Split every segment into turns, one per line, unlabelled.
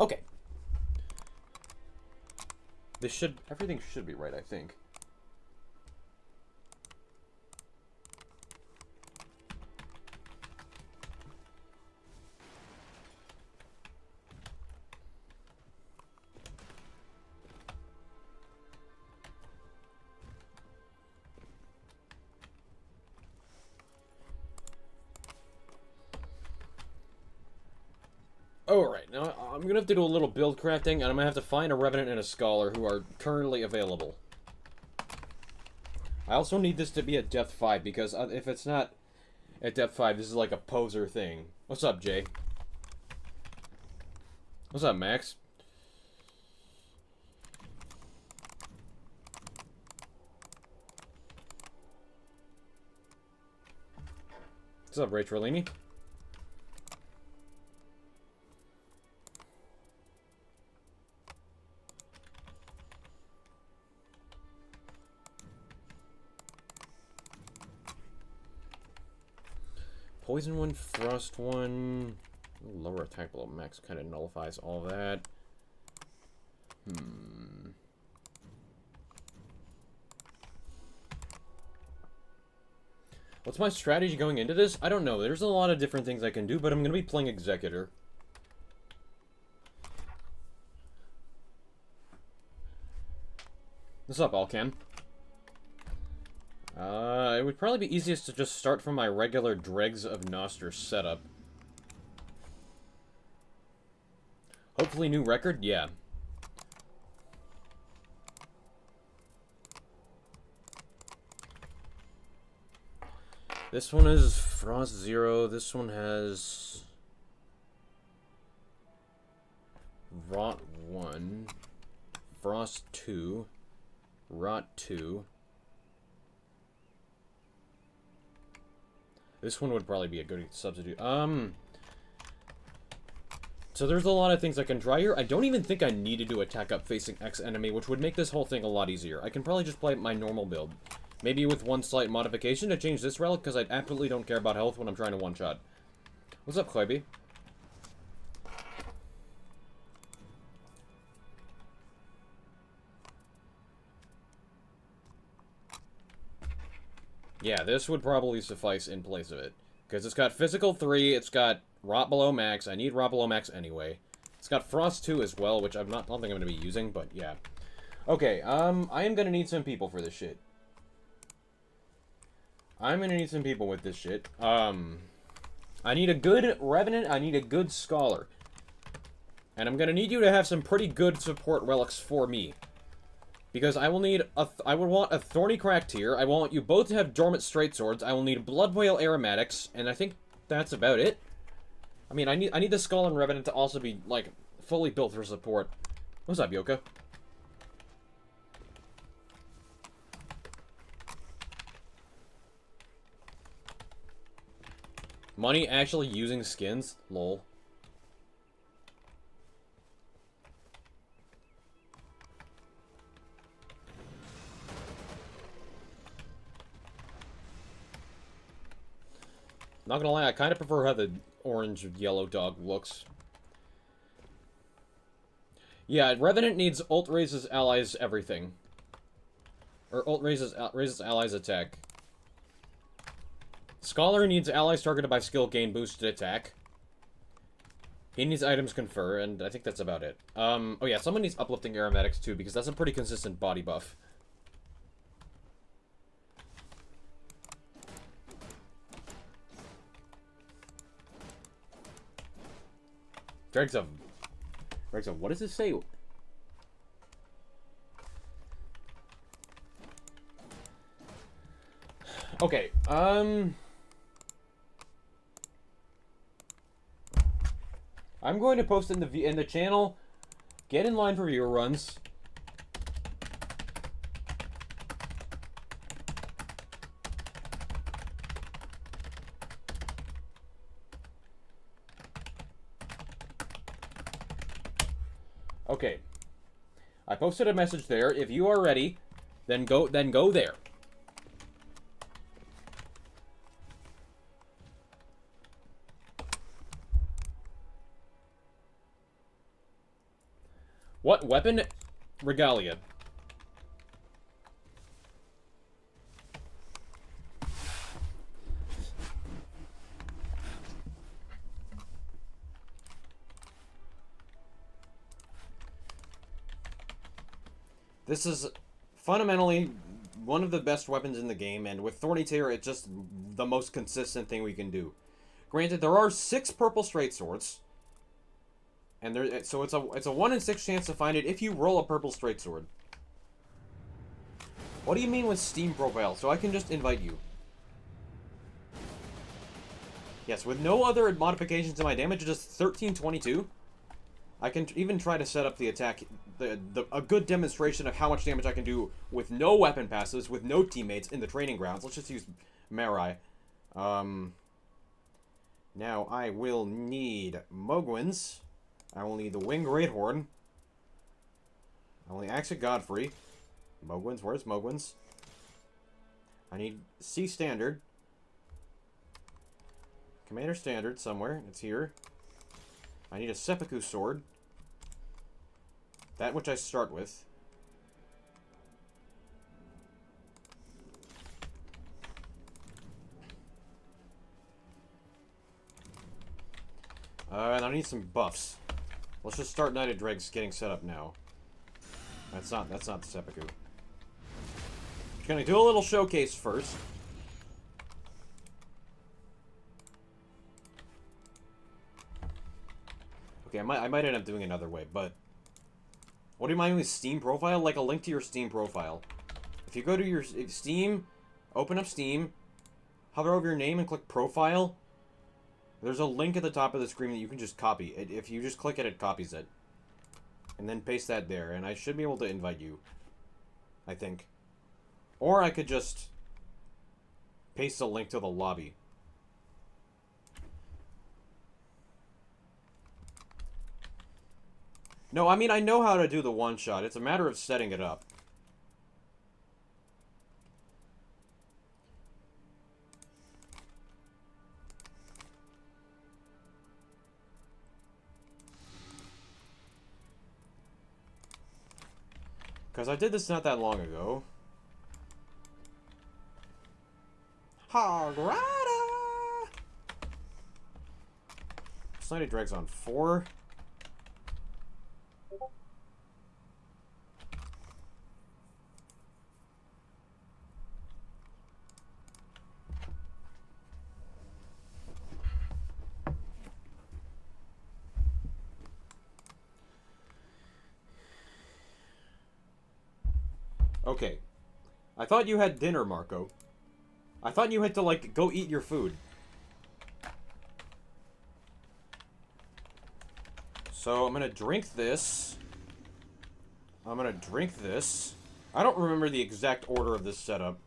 Okay. Everything should be right, I think. Alright, now I'm gonna have to do a little build crafting, and I'm gonna have to find a Revenant and a Scholar who are currently available. I also need this to be at depth 5, because if it's not at depth 5, this is like a poser thing. What's up, Jay? What's up, Max? What's up, Ray Trellini? Poison one, Frost one. Lower attack below max kind of nullifies all that. What's my strategy going into this? I don't know. There's a lot of different things I can do, but I'm going to be playing Executor. What's up, Alcam? It would probably be easiest to just start from my regular Dregs of Noster setup. Hopefully new record? Yeah. This one is Frost 0. This one has Rot 1, Frost 2, Rot 2. This one would probably be a good substitute. So there's a lot of things I can try here. I don't even think I need to do attack up facing X enemy, which would make this whole thing a lot easier. I can probably just play my normal build. Maybe with one slight modification to change this relic, because I absolutely don't care about health when I'm trying to one-shot. What's up, Koibi? Yeah, this would probably suffice in place of it. Because it's got Physical 3, it's got Rot Below Max. I need Rot Below Max anyway. It's got Frost 2 as well, which I don't think I'm going to be using, but yeah. Okay, I am going to need some people for this shit. I'm going to need some people with this shit. I need a good Revenant, I need a good Scholar. And I'm going to need you to have some pretty good support relics for me. Because I will need I would want a Thorny Crack Tear. I want you both to have Dormant Straight Swords. I will need Blood Whale Aromatics, and I think that's about it. I mean, I need the Skull and Revenant to also be like fully built for support. What's up, Yoka? Money actually using skins? Lol. Not gonna lie, I kind of prefer how the orange-yellow dog looks. Yeah, Revenant needs ult raises allies everything. Or ult raises allies attack. Scholar needs allies targeted by skill gain boosted attack. He needs items confer, and I think that's about it. Oh yeah, someone needs uplifting aromatics too, because that's a pretty consistent body buff. Dregs of, what does this say? Okay, I'm going to post in the channel. Get in line for viewer runs. Okay. I posted a message there. If you are ready, then go there. What weapon? Regalia. This is fundamentally one of the best weapons in the game, and with Thorny Tear, it's just the most consistent thing we can do. Granted, there are 6 purple straight swords, and so it's a 1 in 6 chance to find it if you roll a purple straight sword. What do you mean with Steam profile? So I can just invite you. Yes, with no other modifications to my damage, just 1322. I can even try to set up the attack, a good demonstration of how much damage I can do with no weapon passes, with no teammates in the training grounds. Let's just use Marai. Now I will need Mogwins. I will need the Wing Greathorn. I will need Axe of Godfrey. Mogwins, where's Mogwins? I need C Standard. Commander Standard somewhere. It's here. I need a Seppuku Sword. That which I start with. And I need some buffs. Let's just start Knight of Dregs getting set up now. That's not the Seppuku. Gonna do a little showcase first. Okay, I might end up doing it another way, but what do you mind with Steam profile? Like a link to your Steam profile. If you go to your Steam, open up Steam, hover over your name and click profile, there's a link at the top of the screen that you can just copy. If you just click it, it copies it. And then paste that there, and I should be able to invite you. I think. Or I could just paste a link to the lobby. No, I mean, I know how to do the one-shot. It's a matter of setting it up. Because I did this not that long ago. Hograda! Knight of Dregs on 4. Okay. I thought you had dinner, Marco. I thought you had to, like, go eat your food. So, I'm gonna drink this. I'm gonna drink this. I don't remember the exact order of this setup.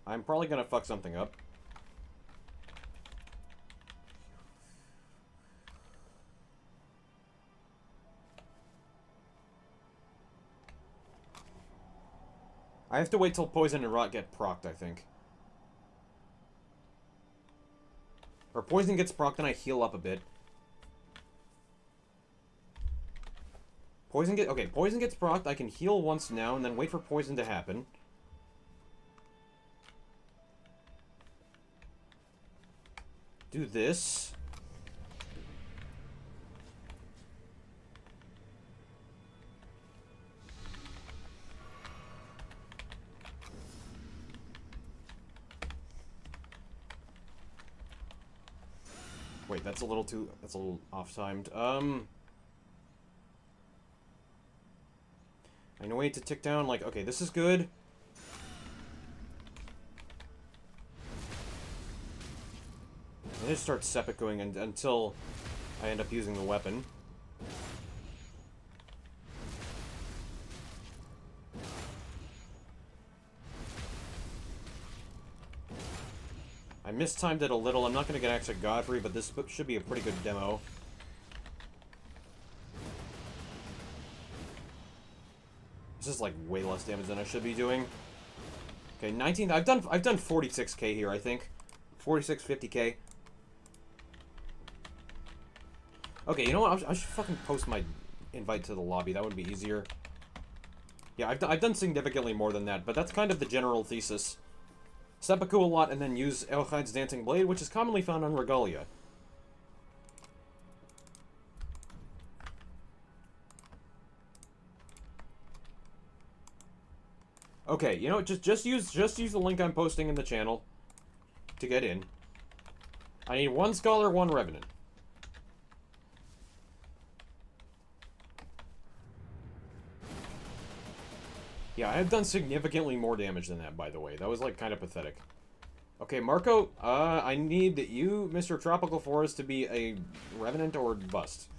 I'm probably gonna fuck something up. I have to wait till Poison and Rot get procced, I think. Or Poison gets procced and I heal up a bit. Poison gets procced, I can heal once now and then wait for Poison to happen. Do this. Wait, that's a little off-timed. I know, wait to tick down, like, okay, this is good. I just start seppukuing until I end up using the weapon. I mistimed it a little. I'm not going to get Axe of Godfrey, but this should be a pretty good demo. This is like way less damage than I should be doing. Okay, 19. I've done 46k here, I think. 46, 50k. Okay, you know what? I should fucking post my invite to the lobby. That would be easier. Yeah, I've done significantly more than that, but that's kind of the general thesis. Seppuku a lot, and then use Elchide's Dancing Blade, which is commonly found on Regalia. Okay, you know what? Just use the link I'm posting in the channel to get in. I need 1 Scholar, 1 Revenant. Yeah, I have done significantly more damage than that, by the way. That was, like, kind of pathetic. Okay, Marco, I need you, Mr. Tropical Forest, to be a Revenant or bust.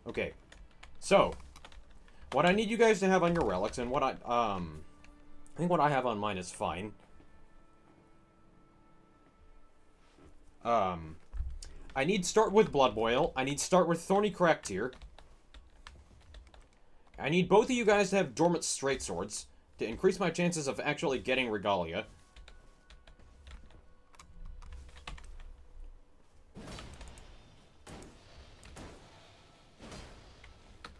Okay. So, what I need you guys to have on your relics, and what I think what I have on mine is fine. I need start with Blood Boil. I need start with Thorny Crack Tear. I need both of you guys to have Dormant Straight Swords to increase my chances of actually getting Regalia.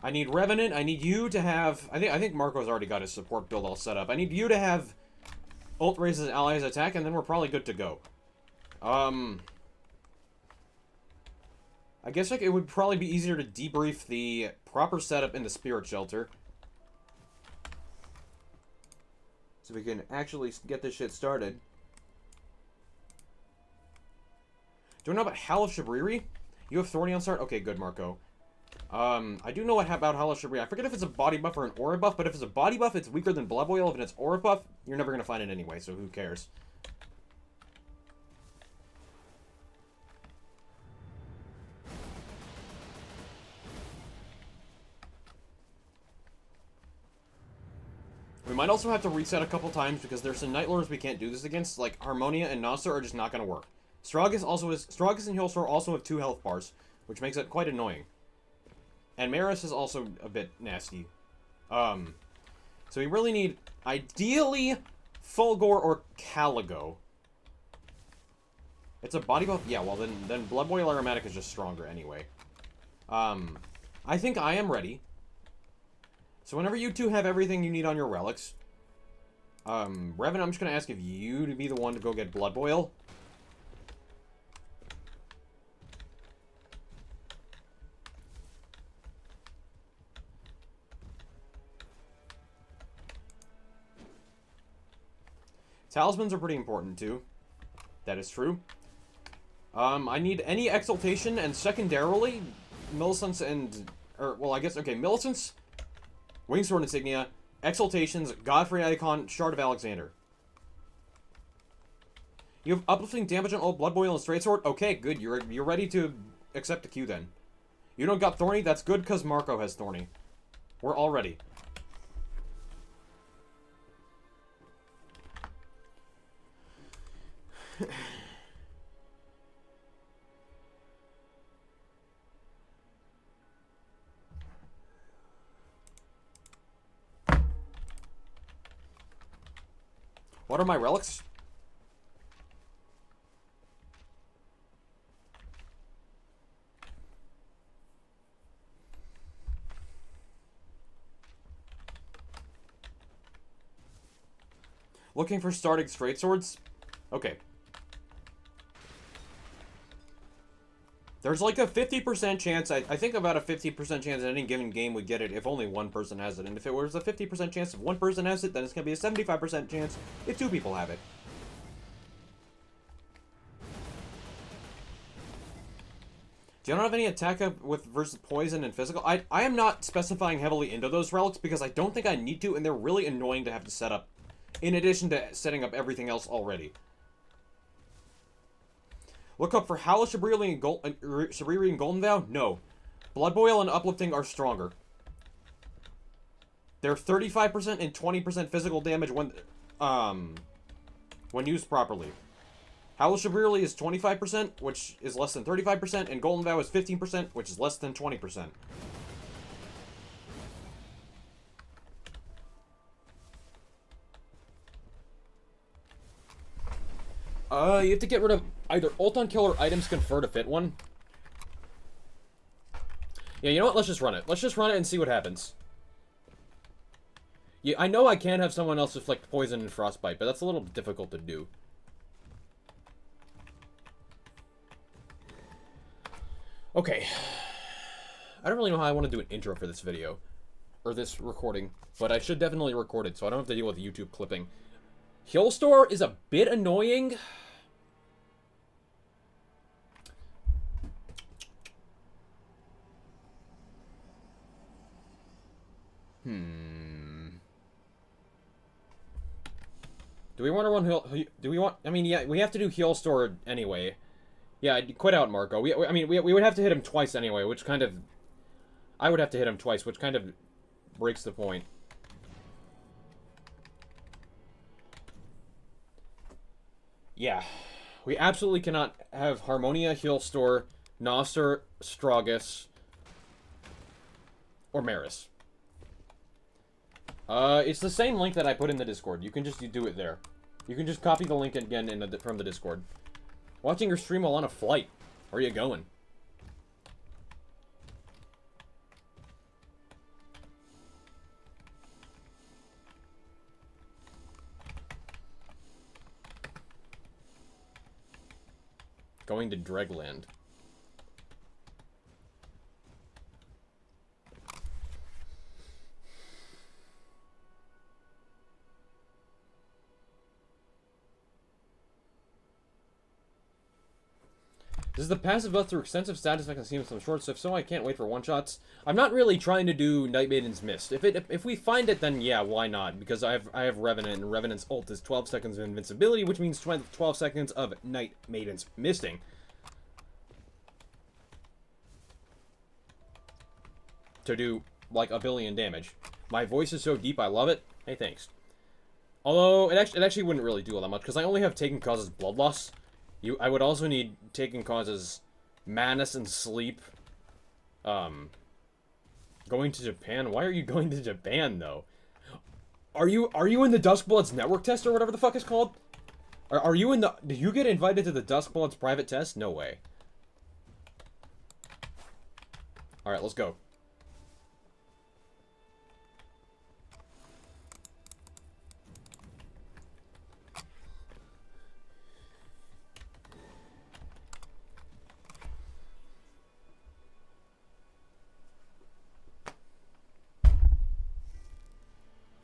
I need Revenant. I need you to have... I think Marco's already got his support build all set up. I need you to have ult raises allies attack, and then we're probably good to go. I guess like it would probably be easier to debrief the proper setup in the Spirit Shelter. So we can actually get this shit started. Do I know about Hal of Shabriri? You have Thorny on start? Okay, good, Marco. I do know about Hal of Shabriri. I forget if it's a body buff or an aura buff, but if it's a body buff, it's weaker than Blood Boil. If it's aura buff, you're never going to find it anyway, so who cares? We might also have to reset a couple times because there's some Nightlords we can't do this against, like Harmonia and Noster are just not going to work. Stragus and Healstar also have 2 health bars, which makes it quite annoying. And Maris is also a bit nasty. So we really need, ideally, Fulgor or Caligo. It's a body buff? Yeah, well then Blood Boil Aromatic is just stronger anyway. I think I am ready. So whenever you two have everything you need on your relics, Revan, I'm just going to ask if you to be the one to go get Blood Boil. Talismans are pretty important too. That is true. I need any Exaltation, and secondarily, Millicent's and... well, I guess, okay, Millicent's, Wingsword Insignia, Exaltations, Godfrey Icon, Shard of Alexander. You have uplifting damage on Old Blood Boil and Straight Sword? Okay, good. You're ready to accept the queue then. You don't got Thorny? That's good because Marco has Thorny. We're all ready. What are my relics? Looking for starting straight swords? Okay. There's like a 50% chance, I think about a 50% chance in any given game would get it if only one person has it. And if it was a 50% chance if one person has it, then it's going to be a 75% chance if 2 people have it. Do you not have any attack with versus poison and physical? I am not specifying heavily into those relics because I don't think I need to, and they're really annoying to have to set up, in addition to setting up everything else already. Look up for Hal of Shabriri and Golden Vow? No. Blood Boil and Uplifting are stronger. They're 35% and 20% physical damage when used properly. Hal of Shabriri is 25%, which is less than 35%, and Golden Vow is 15%, which is less than 20%. You have to get rid of either ult on kill or items confer to fit one. Yeah, you know what? Let's just run it. Let's just run it and see what happens. Yeah, I know I can have someone else inflict poison and frostbite, but that's a little difficult to do. Okay. I don't really know how I want to do an intro for this video. Or this recording. But I should definitely record it, so I don't have to deal with YouTube clipping. Heal store is a bit annoying. Do we want to run heal? Do we want? I mean, yeah, we have to do heal store anyway. Yeah, quit out, Marco. We would have to hit him twice anyway, which kind of... I would have to hit him twice, which kind of breaks the point. Yeah. We absolutely cannot have Harmonia, Heal Store, Noster, Stragus, or Maris. It's the same link that I put in the Discord. You can just do it there. You can just copy the link again from the Discord. Watching your stream while on a flight. Where are you going? Going to Dregland. This is the passive buff through extensive status I can see with some short stuff, so I can't wait for one-shots. I'm not really trying to do Night Maiden's Mist. If we find it, then yeah, why not? Because I have Revenant, and Revenant's ult is 12 seconds of invincibility, which means 12 seconds of Night Maiden's Misting. To do, like, 1 billion damage. My voice is so deep, I love it. Hey, thanks. Although, it actually wouldn't really do all that much, because I only have Taken Causes Blood Loss. I would also need Taken Causes Madness and Sleep. Going to Japan? Why are you going to Japan, though? Are you in the Duskbloods network test, or whatever the fuck it's called? Are you in the... Did you get invited to the Duskbloods private test? No way. Alright, let's go.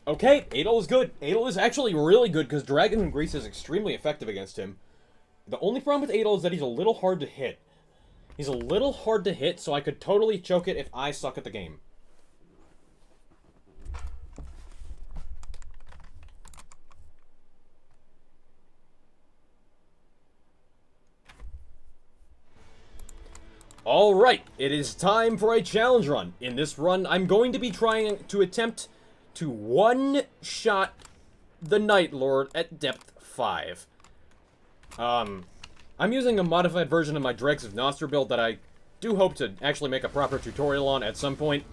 Okay, Adel is good. Adel is actually really good because Dragon and Grease is extremely effective against him. The only problem with Adel is that he's a little hard to hit. He's a little hard to hit, so I could totally choke it if I suck at the game. Alright, it is time for a challenge run. In this run, I'm going to be trying to attempt to one-shot the Nightlord at depth 5. I'm using a modified version of my Dregs of Noster build that I do hope to actually make a proper tutorial on at some point.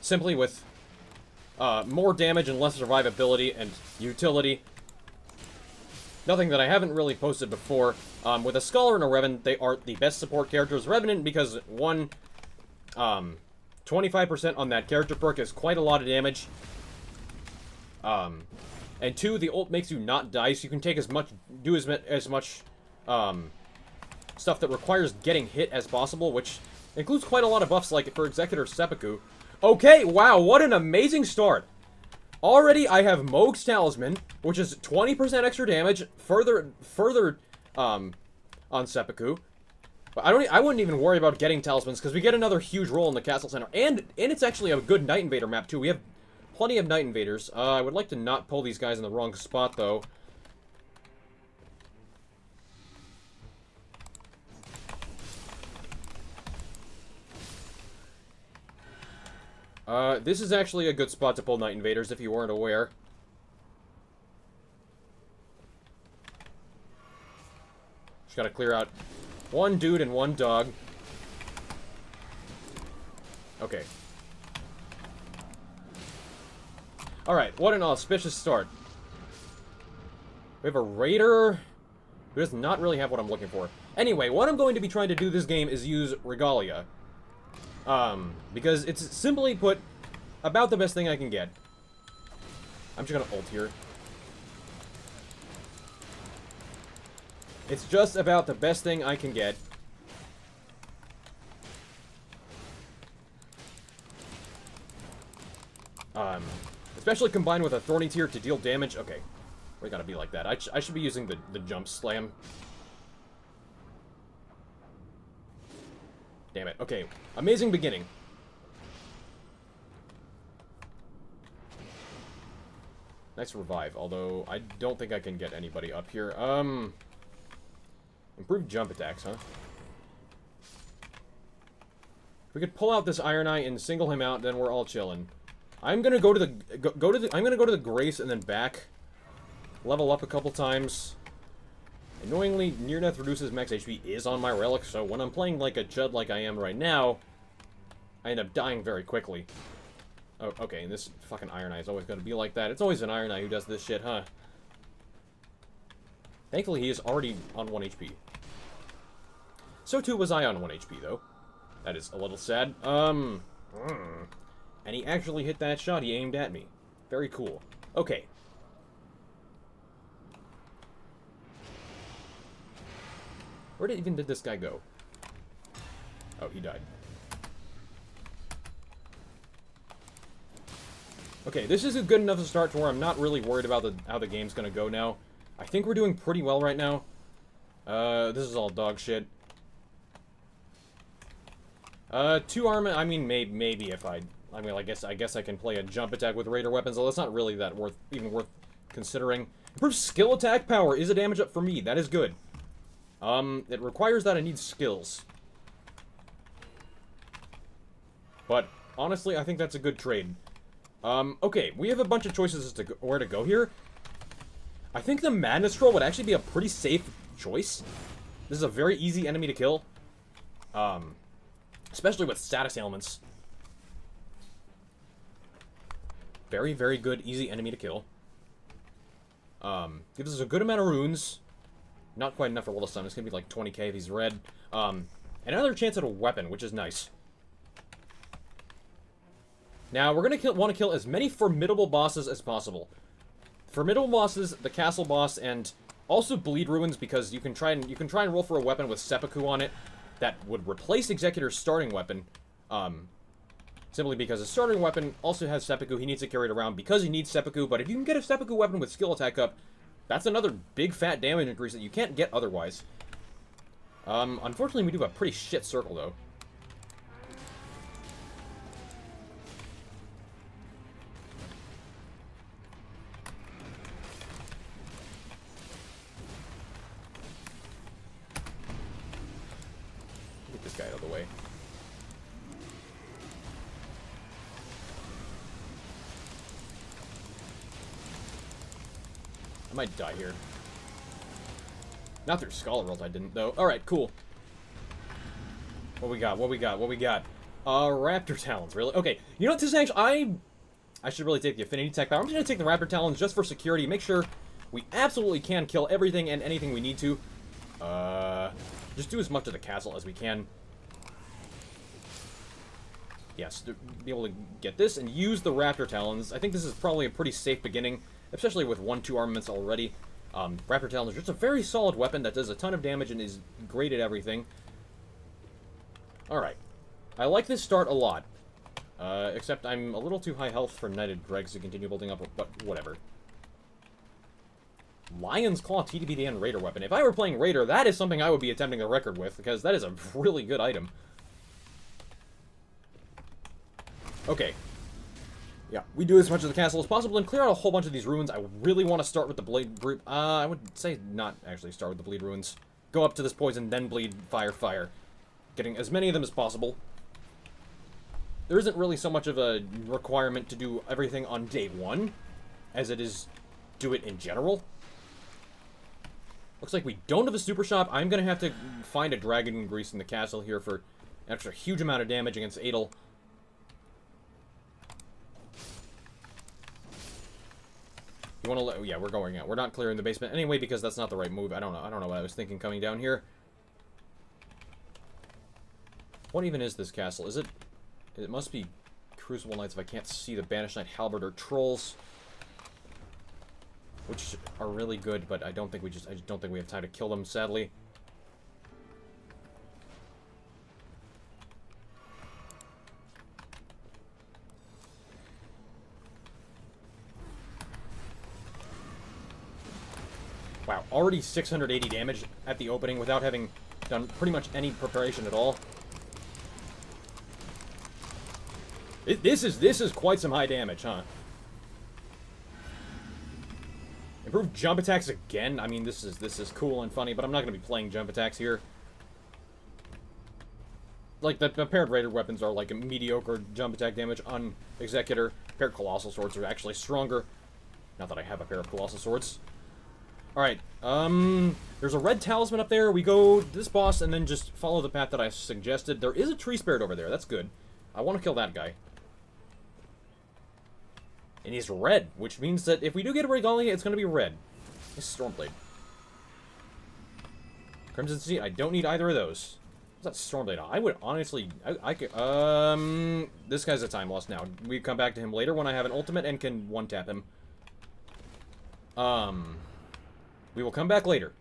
Simply with more damage and less survivability and utility. Nothing that I haven't really posted before. With a Scholar and a Revenant, they are the best support characters. Revenant because, one, 25% on that character perk is quite a lot of damage. And two, the ult makes you not die, so you can take as much stuff that requires getting hit as possible, which includes quite a lot of buffs, like for Executor Seppuku. Okay, wow, what an amazing start! Already, I have Mohg's Talisman, which is 20% extra damage, further on Seppuku. But I wouldn't even worry about getting talismans, because we get another huge roll in the castle center. And it's actually a good Night Invader map, too. We have plenty of Night Invaders. I would like to not pull these guys in the wrong spot, though. This is actually a good spot to pull Night Invaders, if you weren't aware. Just gotta clear out one dude and one dog. Okay. Alright, what an auspicious start. We have a Raider who does not really have what I'm looking for. Anyway, what I'm going to be trying to do this game is use Regalia. Because it's simply put, about the best thing I can get. I'm just gonna ult here. It's just about the best thing I can get. Especially combined with a Thorny Tear to deal damage. Okay, we gotta be like that. I should be using the Jump Slam. Damn it. Okay, amazing beginning. Nice revive, although I don't think I can get anybody up here. Improved jump attacks, huh? If we could pull out this Iron Eye and single him out, then we're all chilling. I'm gonna go to the Grace and then back. Level up a couple times. Annoyingly, Near Death reduces max HP is on my relic, so when I'm playing like a chud like I am right now, I end up dying very quickly. Oh, okay, and this fucking Iron Eye is always gonna be like that. It's always an Iron Eye who does this shit, huh? Thankfully, he is already on 1 HP. So too was I on 1 HP, though. That is a little sad. And he actually hit that shot he aimed at me. Very cool. Okay. Where did this guy go? Oh, he died. Okay, this is a good enough to start to where I'm not really worried about how the game's gonna go now. I think we're doing pretty well right now. This is all dog shit. 2 armor, I mean, maybe if I mean, I guess I can play a jump attack with Raider weapons, although it's not really that even worth considering. Improved skill attack power is a damage up for me. That is good. It requires that I need skills. But, honestly, I think that's a good trade. Okay, we have a bunch of choices as to where to go here. I think the Madness Troll would actually be a pretty safe choice. This is a very easy enemy to kill. Especially with status ailments. Very, very good, easy enemy to kill. Gives us a good amount of runes. Not quite enough for World of Sun. It's gonna be like 20k if he's red. And another chance at a weapon, which is nice. Now, we're gonna want to kill as many formidable bosses as possible. Formidable bosses, the castle boss, and also bleed ruins, because you can try and roll for a weapon with seppuku on it that would replace Executor's starting weapon. Simply because a starting weapon also has seppuku. He needs to carry it around because he needs seppuku. But if you can get a seppuku weapon with skill attack up, that's another big fat damage increase that you can't get otherwise. Unfortunately, we do have a pretty shit circle though. Get this guy out of the way. I might die here. Not through Scholar Rolls, I didn't, though. Alright, cool. What we got? What we got? What we got? Raptor Talons, really? Okay, you know what, this is actually... I should really take the Affinity Tech power. I'm just gonna take the Raptor Talons just for security. Make sure we absolutely can kill everything and anything we need to. Just do as much of the castle as we can. Yes, to be able to get this and use the Raptor Talons. I think this is probably a pretty safe beginning, especially with 1-2 armaments already. Raptor Talons are just a very solid weapon that does a ton of damage and is great at everything. Alright. I like this start a lot. Except I'm a little too high health for Knighted Dregs to continue building up, but whatever. Lion's Claw TTBDN Raider weapon. If I were playing Raider, that is something I would be attempting a record with, because that is a really good item. Okay. Yeah, we do as much of the castle as possible and clear out a whole bunch of these ruins. I really want to start with the Blade group. I would say not actually start with the Bleed ruins. Go up to this poison, then bleed, fire, fire. Getting as many of them as possible. There isn't really so much of a requirement to do everything on day 1, as it is do it in general. Looks like we don't have a super shop. I'm going to have to find a dragon grease in the castle here for an extra huge amount of damage against Adel. You want to let... Yeah, we're going out. We're not clearing the basement anyway because that's not the right move. I don't know what I was thinking coming down here. What even is this castle? Is it... It must be Crucible Knights if I can't see the Banished Knight Halberd or Trolls. Which are really good, but I don't think we just... I just don't think we have time to kill them, sadly. Wow, already 680 damage at the opening without having done pretty much any preparation at all. This is quite some high damage, huh? Improved jump attacks again. I mean, this is cool and funny, but I'm not going to be playing jump attacks here. Like, the paired raider weapons are like a mediocre jump attack damage on Executor. Paired colossal swords are actually stronger. Not that I have a pair of colossal swords. Alright, there's a red talisman up there. We go to this boss and then just follow the path that I suggested. There is a tree spirit over there. That's good. I want to kill that guy. And he's red, which means that if we do get a Regalia, it's going to be red. This is Stormblade. Crimson Sea, I don't need either of those. What's that Stormblade? I would honestly... I could... This guy's a time loss now. We come back to him later when I have an ultimate and can one-tap him. We will come back later.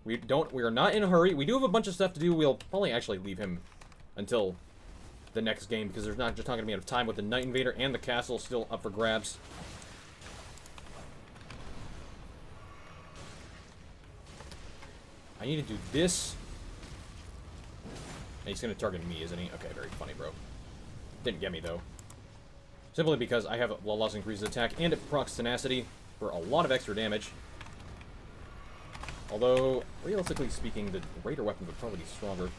We are not in a hurry. We do have a bunch of stuff to do. We'll probably actually leave him until the next game, because there's not going to be enough time with the Night Invader and the castle still up for grabs. I need to do this. And he's going to target me, isn't he? Okay, very funny, bro. Didn't get me, though. Simply because I have a loss increases attack, and it procs tenacity for a lot of extra damage. Although, realistically speaking, the Raider weapon would probably be stronger.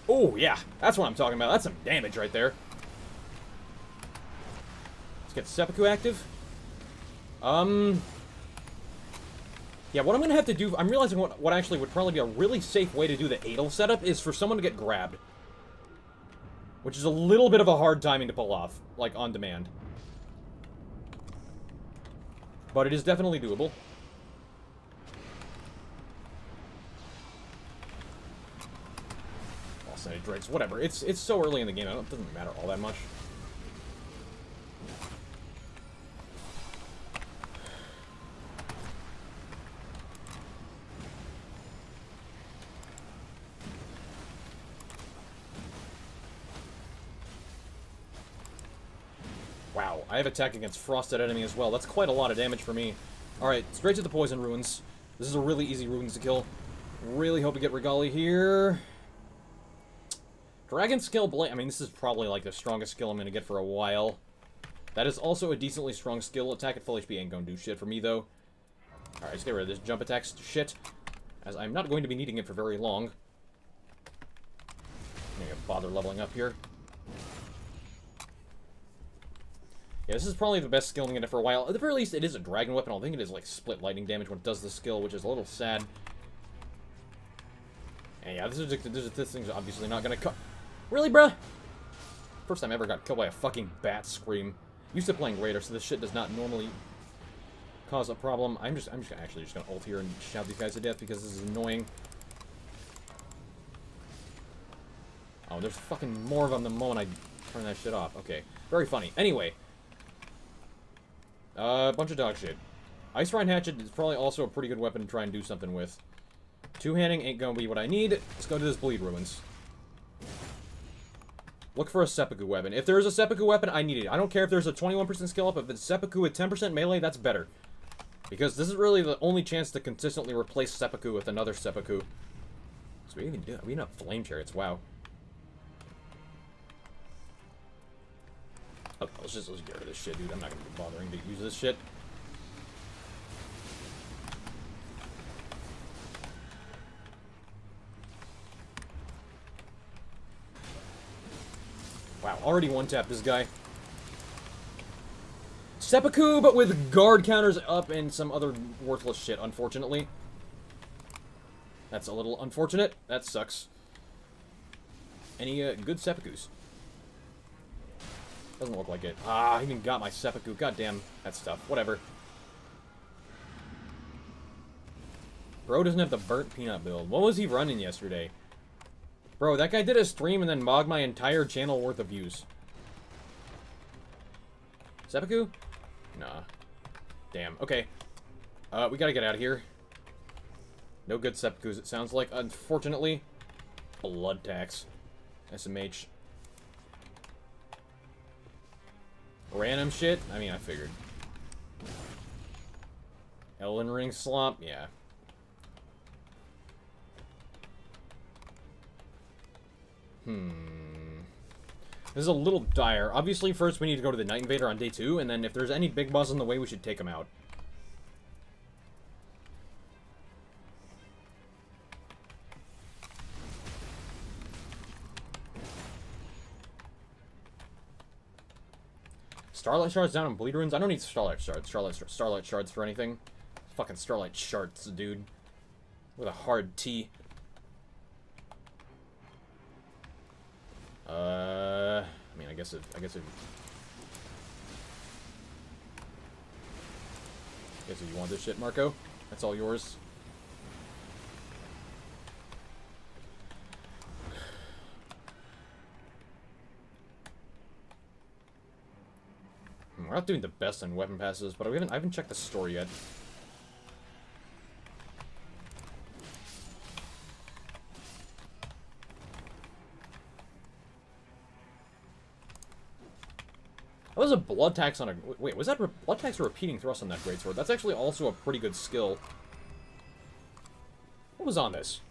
Oh, yeah. That's what I'm talking about. That's some damage right there. Let's get Seppuku active. Yeah, what I'm going to have to do... I'm realizing what actually would probably be a really safe way to do the Adel setup is for someone to get grabbed. Which is a little bit of a hard timing to pull off. Like, on demand. But it is definitely doable. Drakes, whatever. It's so early in the game, it doesn't matter all that much. Wow, I have attack against frosted enemy as well. That's quite a lot of damage for me. Alright, straight to the poison ruins. This is a really easy ruins to kill. Really hope to get Regalia here. Dragon Skill Blade. I mean, this is probably like the strongest skill I'm going to get for a while. That is also a decently strong skill. Attack at full HP ain't going to do shit for me, though. Alright, let's get rid of this jump attack shit, as I'm not going to be needing it for very long. I'm going to bother leveling up here. Yeah, this is probably the best skill I'm going to get for a while. At the very least, it is a dragon weapon. I don't think it is like split lightning damage when it does the skill, which is a little sad. And yeah, this thing's obviously not going to cut. Really, bruh? First time I ever got killed by a fucking bat scream. Used to playing Raider, so this shit does not normally cause a problem. I'm just actually just gonna ult here and shout these guys to death because this is annoying. Oh, there's fucking more of them the moment I turn that shit off. Okay, very funny. Anyway, bunch of dog shit. Ice Rhine Hatchet is probably also a pretty good weapon to try and do something with. Two-handing ain't gonna be what I need. Let's go to this Bleed Ruins. Look for a Seppuku weapon. If there's a Seppuku weapon, I need it. I don't care if there's a 21% skill up. If it's Seppuku with 10% melee, that's better. Because this is really the only chance to consistently replace Seppuku with another Seppuku. So we even do that. We even have Flame Chariots. Wow. Okay, let's just get rid of this shit, dude. I'm not gonna be bothering to use this shit. Wow, already one-tapped this guy. Seppuku, but with guard counters up and some other worthless shit, unfortunately. That's a little unfortunate. That sucks. Any good Seppukus? Doesn't look like it. Ah, I even got my Seppuku. Goddamn, that stuff. Whatever. Bro doesn't have the burnt peanut build. What was he running yesterday? Bro, that guy did a stream and then mogged my entire channel worth of views. Seppuku? Nah. Damn. Okay. We gotta get out of here. No good seppukus, it sounds like, unfortunately. Blood tax. SMH. Random shit? I mean, I figured. Elden Ring slump? Yeah. This is a little dire. Obviously, first we need to go to the Night Invader on day 2, and then if there's any big boss in the way, we should take him out. Starlight Shards down on Bleed Runes? I don't need Starlight Shards. Starlight Shards for anything. Fucking Starlight Shards, dude. With a hard T. I mean, I guess if you want this shit, Marco, that's all yours. We're not doing the best on weapon passes, but I haven't checked the store yet. That was a blood tax on a... Wait, was that blood tax or repeating thrust on that greatsword? That's actually also a pretty good skill. What was on this?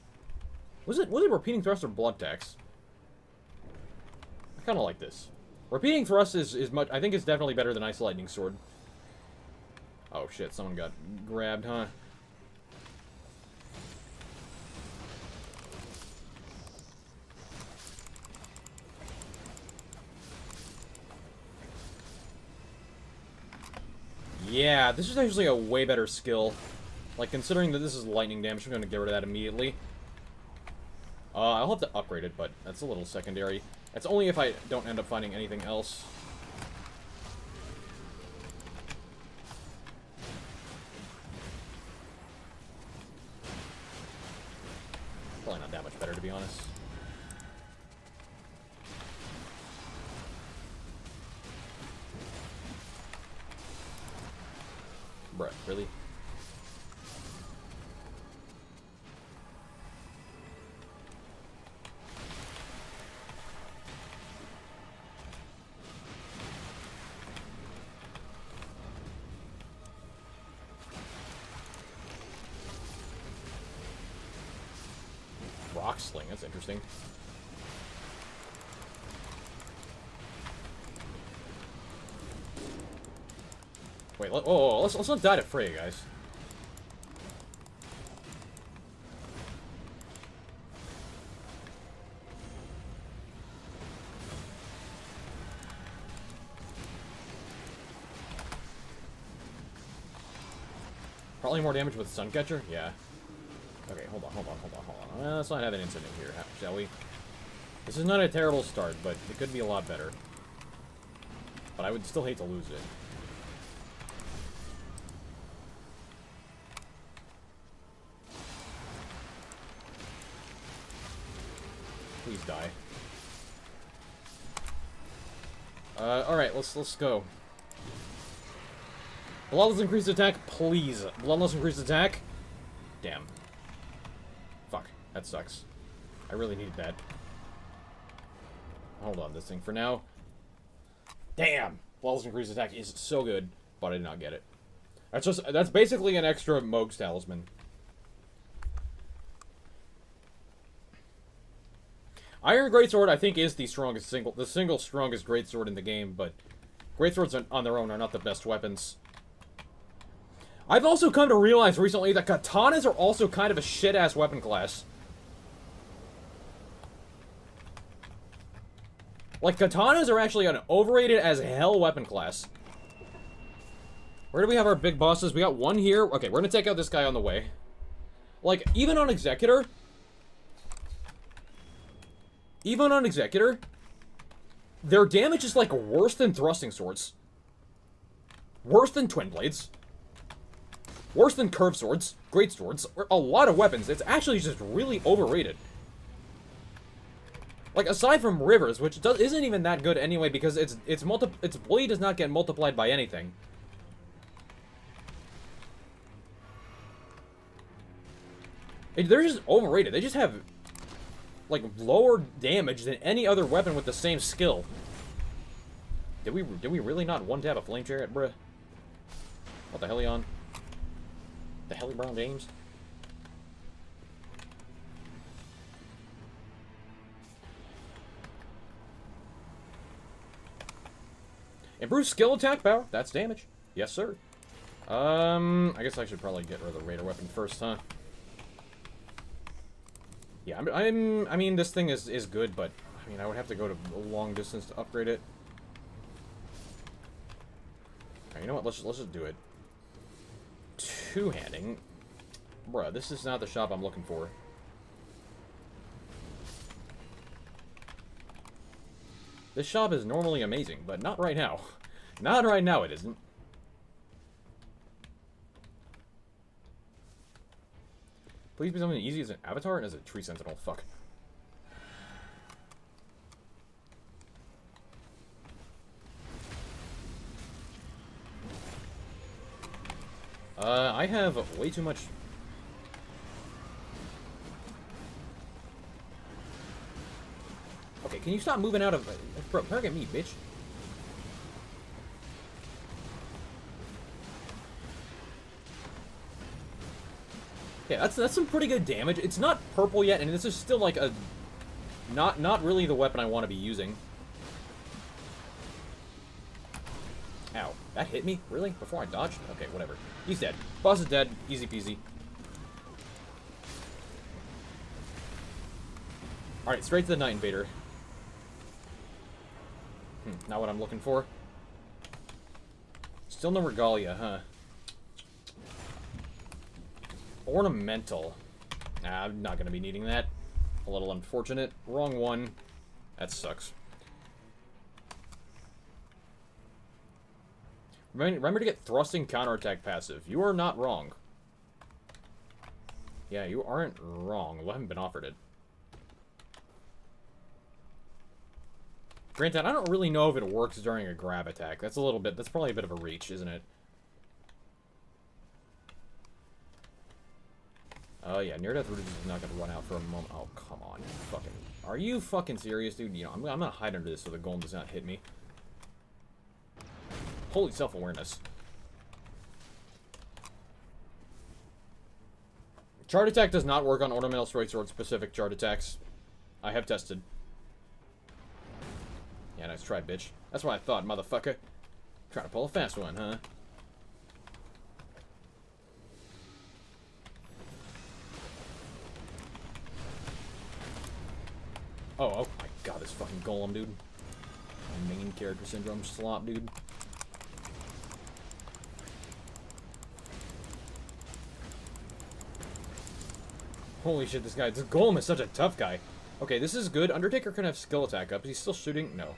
Was it repeating thrust or blood tax? I kind of like this. Repeating thrust is much... I think it's definitely better than Ice Lightning Sword. Oh shit, someone got grabbed, huh? Yeah, this is actually a way better skill. Like, considering that this is lightning damage, I'm going to get rid of that immediately. I'll have to upgrade it, but that's a little secondary. It's only if I don't end up finding anything else. Probably not that much better, to be honest. Bruh, really? Rock Sling, that's interesting. Wait, let's not die to Freya, guys. Probably more damage with Suncatcher? Yeah. Okay, hold on. Let's not have an incident here, shall we? This is not a terrible start, but it could be a lot better. But I would still hate to lose it. Please die. Alright, let's go. Bloodless increased attack, please. Bloodless increased attack. Damn. Fuck, that sucks. I really needed that. Hold on, this thing for now. Damn! Bloodless increased attack is so good, but I did not get it. That's basically an extra Moog's Talisman. Iron Greatsword, I think, is the single strongest greatsword in the game, but greatswords on their own are not the best weapons. I've also come to realize recently that katanas are also kind of a shit-ass weapon class. Like, katanas are actually an overrated as hell weapon class. Where do we have our big bosses? We got one here. Okay, we're gonna take out this guy on the way. Like, even on Executor, their damage is, like, worse than thrusting swords. Worse than twin blades. Worse than curved swords. Great swords. A lot of weapons. It's actually just really overrated. Like, aside from Rivers, which isn't even that good anyway, because its bleed does not get multiplied by anything. They're just overrated. They just have, like, lower damage than any other weapon with the same skill. Did we really not one-tap a flame chariot, bruh? What the hell are you on? The hell, Brown James? Improve skill attack power. That's damage. Yes, sir. I guess I should probably get rid of the Raider weapon first, huh? Yeah, I mean, this thing is good, but I mean, I would have to go to a long distance to upgrade it. Right, you know what? Let's just do it. Two-handing. Bruh, this is not the shop I'm looking for. This shop is normally amazing, but not right now. Not right now, it isn't. Please be something easy as an avatar and as a tree sentinel. Fuck. I have way too much... Okay, can you stop moving out of... Bro, target me, bitch. Yeah, that's some pretty good damage. It's not purple yet, and this is still like a... Not really the weapon I want to be using. Ow. That hit me? Really? Before I dodged? Okay, whatever. He's dead. Boss is dead. Easy peasy. Alright, straight to the Night Invader. Not what I'm looking for. Still no Regalia, huh? Ornamental. Nah, I'm not gonna be needing that. A little unfortunate. Wrong one. That sucks. Remember to get thrusting counterattack passive. You are not wrong. Yeah, you aren't wrong. I haven't been offered it. Granted, I don't really know if it works during a grab attack. That's probably a bit of a reach, isn't it? Oh, yeah, near-death Root is not gonna run out for a moment. Oh, come on. Fucking... Are you fucking serious, dude? You know, I'm gonna hide under this so the golem does not hit me. Holy self-awareness. Chart attack does not work on ornamental straight sword specific chart attacks. I have tested. Yeah, nice try, bitch. That's what I thought, motherfucker. Trying to pull a fast one, huh? Oh my god, this fucking golem, dude. Main character syndrome slop, dude. Holy shit, this golem is such a tough guy. Okay, this is good. Undertaker can have skill attack up. Is he still shooting? No.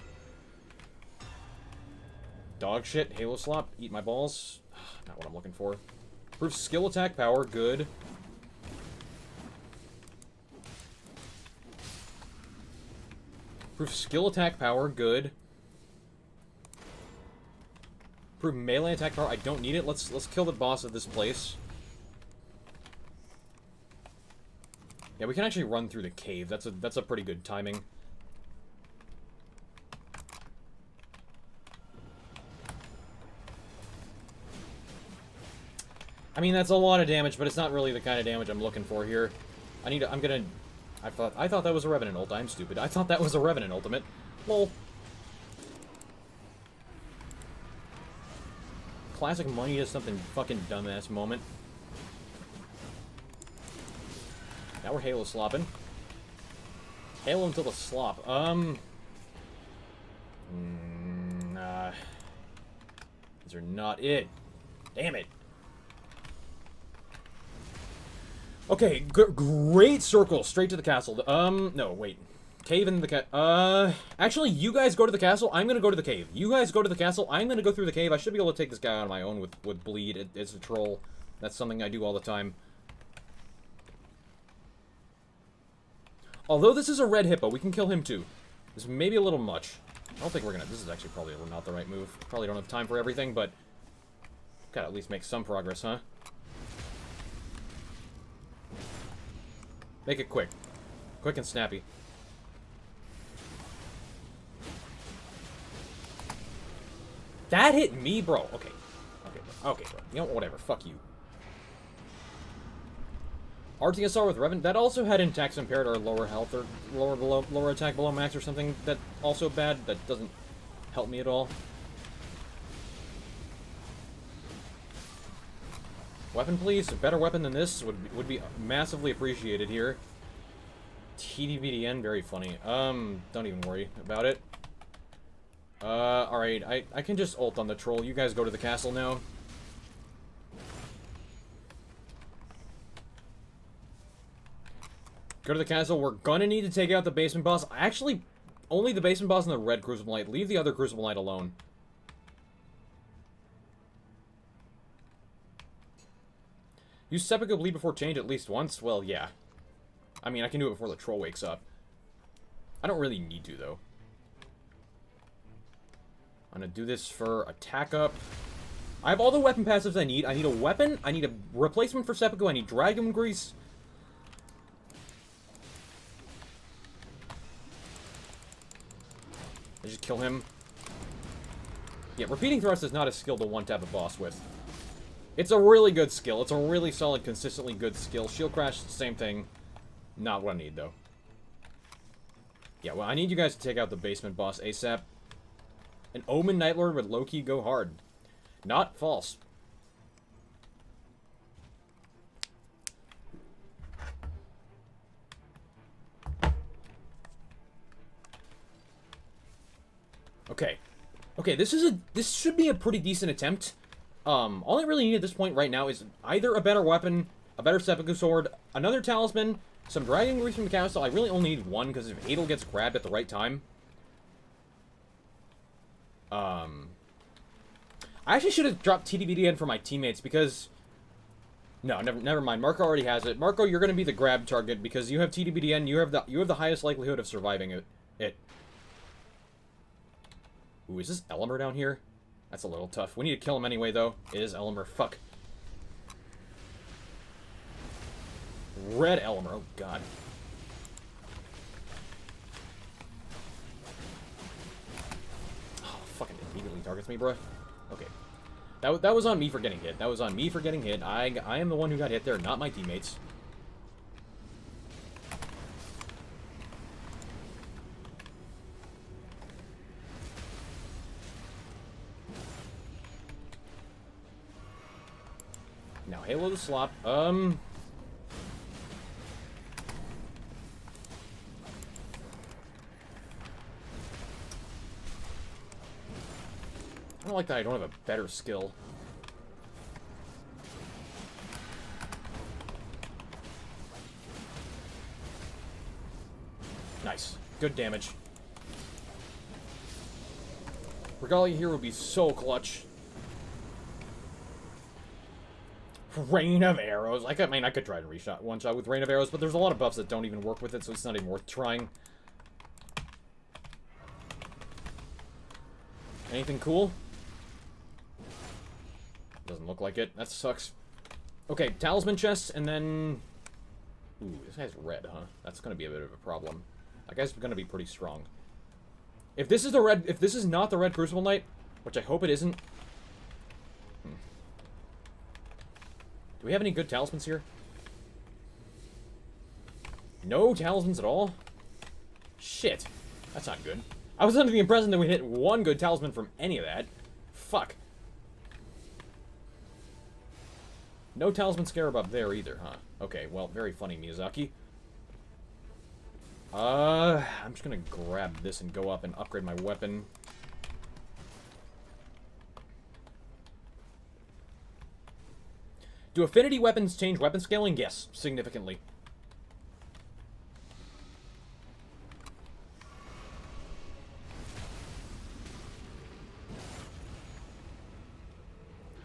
Dog shit, Halo slop, eat my balls. Not what I'm looking for. Proof skill attack power, good. Proof skill attack power, good. Proof melee attack power, I don't need it. Let's kill the boss of this place. Yeah, we can actually run through the cave. That's a pretty good timing. I mean, that's a lot of damage, but it's not really the kind of damage I'm looking for here. I thought that was a Revenant ult. I'm stupid. I thought that was a Revenant ultimate. Lol. Classic money is something fucking dumbass moment. Now we're Halo slopping. Halo until the slop. These are not it. Damn it. Okay, great circle, straight to the castle. No, wait. Cave in the actually, you guys go to the castle, I'm gonna go to the cave. You guys go to the castle, I'm gonna go through the cave. I should be able to take this guy on my own with bleed. It's a troll. That's something I do all the time. Although this is a red hippo, we can kill him too. This may be a little much. I don't think we're gonna... This is actually probably not the right move. Probably don't have time for everything, but... Gotta at least make some progress, huh? Make it quick. Quick and snappy. That hit me, bro. Okay. Okay, bro. Okay, bro. You know, whatever. Fuck you. RTSR with Revenant. That also had attacks impaired or lower health or lower attack below max or something. That also bad. That doesn't help me at all. Weapon, please. A better weapon than this would be massively appreciated here. TDBDN, very funny. Don't even worry about it. Alright, I can just ult on the troll. You guys go to the castle now. Go to the castle. We're gonna need to take out the basement boss. Actually, only the basement boss and the red Crucible Knight. Leave the other Crucible Knight alone. Use Seppuku Bleed before change at least once? Well, yeah. I mean, I can do it before the troll wakes up. I don't really need to, though. I'm gonna do this for attack up. I have all the weapon passives I need. I need a weapon. I need a replacement for Seppuku. I need Dragon Grease. I just kill him. Yeah, Repeating Thrust is not a skill to one-tap a boss with. It's a really good skill. It's a really solid, consistently good skill. Shield Crash, same thing. Not what I need, though. Yeah, well, I need you guys to take out the basement boss ASAP. An Omen Nightlord would low-key go hard. Not false. Okay. Okay, this should be a pretty decent attempt. All I really need at this point right now is either a better weapon, a better Seppuku sword, another talisman, some Dragon Grease from the castle. I really only need one, because if Adel gets grabbed at the right time... I actually should have dropped TDBDN for my teammates, because... No, never mind. Marco already has it. Marco, you're going to be the grab target, because you have TDBDN, you have the highest likelihood of surviving it. Ooh, is this Elmer down here? That's a little tough. We need to kill him anyway, though. It is Elmer. Fuck. Red Elmer. Oh, God. Oh, fucking immediately targets me, bruh. Okay. That was on me for getting hit. That was on me for getting hit. I am the one who got hit there, not my teammates. Now, Halo the Slop. I don't like that I don't have a better skill. Nice. Good damage. Regalia here would be so clutch. Rain of Arrows. I mean, I could try to reshot one shot with Rain of Arrows, but there's a lot of buffs that don't even work with it, so it's not even worth trying. Anything cool? Doesn't look like it. That sucks. Okay, talisman chests, and then... Ooh, this guy's red, huh? That's gonna be a bit of a problem. That guy's gonna be pretty strong. If this is the red... If this is not the red Crucible Knight, which I hope it isn't... Do we have any good talismans here? No talismans at all? Shit. That's not good. I was under the impression that we hit one good talisman from any of that. Fuck. No talisman scarab up there either, huh? Okay, well, very funny, Miyazaki. I'm just gonna grab this and go up and upgrade my weapon. Do affinity weapons change weapon scaling? Yes, significantly.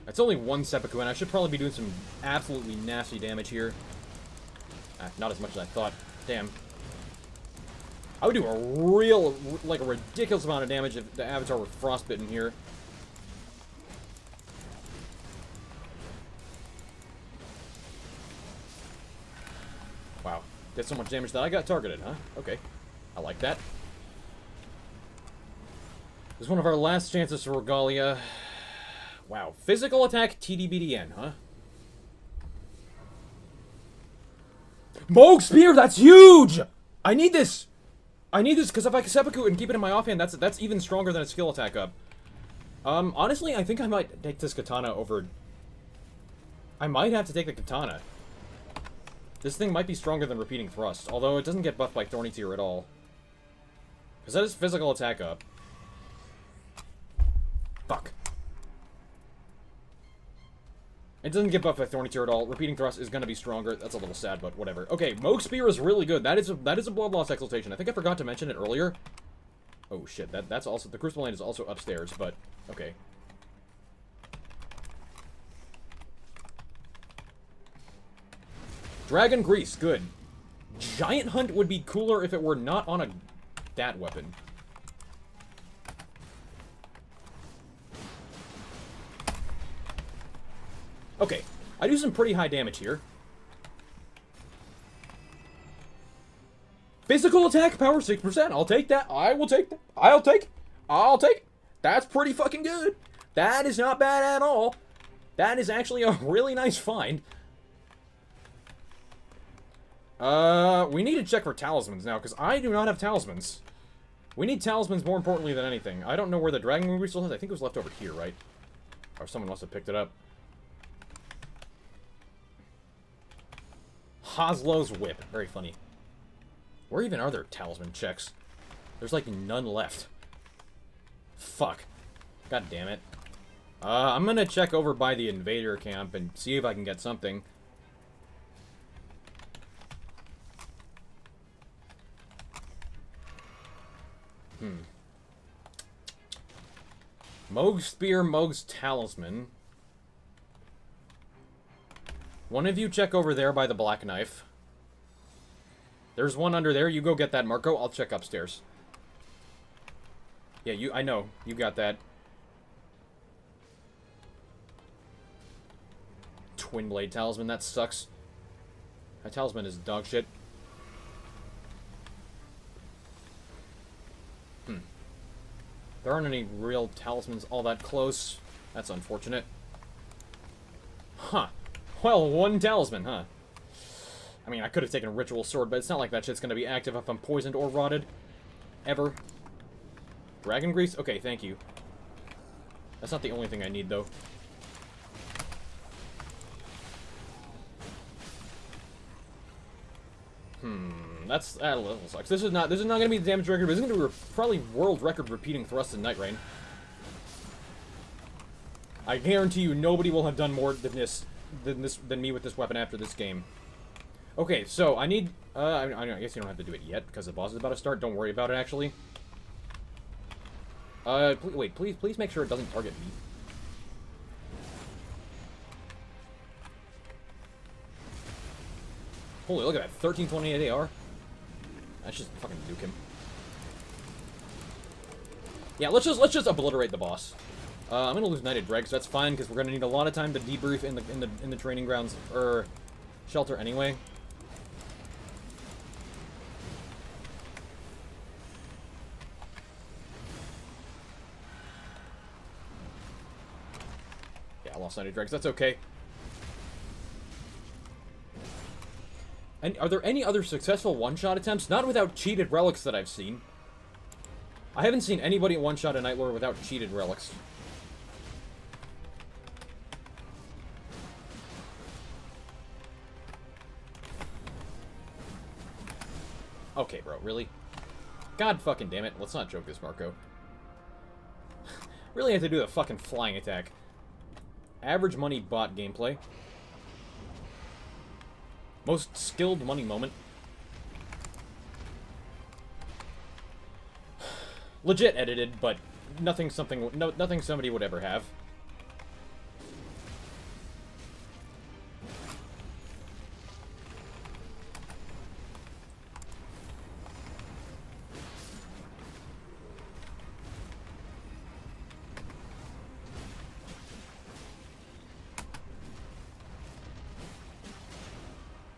It's only one Seppuku, and I should probably be doing some absolutely nasty damage here. Not as much as I thought. Damn. I would do a real, like, a ridiculous amount of damage if the Avatar were frostbitten here. Wow. Did so much damage that I got targeted, huh? Okay. I like that. This is one of our last chances for Regalia. Wow. Physical attack TDBDN, huh? Moog Spear, that's huge! I need this! I need this, because if I can seppuku and keep it in my offhand, that's even stronger than a skill attack up. Honestly, I think I might take this katana over... I might have to take the katana. This thing might be stronger than Repeating Thrust, although it doesn't get buffed by Thorny Tear at all. Because that is physical attack up. Fuck. It doesn't get buffed by Thorny Tear at all. Repeating Thrust is going to be stronger. That's a little sad, but whatever. Okay, Moog Spear is really good. That is a Blood Loss Exaltation. I think I forgot to mention it earlier. Oh shit, that's also... The Crucible Land is also upstairs, but... Okay. Dragon Grease, good. Giant Hunt would be cooler if it were not on that weapon. Okay, I do some pretty high damage here. Physical attack power 6%. I'll take that. I will take that. I'll take it. That's pretty fucking good. That is not bad at all. That is actually a really nice find. We need to check for talismans now, because I do not have talismans. We need talismans more importantly than anything. I don't know where the Dragon Movie still is. I think it was left over here, right? Or someone must have picked it up. Haslow's Whip. Very funny. Where even are there talisman checks? There's like none left. Fuck. God damn it. I'm gonna check over by the invader camp and see if I can get something. Moog's Spear, Moog's Talisman. One of you check over there by the black knife. There's one under there. You go get that, Marco. I'll check upstairs. Yeah, I know. You got that. Twin Blade Talisman. That sucks. That talisman is dog shit. There aren't any real talismans all that close. That's unfortunate. Huh. Well, one talisman, huh? I mean, I could have taken a ritual sword, but it's not like that shit's gonna be active if I'm poisoned or rotted. Ever. Dragon Grease? Okay, thank you. That's not the only thing I need, though. That a little sucks. This is not gonna be the damage record, but this is gonna be probably world record repeating thrust in Night Rain. I guarantee you, nobody will have done more than me with this weapon after this game. Okay, so I need. I guess you don't have to do it yet because the boss is about to start. Don't worry about it, actually. Wait, please make sure it doesn't target me. Holy, look at that, 1328 AR. That's just fucking nuke him. Yeah, let's just obliterate the boss. I'm gonna lose Knighted Dregs. That's fine because we're gonna need a lot of time to debrief in the training grounds or shelter anyway. Yeah, I lost Knighted Dregs. That's okay. And are there any other successful one-shot attempts? Not without cheated relics that I've seen. I haven't seen anybody one-shot a Nightlord without cheated relics. Okay, bro, really? God fucking damn it. Let's not joke this, Marco. Really have to do the fucking flying attack. Average money bot gameplay. Most skilled money moment. Legit edited, but nothing somebody would ever have.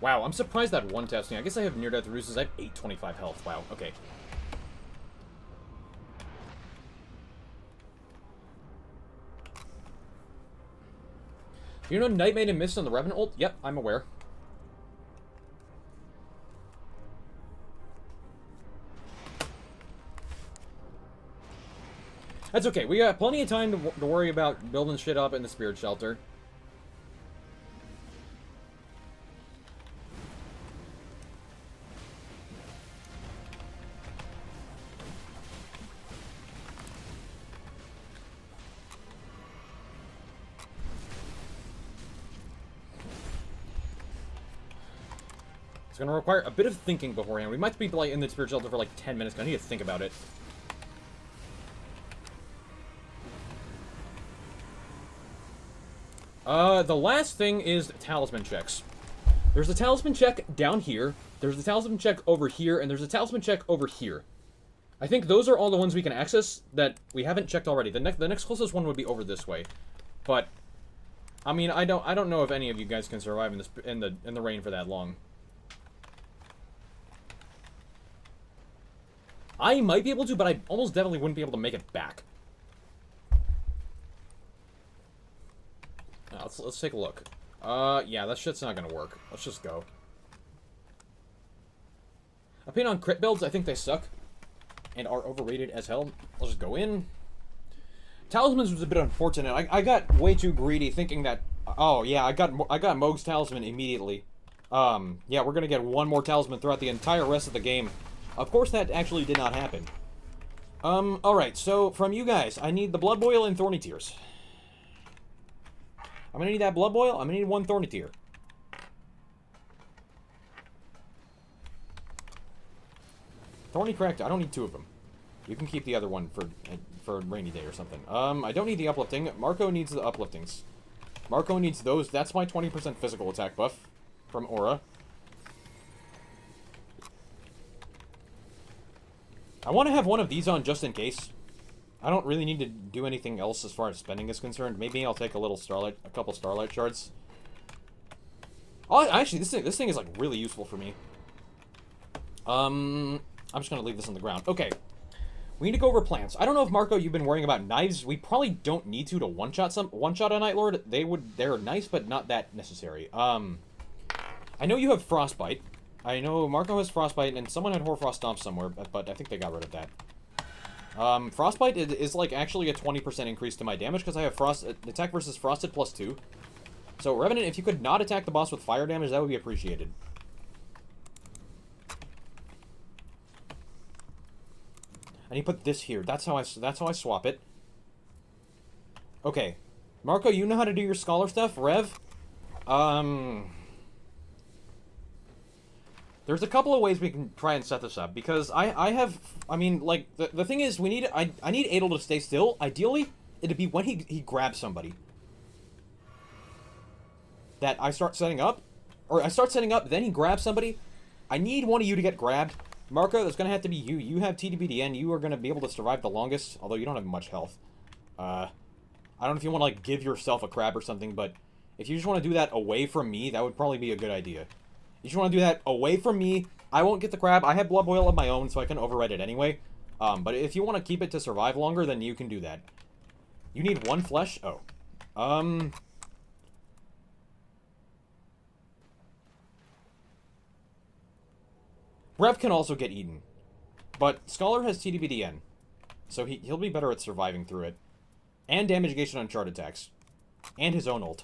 Wow, I'm surprised that one testing. I guess I have near-death ruses. I have 825 health. Wow, okay. You know Night Maiden missed on the Revenant ult? Yep, I'm aware. That's okay. We got plenty of time to worry about building shit up in the Spirit Shelter. It's gonna require a bit of thinking beforehand. We might be like in the Spirit Shelter for like 10 minutes. I need to think about it. The last thing is talisman checks. There's a talisman check down here, there's a talisman check over here, and there's a talisman check over here. I think those are all the ones we can access that we haven't checked already. The next closest one would be over this way. But I mean, I don't know if any of you guys can survive in the rain for that long. I might be able to, but I almost definitely wouldn't be able to make it back. Let's take a look. Yeah, that shit's not gonna work. Let's just go. Opinion on crit builds, I think they suck. And are overrated as hell. Let's just go in. Talismans was a bit unfortunate. I got way too greedy thinking that... Oh, yeah, I got Mohg's Talisman immediately. Yeah, we're gonna get one more Talisman throughout the entire rest of the game. Of course, that actually did not happen. Alright, so from you guys, I need the Blood Boil and Thorny Tears. I'm gonna need that Blood Boil. I'm gonna need one Thorny Tear. Thorny Cracked. I don't need two of them. You can keep the other one for rainy day or something. I don't need the uplifting. Marco needs the upliftings. Marco needs those. That's my 20% physical attack buff from Aura. I want to have one of these on just in case. I don't really need to do anything else as far as spending is concerned. Maybe I'll take a couple Starlight Shards. Oh, actually, this thing is like really useful for me. I'm just gonna leave this on the ground. Okay, we need to go over plants. I don't know if Marco, you've been worrying about knives. We probably don't need to one-shot a Nightlord. They're nice, but not that necessary. I know you have Frostbite. I know Marco has Frostbite, and someone had Hoarfrost Stomp somewhere, but I think they got rid of that. Frostbite is like actually a 20% increase to my damage because I have attack versus Frosted +2. So Revenant, if you could not attack the boss with fire damage, that would be appreciated. And you put this here. That's how I swap it. Okay, Marco, you know how to do your scholar stuff, Rev. There's a couple of ways we can try and set this up, because I mean, like, the thing is, I need Adel to stay still. Ideally, it'd be when he grabs somebody that I start setting up, or I start setting up, then he grabs somebody. I need one of you to get grabbed. Marco, that's gonna have to be you. You have TDBDN, you are gonna be able to survive the longest, although you don't have much health. I don't know if you want to, like, give yourself a crab or something, but if you just want to do that away from me, that would probably be a good idea. You just want to do that away from me. I won't get the crab. I have Blood Boil of my own, so I can override it anyway. But if you want to keep it to survive longer, then you can do that. You need one flesh? Oh. Rev can also get eaten. But Scholar has TDBDN. So he'll be better at surviving through it. And damage negation on chart attacks. And his own ult.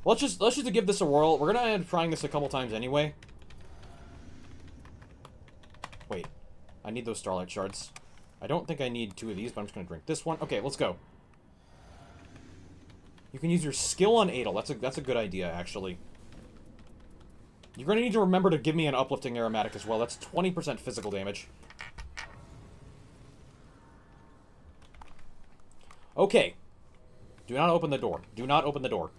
Let's just give this a whirl. We're gonna end up trying this a couple times anyway. Wait. I need those Starlight Shards. I don't think I need two of these, but I'm just gonna drink this one. Okay, let's go. You can use your skill on Adel. That's a good idea, actually. You're gonna need to remember to give me an uplifting aromatic as well. That's 20% physical damage. Okay. Do not open the door. Do not open the door.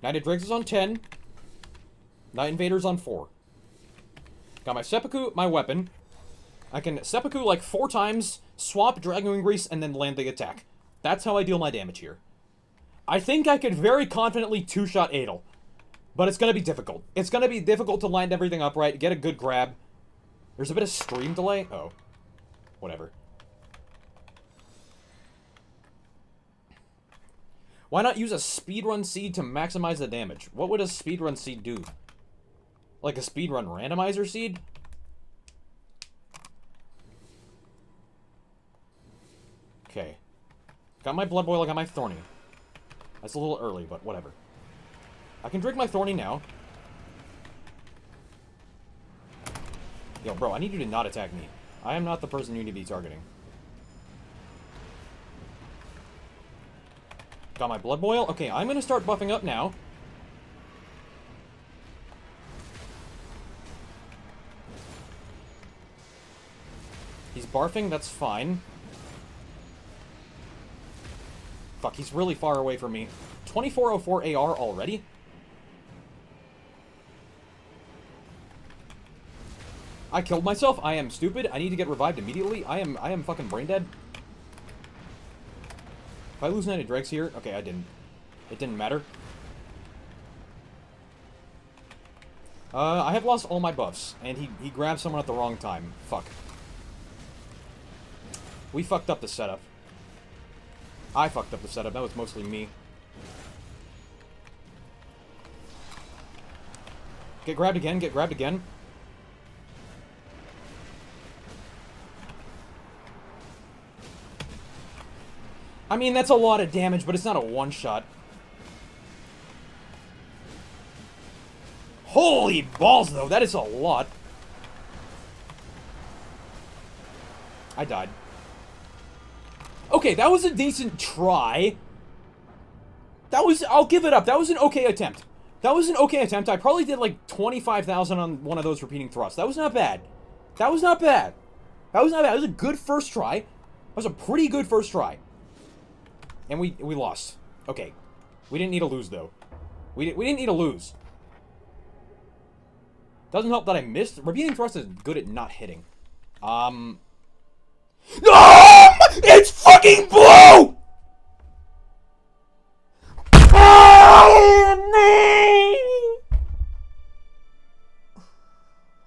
Knighted Dregs is on 10. Night Invader's on 4. Got my Seppuku, my weapon. I can Seppuku like 4 times, swap Dragon Wing Grease, and then land the attack. That's how I deal my damage here. I think I could very confidently two-shot Adel. But it's gonna be difficult. It's gonna be difficult to line everything up right, get a good grab. There's a bit of stream delay. Oh. Whatever. Why not use a speedrun seed to maximize the damage? What would a speedrun seed do? Like a speedrun randomizer seed? Okay. Got my blood boil, I got my thorny. That's a little early, but whatever. I can drink my thorny now. Yo, bro, I need you to not attack me. I am not the person you need to be targeting. Got my blood boil. Okay, I'm gonna start buffing up now. He's barfing, that's fine. Fuck, he's really far away from me. 2404 AR already? I killed myself. I am stupid. I need to get revived immediately. I am fucking brain dead. If I lose any dregs here... Okay, I didn't. It didn't matter. I have lost all my buffs, and he grabbed someone at the wrong time. Fuck. We fucked up the setup. I fucked up the setup. That was mostly me. Get grabbed again. Get grabbed again. I mean, that's a lot of damage, but it's not a one-shot. Holy balls, though. That is a lot. I died. Okay, that was a decent try. That was... I'll give it up. That was an okay attempt. That was an okay attempt. I probably did like 25,000 on one of those repeating thrusts. That was not bad. That was not bad. That was not bad. That was a good first try. That was a pretty good first try. And we lost. Okay. We didn't need to lose, though. We didn't need to lose. Doesn't help that I missed. Repeating thrust is good at not hitting. No! It's fucking blue!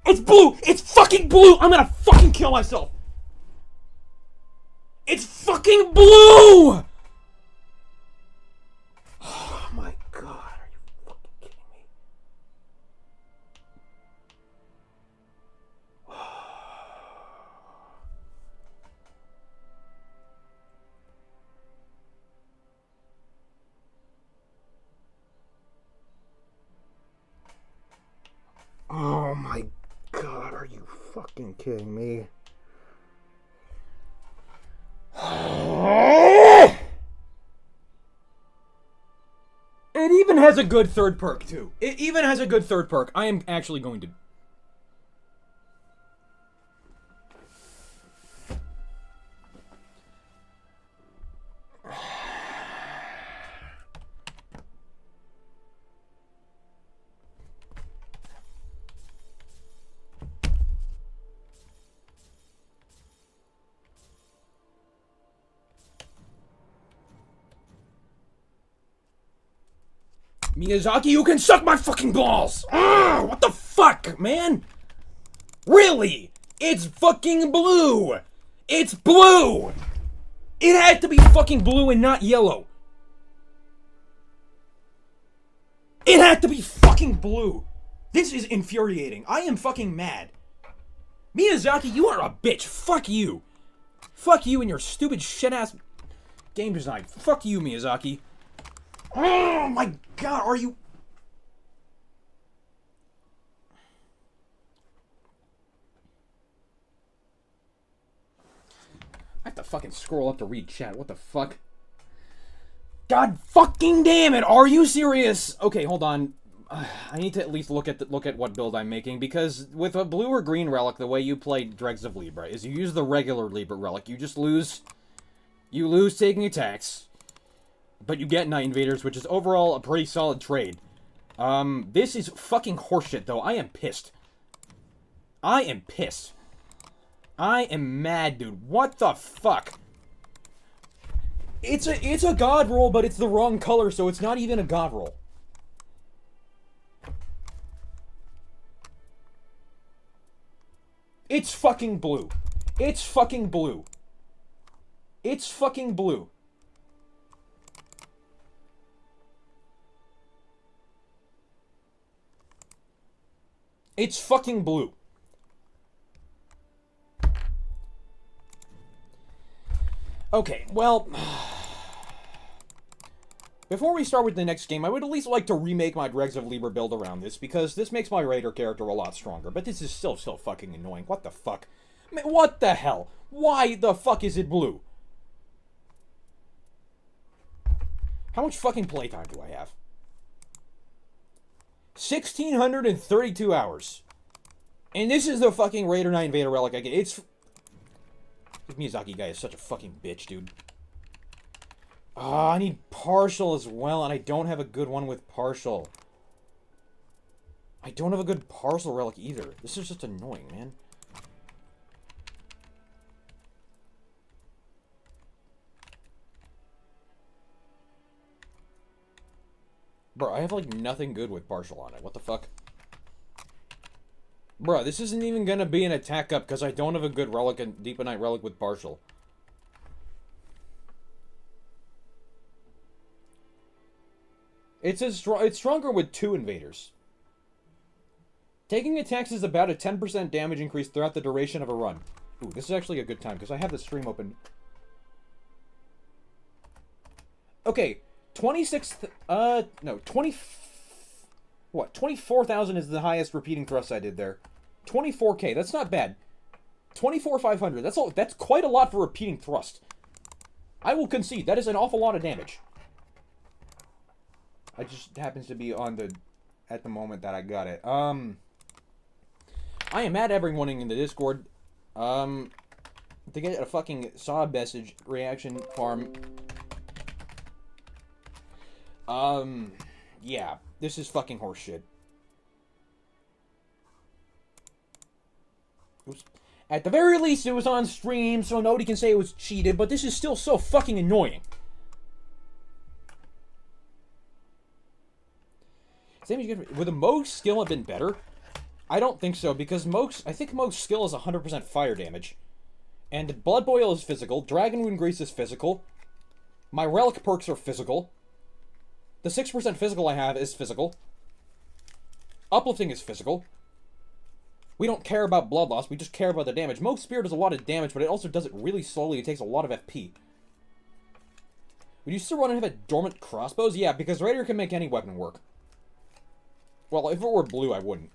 It's blue! It's fucking blue! I'm gonna fucking kill myself! It's fucking blue! Oh my god, are you fucking kidding me? Oh my god, are you fucking kidding me? It even has a good third perk, too. It even has a good third perk. I am actually going to... Miyazaki, you can suck my fucking balls! Ugh, what the fuck, man? Really? It's fucking blue! It's blue! It had to be fucking blue and not yellow. It had to be fucking blue. This is infuriating. I am fucking mad. Miyazaki, you are a bitch. Fuck you. Fuck you and your stupid shit-ass game design. Fuck you, Miyazaki. Oh my god, are you... I have to fucking scroll up to read chat. What the fuck? God fucking damn it! Are you serious? Okay, hold on. I need to at least look at what build I'm making, because with a blue or green relic, the way you play Dregs of Libra is you use the regular Libra relic. You just lose... You lose taking attacks. But you get Night Invaders, which is overall a pretty solid trade. This is fucking horseshit, though. I am pissed. I am pissed. I am mad, dude. What the fuck? It's a god roll, but it's the wrong color, so it's not even a god roll. It's fucking blue. It's fucking blue. It's fucking blue. It's fucking blue. Okay, well... Before we start with the next game, I would at least like to remake my Dregs of Lieber build around this, because this makes my Raider character a lot stronger, but this is still so fucking annoying. What the fuck? I mean, what the hell? Why the fuck is it blue? How much fucking playtime do I have? 1,632 hours. And this is the fucking Raider Knight Invader Relic I get. It's... This Miyazaki guy is such a fucking bitch, dude. I need partial as well, and I don't have a good one with partial. I don't have a good partial relic either. This is just annoying, man. Bro, I have, like, nothing good with partial on it. What the fuck? Bro, this isn't even gonna be an attack up, because I don't have a good relic, and Deep Knight relic with partial. It's stronger with 2 invaders. Taking attacks is about a 10% damage increase throughout the duration of a run. Ooh, this is actually a good time, because I have the stream open. Okay, 24,000 is the highest repeating thrust I did there. 24k, that's not bad. 24,500, that's quite a lot for repeating thrust. I will concede, that is an awful lot of damage. I just happens to be on at the moment that I got it. I am at everyone in the Discord. To get a fucking saw message reaction farm. Yeah, this is fucking horseshit. Oops. At the very least, it was on stream, so nobody can say it was cheated, but this is still so fucking annoying. Would the Mohg's skill have been better? I don't think so, because I think Mohg's skill is 100% fire damage. And Blood Boil is physical, Dragon Wound Grease is physical, my relic perks are physical, the 6% physical I have is physical, Uplifting is physical. We don't care about blood loss, we just care about the damage. Mohg's Spear does a lot of damage, but it also does it really slowly, it takes a lot of FP. Would you still want to have a dormant crossbows? Yeah, because Raider can make any weapon work. Well, if it were blue, I wouldn't.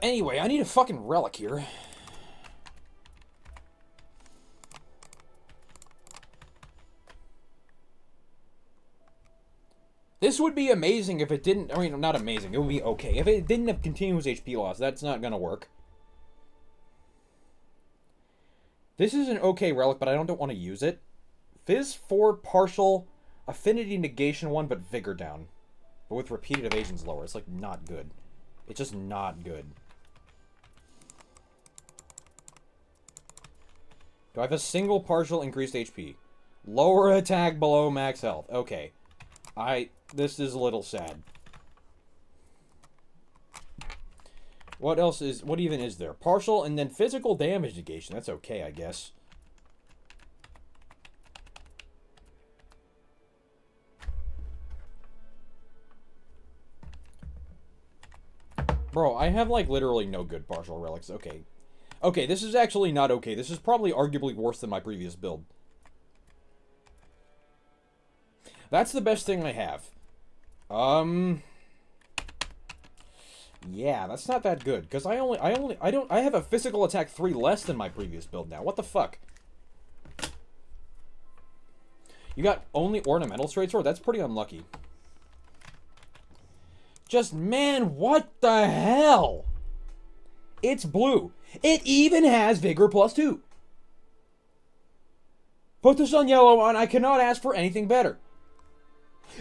Anyway, I need a fucking relic here. This would be amazing if it didn't... I mean, not amazing. It would be okay. If it didn't have continuous HP loss, that's not gonna work. This is an okay relic, but I don't want to use it. Fizz 4 partial, affinity negation 1, but vigor down. But with repeated evasions lower. It's, like, not good. It's just not good. Do I have a single partial increased HP? Lower attack below max health. Okay. This is a little sad. What even is there? Partial and then physical damage negation. That's okay, I guess. Bro, I have, like, literally no good partial relics. Okay. Okay, this is actually not okay. This is probably arguably worse than my previous build. That's the best thing I have. Yeah, that's not that good, because I have a physical attack 3 less than my previous build now. What the fuck? You got only ornamental straight sword? That's pretty unlucky. Just, man, what the hell? It's blue. It even has Vigor +2. Put this on yellow and I cannot ask for anything better.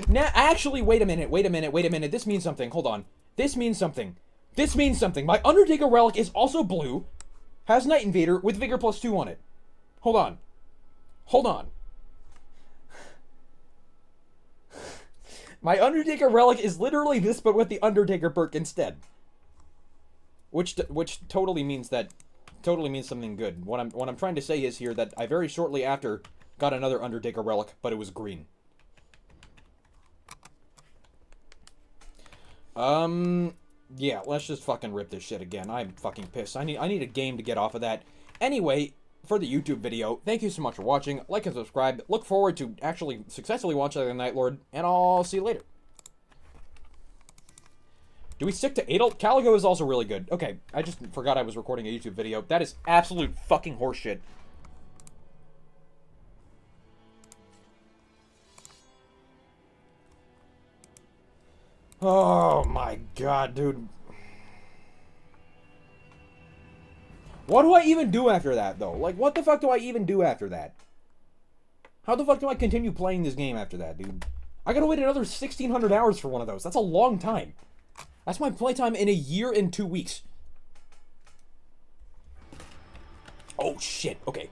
Now, actually, wait a minute. This means something. Hold on. This means something. My Undertaker relic is also blue, has Night Invader with Vigor +2 on it. Hold on. My Undertaker relic is literally this, but with the Undertaker perk instead. Which totally means something good. What I'm trying to say is here that I very shortly after got another Undertaker relic, but it was green. Yeah, let's just fucking rip this shit again. I'm fucking pissed. I need a game to get off of that. Anyway, for the YouTube video, thank you so much for watching. Like and subscribe. Look forward to actually successfully watching the Nightlord, and I'll see you later. Do we stick to Adel? Caligo is also really good. Okay, I just forgot I was recording a YouTube video. That is absolute fucking horseshit. Oh my god, dude. What do I even do after that, though? Like, what the fuck do I even do after that? How the fuck do I continue playing this game after that, dude? I gotta wait another 1,600 hours for one of those. That's a long time. That's my playtime in a year and 2 weeks. Oh, shit. Okay.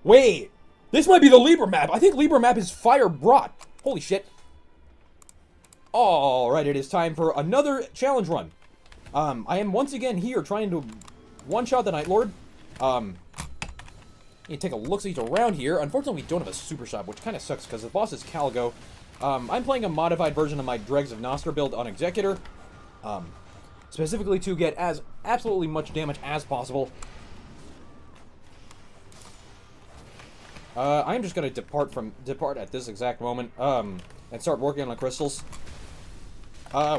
Wait. This might be the Libra map. I think Libra map is fire brought. Holy shit. Alright, it is time for another challenge run. I am once again here trying to one-shot the Nightlord. You take a look-see around here. Unfortunately, we don't have a super shop, which kind of sucks because the boss is Caligo. I'm playing a modified version of my Dregs of Nostra build on Executor. Specifically to get as absolutely much damage as possible. I'm just gonna depart at this exact moment, and start working on the crystals.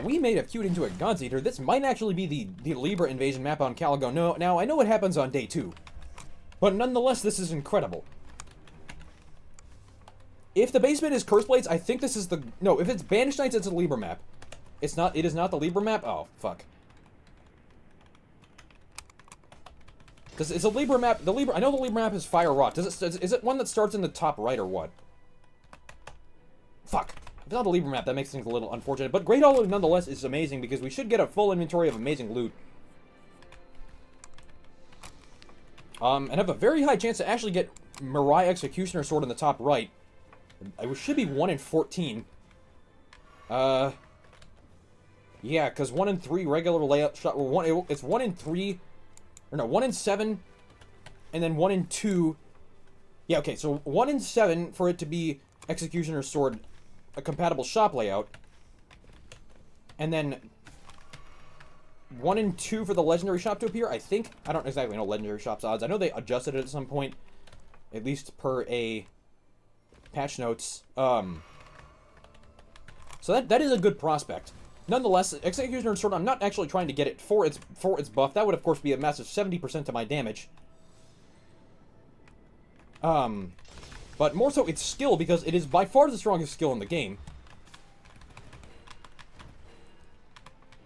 We may have queued into a God's Eater. This might actually be the Libra invasion map on Caligo. No, now, I know what happens on day 2. But nonetheless, this is incredible. If the basement is Curse Blades, I think this is the... No, if it's Banished Knights, it's a Libra map. It is not the Libra map? Oh, fuck. Because it's a Libra map. I know the Libra map is Fire Rot. Is it one that starts in the top right or what? Fuck. If it's not a Libra map, that makes things a little unfortunate. But Great Hollow, nonetheless, is amazing because we should get a full inventory of amazing loot. And have a very high chance to actually get Mirai Executioner Sword in the top right. It should be 1 in 14. Yeah, because 1 in 3 regular layout shot. It's 1 in 3. Or no, 1 in 7. And then 1 in 2. Yeah, okay, so 1 in 7 for it to be Executioner Sword, a compatible shop layout. And then 1 in 2 for the legendary shop to appear, I think. I don't exactly know legendary shop's odds. I know they adjusted it at some point, at least per a patch notes. So that is a good prospect. Nonetheless, Executioner Sword, I'm not actually trying to get it for its buff. That would, of course, be a massive 70% to my damage. But more so its skill, because it is by far the strongest skill in the game.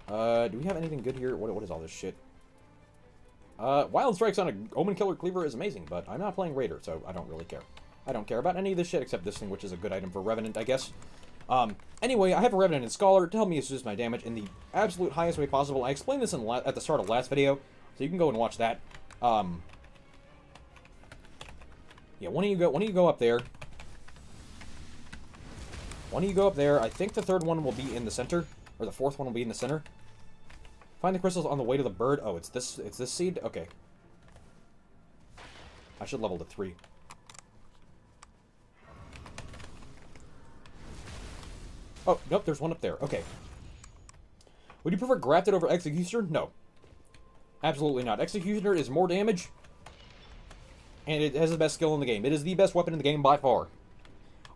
Do we have anything good here? What is all this shit? Wild Strikes on a Omen Killer Cleaver is amazing, but I'm not playing Raider, so I don't really care. I don't care about any of this shit except this thing, which is a good item for Revenant, I guess. Anyway, I have a Revenant and Scholar to help me assist my damage in the absolute highest way possible. I explained this at the start of last video, so you can go and watch that. Yeah, why don't you go up there? Why don't you go up there? I think the third one will be in the center, or the fourth one will be in the center. Find the crystals on the way to the bird. Oh, it's this seed? Okay. I should level to 3. Oh, nope, there's one up there. Okay. Would you prefer Grafted over Executioner? No. Absolutely not. Executioner is more damage, and it has the best skill in the game. It is the best weapon in the game by far.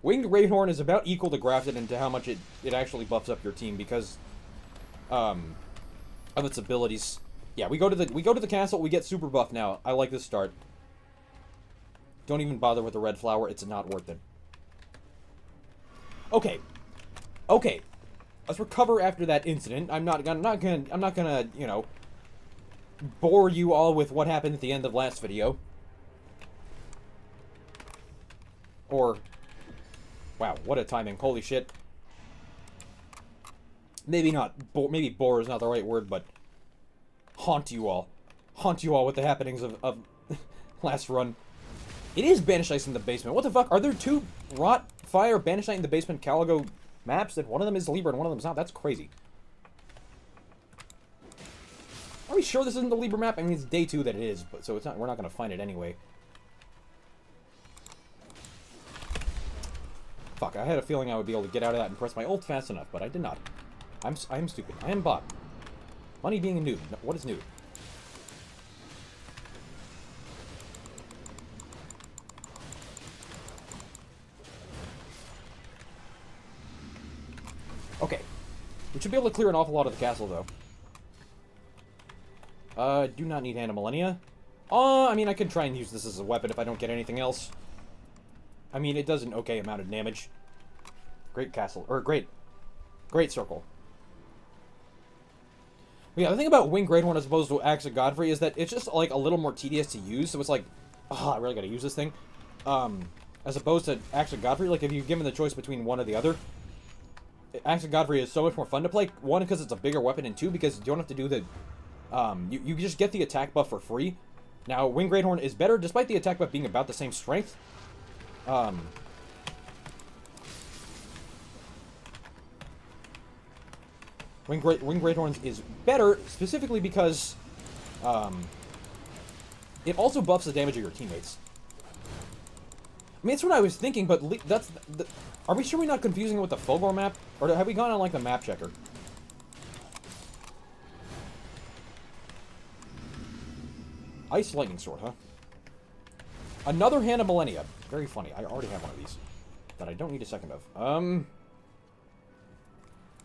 Winged Greathorn is about equal to Grafted into how much it actually buffs up your team because of its abilities. Yeah, we go to the castle, we get super buff now. I like this start. Don't even bother with the red flower, it's not worth it. Okay. Okay. Let's recover after that incident. I'm not gonna, you know, bore you all with what happened at the end of last video. Or Wow, what a timing. Holy shit. Maybe not, maybe bore is not the right word, but haunt you all. Haunt you all with the happenings of last run. It is Banished Ice in the basement. What the fuck? Are there two Rot, Fire, Banished Night in the basement Caligo maps? And one of them is Libra and one of them is not? That's crazy. Are we sure this isn't the Libra map? I mean, it's day 2 that it is, but so it's not. We're not going to find it anyway. Fuck, I had a feeling I would be able to get out of that and press my ult fast enough, but I did not. I am stupid. I am Bob. Money being a noob. What is noob? Okay. We should be able to clear an awful lot of the castle, though. Do not need Hand of Millennia. I mean, I could try and use this as a weapon if I don't get anything else. I mean, it does an okay amount of damage. Great castle. Or, great circle. But yeah, the thing about Wing Great Horn as opposed to Axe of Godfrey is that it's just, like, a little more tedious to use. So it's like, oh, I really gotta use this thing. As opposed to Axe of Godfrey, like, if you're given the choice between one or the other, Axe of Godfrey is so much more fun to play. One, because it's a bigger weapon, and two, because you don't have to do the... you just get the attack buff for free. Now, Wing Great Horn is better, despite the attack buff being about the same strength. Wing Great Horns is better, specifically because, it also buffs the damage of your teammates. I mean, that's what I was thinking, but are we sure we're not confusing it with the Fulgor map? Or have we gone on, like, the map checker? Ice Lightning Sword, huh? Another Hand of Millennia. Very funny. I already have one of these that I don't need a second of.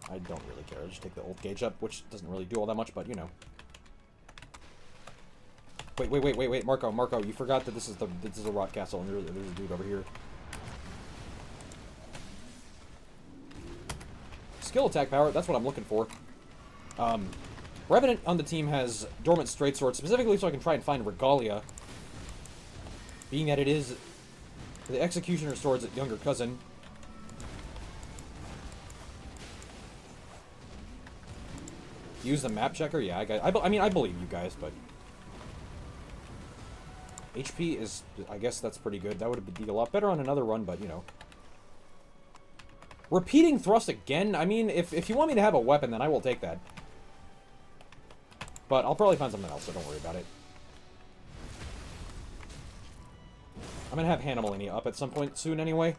I don't really care. I'll just take the ult gauge up, which doesn't really do all that much, but, you know. Wait, Marco, you forgot that this is a Rot Castle, and there's a dude over here. Skill attack power, that's what I'm looking for. Revenant on the team has Dormant Straight Sword, specifically so I can try and find Regalia. Being that it is the Executioner Sword's younger cousin. Use the map checker? Yeah, I mean, I believe you guys, but... HP is... I guess that's pretty good. That would be a lot better on another run, but, you know. Repeating thrust again? I mean, if you want me to have a weapon, then I will take that. But I'll probably find something else, so don't worry about it. I'm gonna have Hand of Millennia up at some point soon anyway.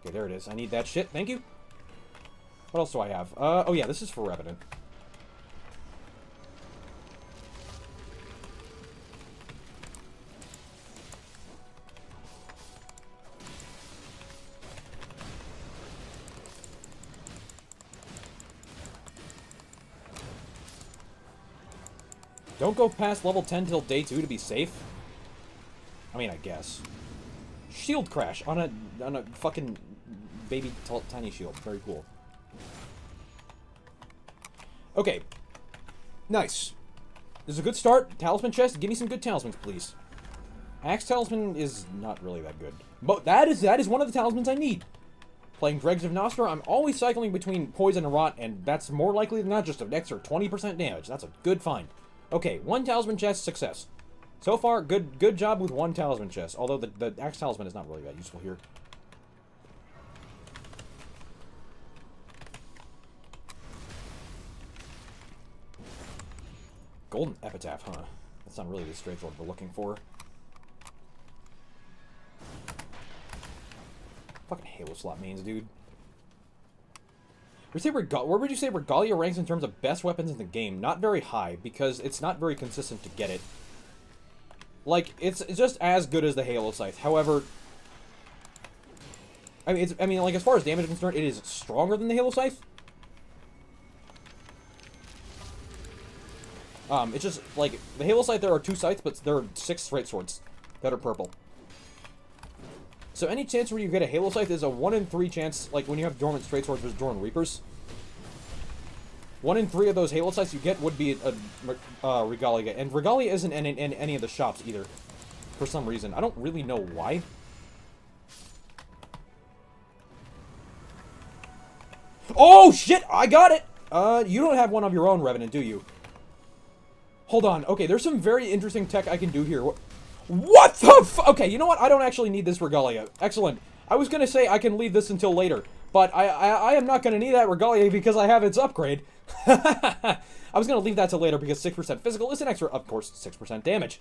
Okay, there it is. I need that shit. Thank you. What else do I have? Oh yeah, this is for Revenant. Don't go past level 10 till day 2 to be safe. I mean, I guess. Shield crash on a fucking baby tiny shield. Very cool. Okay. Nice. This is a good start. Talisman chest. Give me some good talismans, please. Axe talisman is not really that good. But that is one of the talismans I need. Playing Dregs of Nostra, I'm always cycling between Poison and Rot, and that's more likely than not just an extra 20% damage. That's a good find. Okay, 1 talisman chest, success. So far, good job with 1 talisman chest. Although the Axe talisman is not really that useful here. Golden Epitaph, huh? That's not really the straightforward we're looking for. Fucking Halo slot mains, dude. Where would you say Regalia ranks in terms of best weapons in the game? Not very high, because it's not very consistent to get it. Like, it's just as good as the Halo Scythe. However, I mean, like, as far as damage is concerned, it is stronger than the Halo Scythe. It's just, like, the Halo Scythe, there are 2 scythes, but there are 6 straight swords that are purple. So any chance where you get a Halo Scythe is a 1 in 3 chance, like when you have Dormant Straight Swords versus Dormant Reapers. 1 in 3 of those Halo Scythes you get would be a Regalia. And Regalia isn't in any of the shops either, for some reason. I don't really know why. Oh, shit! I got it! You don't have one of your own, Revenant, do you? Hold on. Okay, there's some very interesting tech I can do here. What the f- Okay, you know what? I don't actually need this Regalia. Excellent. I was gonna say I can leave this until later, but I am not gonna need that Regalia because I have its upgrade. I was gonna leave that till later because 6% physical is an extra, of course, 6% damage.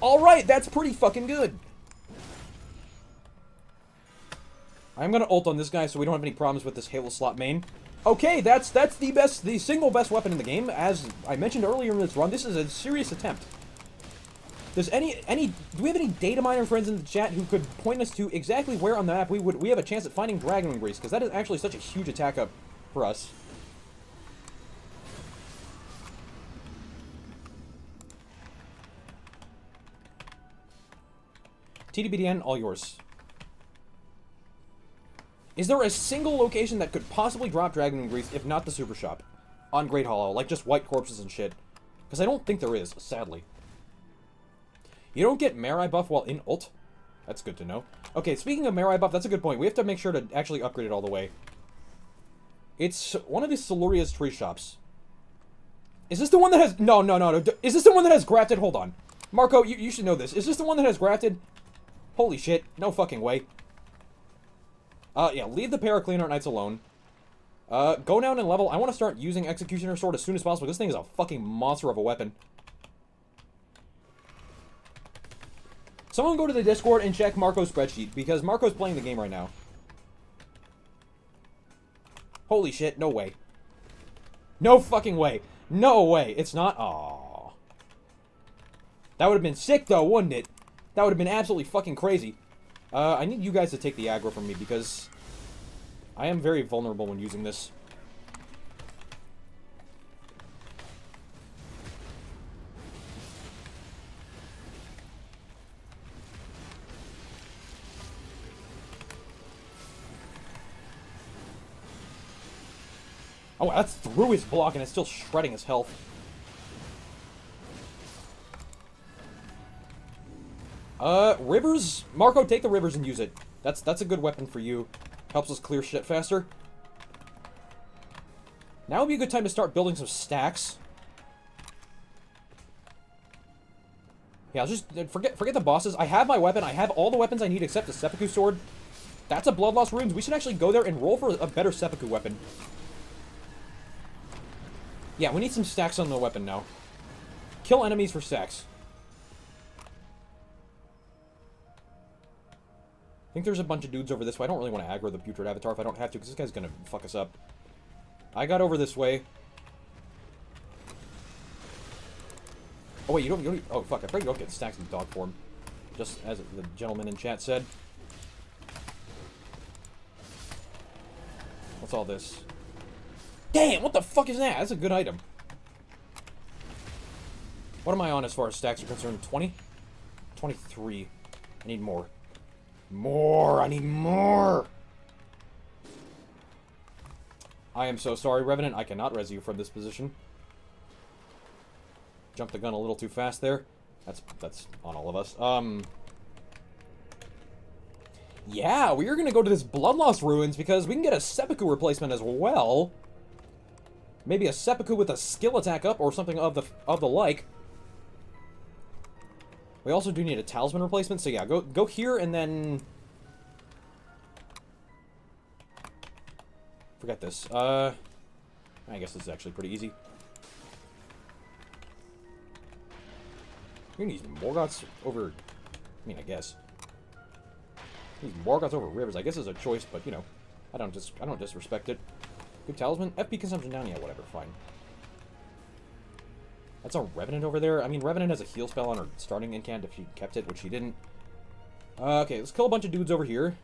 Alright, that's pretty fucking good. I'm gonna ult on this guy so we don't have any problems with this Halo slot main. Okay, that's the single best weapon in the game. As I mentioned earlier in this run, this is a serious attempt. Does do we have any data miner friends in the chat who could point us to exactly where on the map we have a chance at finding Dragon Grease? Because that is actually such a huge attack up for us. TDBDN, all yours. Is there a single location that could possibly drop Dragon Grease, if not the Super Shop? On Great Hollow, like just white corpses and shit. Because I don't think there is, sadly. You don't get Marai buff while in ult? That's good to know. Okay, speaking of Marai buff, that's a good point. We have to make sure to actually upgrade it all the way. It's one of these Siluria's tree shops. Is this the one that has... No. Is this the one that has grafted? Hold on. Marco, you should know this. Is this the one that has grafted? Holy shit. No fucking way. Yeah, leave the Paracleaner Knights alone. Go down in level. I want to start using Executioner Sword as soon as possible. This thing is a fucking monster of a weapon. Someone go to the Discord and check Marco's spreadsheet, because Marco's playing the game right now. Holy shit, no way. No fucking way. No way. It's not. Aww. That would have been sick, though, wouldn't it? That would have been absolutely fucking crazy. I need you guys to take the aggro from me, because I am very vulnerable when using this. Oh, that's through his block, and it's still shredding his health. Rivers? Marco, take the rivers and use it. That's a good weapon for you. Helps us clear shit faster. Now would be a good time to start building some stacks. Yeah, I'll just forget the bosses. I have my weapon. I have all the weapons I need except the Seppuku sword. That's a Bloodlost Runes. We should actually go there and roll for a better Seppuku weapon. Yeah, we need some stacks on the weapon now. Kill enemies for stacks. I think there's a bunch of dudes over this way. I don't really want to aggro the Putrid Avatar if I don't have to, because this guy's gonna fuck us up. I got over this way. Oh, wait, you don't... Oh, fuck, I afraid you don't get stacks in dog form. Just as the gentleman in chat said. What's all this? Damn, what the fuck is that? That's a good item. What am I on as far as stacks are concerned? 20? 23. I need more. More! I need more! I am so sorry, Revenant. I cannot res you from this position. Jumped the gun a little too fast there. That's on all of us. Yeah, we are gonna go to this Bloodlost Ruins because we can get a Seppuku replacement as well. Maybe a Seppuku with a skill attack up or something of the like. We also do need a talisman replacement, so yeah, go here and then... Forget this. I guess this is actually pretty easy. You're gonna use Morgoths over... I mean, I guess. Use Morgoths over Rivers, I guess is a choice, but, you know, I don't disrespect it. Good talisman. FP consumption down, yeah, whatever, fine. That's a Revenant over there. I mean, Revenant has a heal spell on her starting incant if she kept it, which she didn't. Okay, let's kill a bunch of dudes over here.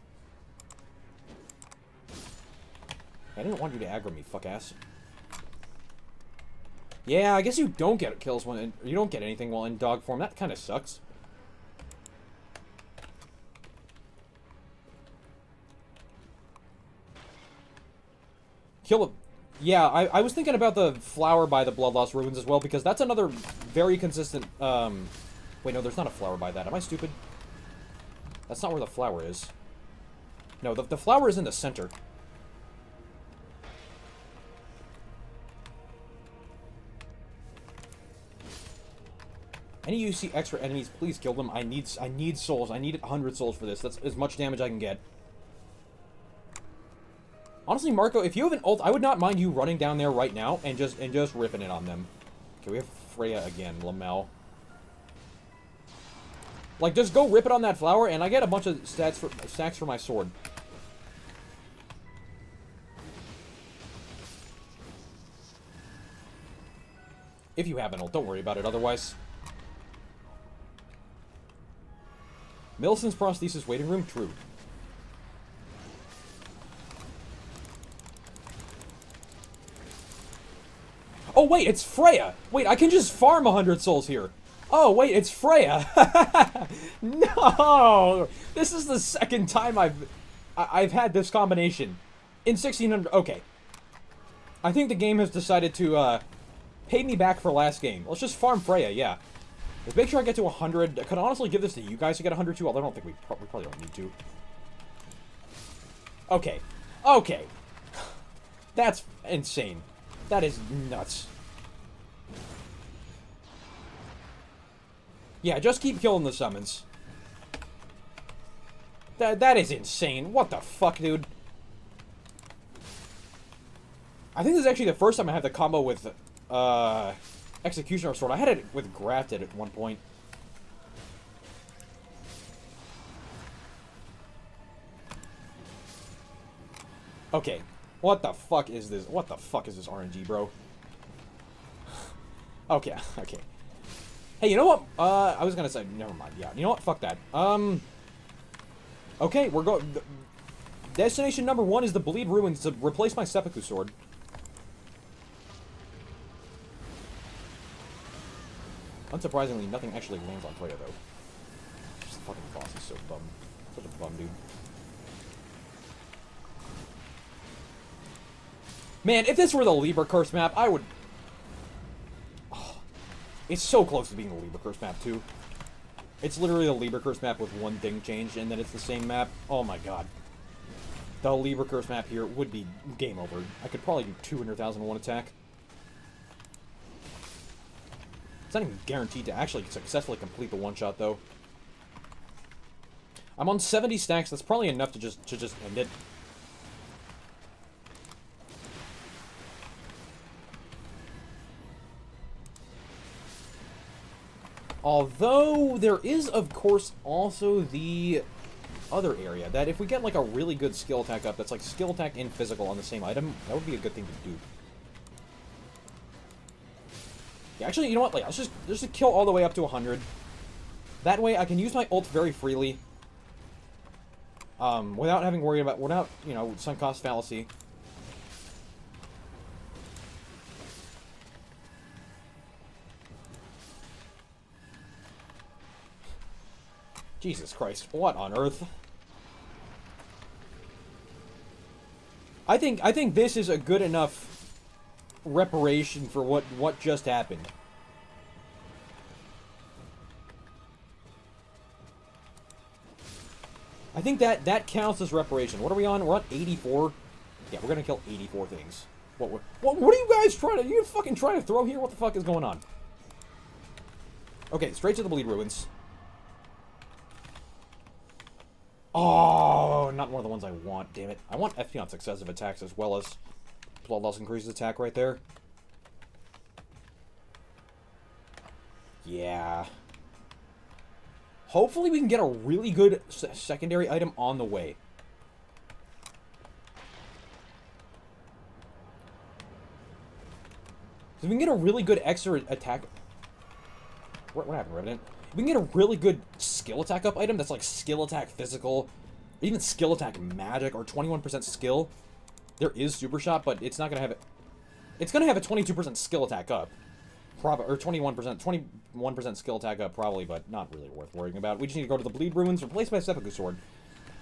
I didn't want you to aggro me, fuck ass. Yeah, I guess you don't get kills when you don't get anything while in dog form. That kind of sucks. Kill a... Yeah, I was thinking about the flower by the Bloodlost Ruins as well, because that's another very consistent, Wait, no, there's not a flower by that. Am I stupid? That's not where the flower is. No, the flower is in the center. Any you see extra enemies, please kill them. I need souls. I need 100 souls for this. That's as much damage I can get. Honestly, Marco, if you have an ult, I would not mind you running down there right now and just ripping it on them. Okay, we have Freya again, Lamel. Like, just go rip it on that flower, and I get a bunch of stacks for my sword. If you have an ult, don't worry about it otherwise. Millicent's prosthesis waiting room, true. Oh, wait, it's Freya! Wait, I can just farm 100 souls here. Oh, wait, it's Freya! No! This is the second time I've had this combination. In 1600... Okay. I think the game has decided to, pay me back for last game. Let's just farm Freya, yeah. Let's make sure I get to 100. I could honestly give this to you guys to get 100 too, although I don't think we probably don't need to. Okay. Okay. That's insane. That is nuts. Yeah, just keep killing the summons. That is insane. What the fuck, dude? I think this is actually the first time I had the combo with, Executioner Sword. I had it with Grafted at one point. Okay. What the fuck is this? What the fuck is this RNG, bro? Okay, okay. Hey, you know what? I was gonna say, never mind. Yeah, you know what? Fuck that. Okay, we're going... Destination number 1 is the Bleed Ruins to replace my Seppuku Sword. Unsurprisingly, nothing actually lands on Freya, though. Just the fucking boss is so bum. Such a bum, dude. Man, if this were the Libra Curse map, I would... Oh, it's so close to being the Libra Curse map, too. It's literally the Libra Curse map with one thing changed, and then it's the same map. Oh my god. The Libra Curse map here would be game over. I could probably do 200,000 in one attack. It's not even guaranteed to actually successfully complete the one-shot, though. I'm on 70 stacks. That's probably enough to just end it. Although, there is, of course, also the other area. That if we get, like, a really good skill attack up, that's, like, skill attack and physical on the same item, that would be a good thing to do. Yeah, actually, you know what? Like, let's just kill all the way up to 100. That way, I can use my ult very freely. Without having worried about... Without, you know, sunk cost fallacy. Jesus Christ, what on earth? I think this is a good enough reparation for what just happened. I think that counts as reparation. What are we on? We're on 84. Yeah, we're gonna kill 84 things. What are you guys trying to... You fucking trying to throw here? What the fuck is going on? Okay, straight to the Bleed Ruins. Oh, not one of the ones I want, damn it. I want FP on successive attacks as well as blood loss increases attack right there. Yeah. Hopefully we can get a really good secondary item on the way. So we can get a really good extra attack... What happened, Revenant? We can get a really good skill attack up item that's like skill attack physical, or even skill attack magic, or 21% skill. There is super shot, but it's not gonna have it. It's gonna have a 22% skill attack up, or 21% skill attack up probably, but not really worth worrying about. We just need to go to the Bleed Ruins, replaced by a Seppuku Sword.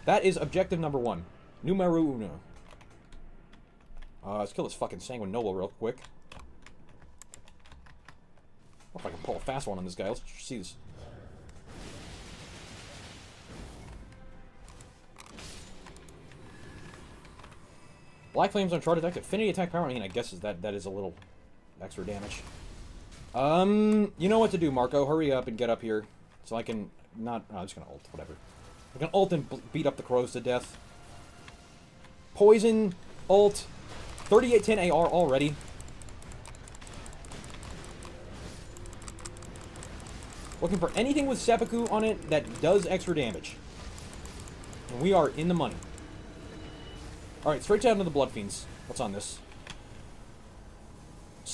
That is objective number 1. Numero uno. Let's kill this fucking Sanguine Noble real quick. If I can pull a fast one on this guy. Let's see this. Black Flames on Charge Attack. Affinity attack power. I mean, I guess that is a little extra damage. You know what to do, Marco. Hurry up and get up here. So I can not... Oh, I'm just gonna ult, whatever. I can ult and beat up the crows to death. Poison, ult, 3810 AR already. Looking for anything with seppuku on it that does extra damage. And we are in the money. Alright, straight down to the Blood Fiends. What's on this?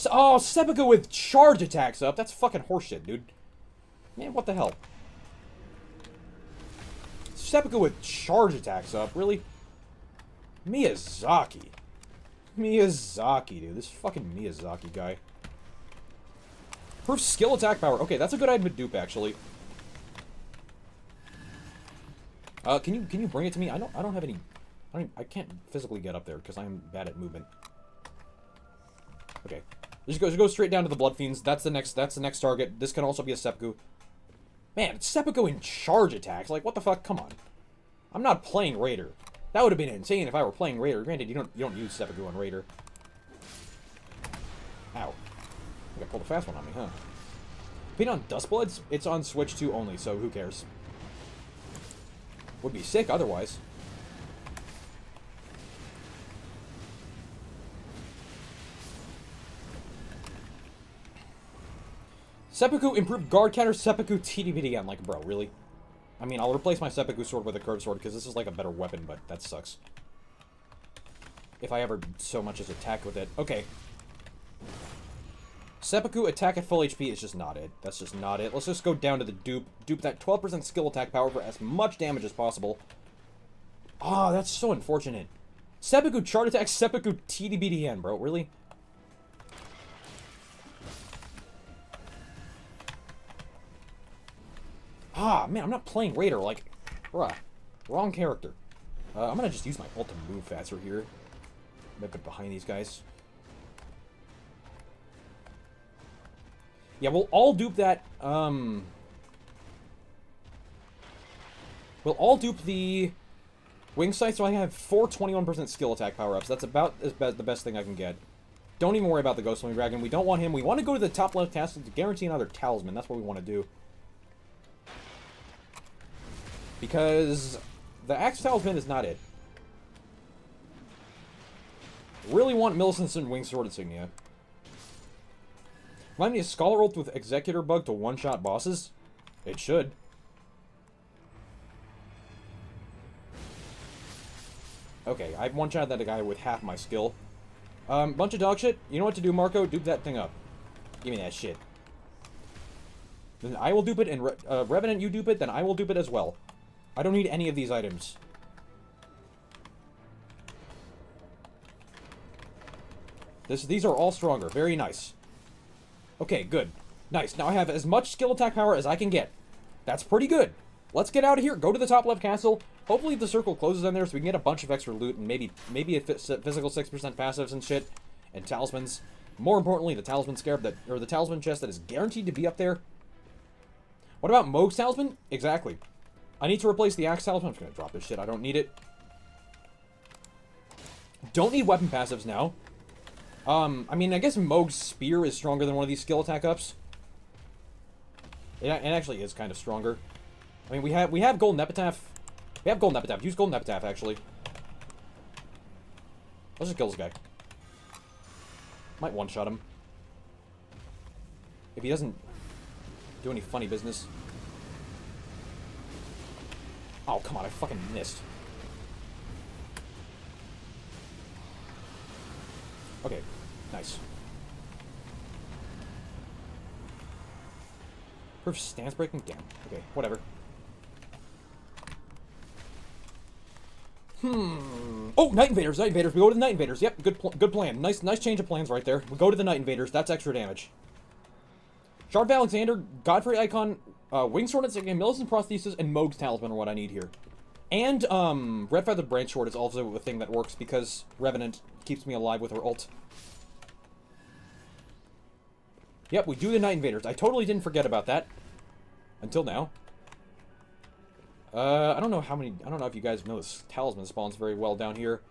Oh, seppuku with charge attacks up. That's fucking horseshit, dude. Man, what the hell? Seppuku with charge attacks up, really? Miyazaki. Miyazaki, dude. This fucking Miyazaki guy. Proof skill attack power. Okay, that's a good item to dupe, actually. Can you bring it to me? I don't have any... I can't physically get up there because I'm bad at movement. Okay. Just go straight down to the Blood Fiends. That's the next target. This can also be a seppuku. Man, seppuku in charge attacks. Like, what the fuck? Come on. I'm not playing Raider. That would have been insane if I were playing Raider. Granted, you don't use seppuku on Raider. Ow. You gotta pull the fast one on me, huh? Being on Dustbloods, it's on Switch 2 only, so who cares? Would be sick otherwise. Seppuku improved guard counter, seppuku TDBD. I'm like, bro, really? I mean, I'll replace my seppuku sword with a curved sword because this is like a better weapon, but that sucks. If I ever so much as attack with it. Okay. Seppuku attack at full HP is just not it. That's just not it. Let's just go down to the dupe. Dupe that 12% skill attack power for as much damage as possible. Ah, that's so unfortunate. Seppuku chart attack, seppuku TDBDN, bro. Really? Ah, man, I'm not playing Raider. Like, bruh. Wrong character. I'm gonna just use my ult to move faster here. Maybe get behind these guys. Yeah, we'll all dupe that, we'll all dupe the wing sight, so I have 4 21% skill attack power-ups. That's about the best thing I can get. Don't even worry about the Ghost Wing Dragon. We don't want him. We want to go to the top left castle to guarantee another talisman. That's what we want to do. Because the Axe Talisman is not it. Really want Millicent's and Wing Sword Insignia. Remind me of Scholar ult with Executor Bug to one-shot bosses? It should. Okay, I've one-shot that guy with half my skill. Bunch of dog shit. You know what to do, Marco? Dupe that thing up. Give me that shit. Then I will dupe it, and Revenant, you dupe it, then I will dupe it as well. I don't need any of these items. These are all stronger. Very nice. Okay, good. Nice. Now I have as much skill attack power as I can get. That's pretty good. Let's get out of here. Go to the top left castle. Hopefully the circle closes on there so we can get a bunch of extra loot and maybe a physical 6% passives and shit. And talismans. More importantly, the talisman scarab or the talisman chest that is guaranteed to be up there. What about Moog's talisman? Exactly. I need to replace the axe talisman. I'm just gonna drop this shit. I don't need it. Don't need weapon passives now. I mean, I guess Moog's spear is stronger than one of these skill attack ups. It actually is kind of stronger. I mean, we have Golden Epitaph. We have Golden Epitaph. Use Golden Epitaph, actually. Let's just kill this guy. Might one-shot him. If he doesn't do any funny business. Oh, come on, I fucking missed. Okay, nice. Proof stance breaking? Damn. Okay, whatever. Oh, Night Invaders, Night Invaders. We go to the Night Invaders. Yep, good plan. Nice change of plans right there. We go to the Night Invaders. That's extra damage. Shard of Alexander, Godfrey Icon, Wing Sword Insignia, Millicent Prosthesis, and Moog's Talisman are what I need here. And, Red Feathered Branch Sword is also a thing that works because Revenant keeps me alive with her ult. Yep, we do the Night Invaders. I totally didn't forget about that. Until now. I don't know if you guys know this talisman spawns very well down here.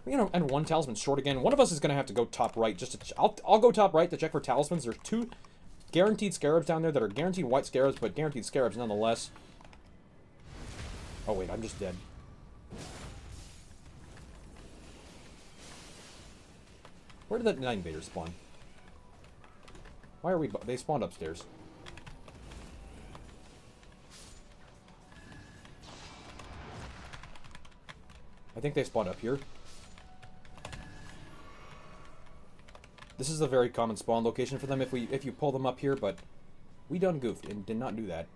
You know, and one talisman short again. One of us is going to have to go top right just to... I'll go top right to check for talismans. There's 2 guaranteed scarabs down there that are guaranteed white scarabs, but guaranteed scarabs nonetheless. Oh, wait, I'm just dead. Where did that Night Invader spawn? Why are we... They spawned upstairs. I think they spawned up here. This is a very common spawn location for them if you pull them up here, but we done goofed and did not do that.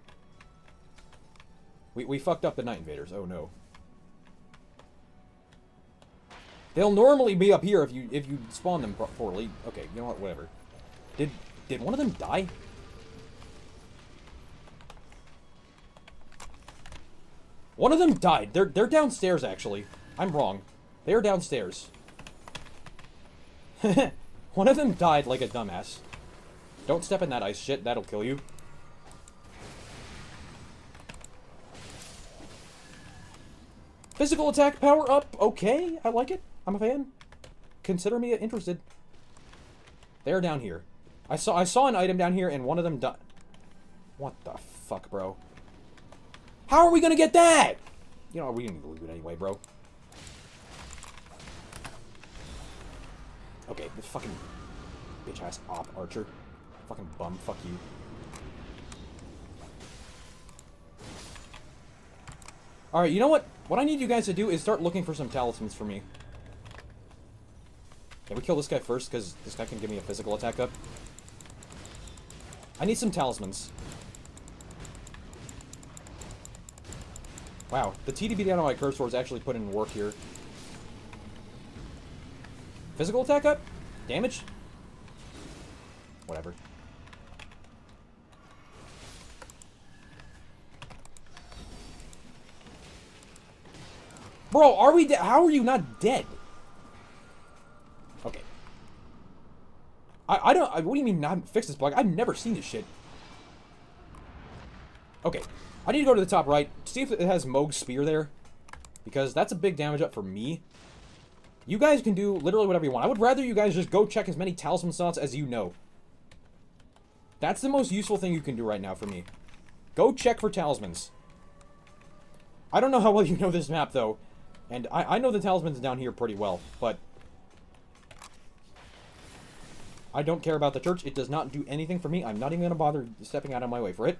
We fucked up the Night Invaders. Oh no. They'll normally be up here if you spawn them poorly. Okay, you know what? Whatever. Did one of them die? One of them died. They're downstairs actually. I'm wrong. They are downstairs. One of them died like a dumbass. Don't step in that ice shit. That'll kill you. Physical attack power up. Okay, I like it. I'm a fan. Consider me interested. They're down here. I saw an item down here and one of them died. What the fuck, bro? How are we gonna get that? You know, we can believe it anyway, bro. Okay, this fucking bitch-ass op archer. Fucking bum, fuck you. Alright, you know what? What I need you guys to do is start looking for some talismans for me. Can we kill this guy first, because this guy can give me a physical attack up? I need some talismans. Wow, the TDB down on my curse swords actually put in work here. Physical attack up? Damage? Whatever. Bro, are we dead? How are you not dead? Okay. I don't... what do you mean not fix this bug? I've never seen this shit. Okay. I need to go to the top right. See if it has Mohg's Spear there. Because that's a big damage up for me. You guys can do literally whatever you want. I would rather you guys just go check as many talisman slots as you know. That's the most useful thing you can do right now for me. Go check for talismans. I don't know how well you know this map, though. And I know the talismans down here pretty well, but... I don't care about the church. It does not do anything for me. I'm not even going to bother stepping out of my way for it.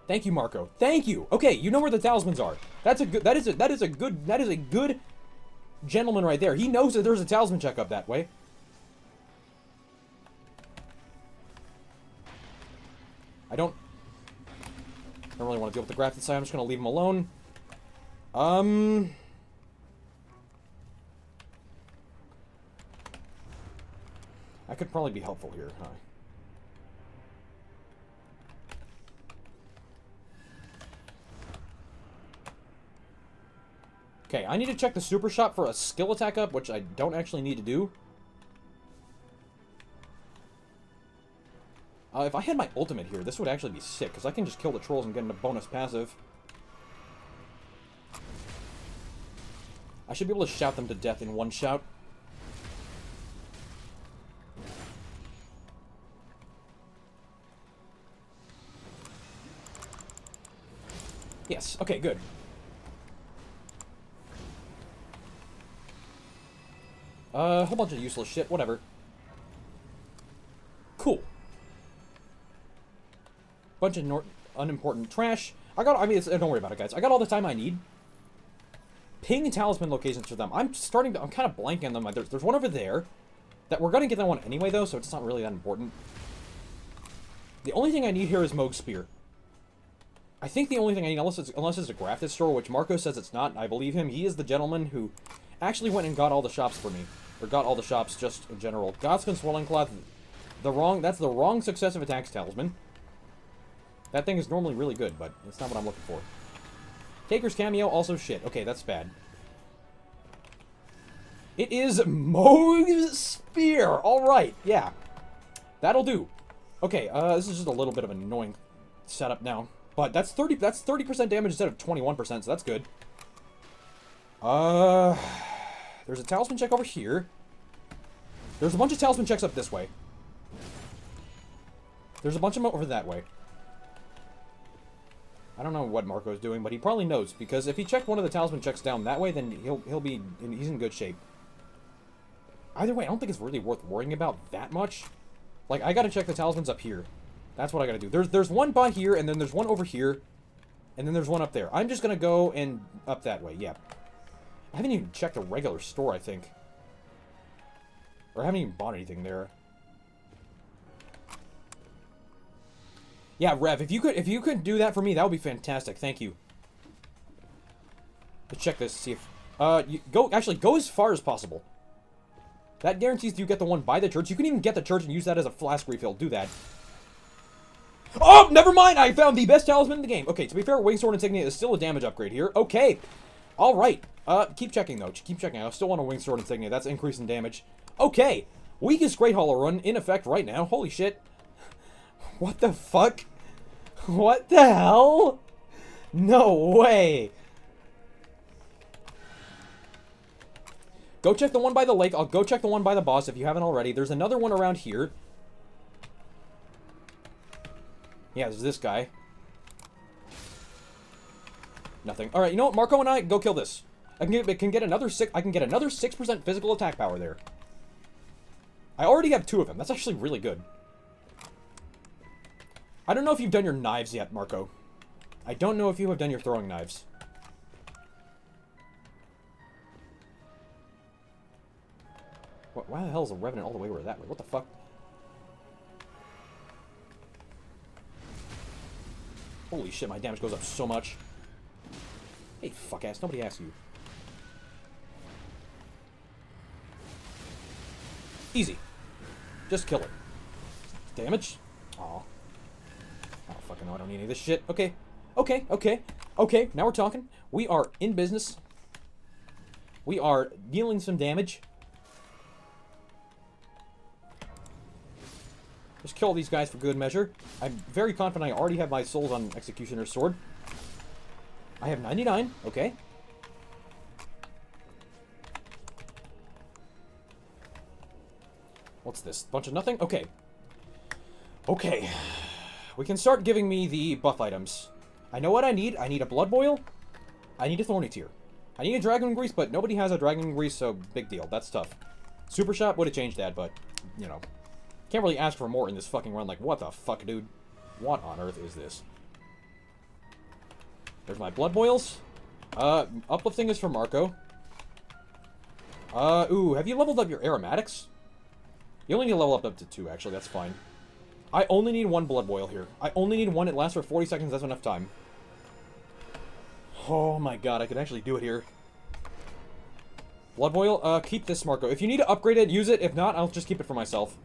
Thank you, Marco. Thank you. Okay, you know where the talismans are. That's a good. That is a good gentleman right there. He knows that there's a talisman check up that way. I don't really want to deal with the grafted side. I'm just gonna leave him alone. I could probably be helpful here, huh? Okay, I need to check the super shop for a skill attack up, which I don't actually need to do. If I had my ultimate here, this would actually be sick, because I can just kill the trolls and get a bonus passive. I should be able to shout them to death in one shout. Yes, okay, good. A whole bunch of useless shit, whatever. Cool. Bunch of unimportant trash. I mean, don't worry about it, guys. I got all the time I need. Ping talisman locations for them. I'm kind of blanking on them. There's one over there. That we're gonna get that one anyway, though, so it's not really that important. The only thing I need here is Mohg's Spear. I think the only thing I need, unless it's a grafted store, which Marco says it's not, and I believe him. He is the gentleman who actually went and got all the shops for me. Or got all the shops just in general. Godskin Swelling Cloth. That's the wrong successive attacks talisman. That thing is normally really good, but it's not what I'm looking for. Taker's Cameo, also shit. Okay, that's bad. It is Mohg's Spear! Alright, yeah. That'll do. Okay, this is just a little bit of an annoying setup now. But that's 30% damage instead of 21%, so that's good. There's a talisman check over here. There's a bunch of talisman checks up this way. There's a bunch of them over that way. I don't know what Marco's doing, but he probably knows, because if he checked one of the talisman checks down that way, then he's in good shape. Either way, I don't think it's really worth worrying about that much. Like, I gotta check the talismans up here. That's what I gotta do. There's one by here, and then there's one over here, and then there's one up there. I'm just gonna go and up that way, yeah. I haven't even checked a regular store, I think. Or I haven't even bought anything there. Yeah, Rev, if you could do that for me, that would be fantastic. Thank you. Let's check this, see if actually go as far as possible. That guarantees you get the one by the church. You can even get the church and use that as a flask refill. Do that. Oh, never mind. I found the best talisman in the game. Okay, to be fair, Wing Sword Insignia is still a damage upgrade here. Okay. All right. Keep checking though. Keep checking. I still want a Wing Sword Insignia. That's increase in damage. Okay. Weakest Great Hollow Run in effect right now. Holy shit. What the fuck? What the hell? No way. Go check the one by the lake. I'll go check the one by the boss if you haven't already. There's another one around here. Yeah, there's this guy. Nothing. All right, you know what? Marco and I go kill this. I can get another 6% physical attack power there. I already have 2 of them. That's actually really good. I don't know if you've done your knives yet, Marco. I don't know if you have done your throwing knives. Why the hell is a Revenant all the way over that way? What the fuck? Holy shit, my damage goes up so much. Hey, fuck ass, nobody asked you. Easy. Just kill it. Damage? Aw. I don't fucking know, I don't need any of this shit. Okay. Okay, okay. Okay, now we're talking. We are in business. We are dealing some damage. Just kill these guys for good measure. I'm very confident I already have my souls on Executioner's Sword. I have 99. Okay. What's this? Bunch of nothing? Okay. Okay. We can start giving me the buff items. I know what I need. I need a Blood Boil. I need a Thorny Tear. I need a Dragon Grease, but nobody has a Dragon Grease, so big deal. That's tough. Super Shot would have changed that, but, you know. Can't really ask for more in this fucking run. Like, what the fuck, dude? What on earth is this? There's my Blood Boils. Uplifting is for Marco. Ooh, have you leveled up your aromatics? You only need to level up to 2, actually. That's fine. I only need 1 Blood Boil here. I only need 1. It lasts for 40 seconds. That's enough time. Oh my god, I could actually do it here. Blood Boil, keep this, Marco. If you need to upgrade it, use it. If not, I'll just keep it for myself.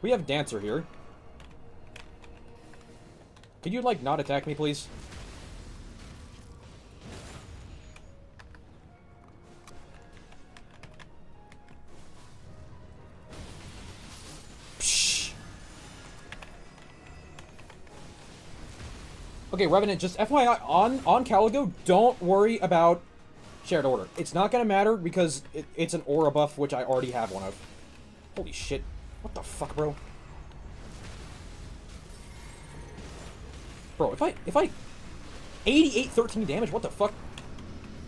We have Dancer here. Could you, like, not attack me, please? Psh. Okay, Revenant, just FYI, on Caligo, don't worry about Shared Order. It's not gonna matter because it's an aura buff, which I already have one of. Holy shit. What the fuck, bro? Bro, if I 88-13 damage, what the fuck?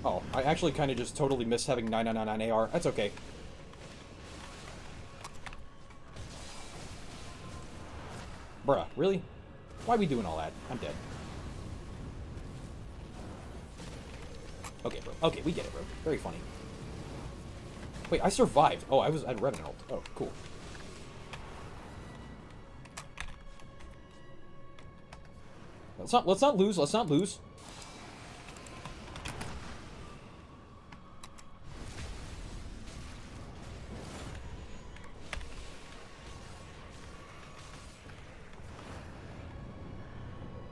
Oh, I actually kind of just totally missed having 9999 AR. That's okay. Bruh, really? Why are we doing all that? I'm dead. Okay, bro. Okay, we get it, bro. Very funny. Wait, I survived. Oh, I had Revenant ult. Oh, cool. Let's not lose. Let's not lose.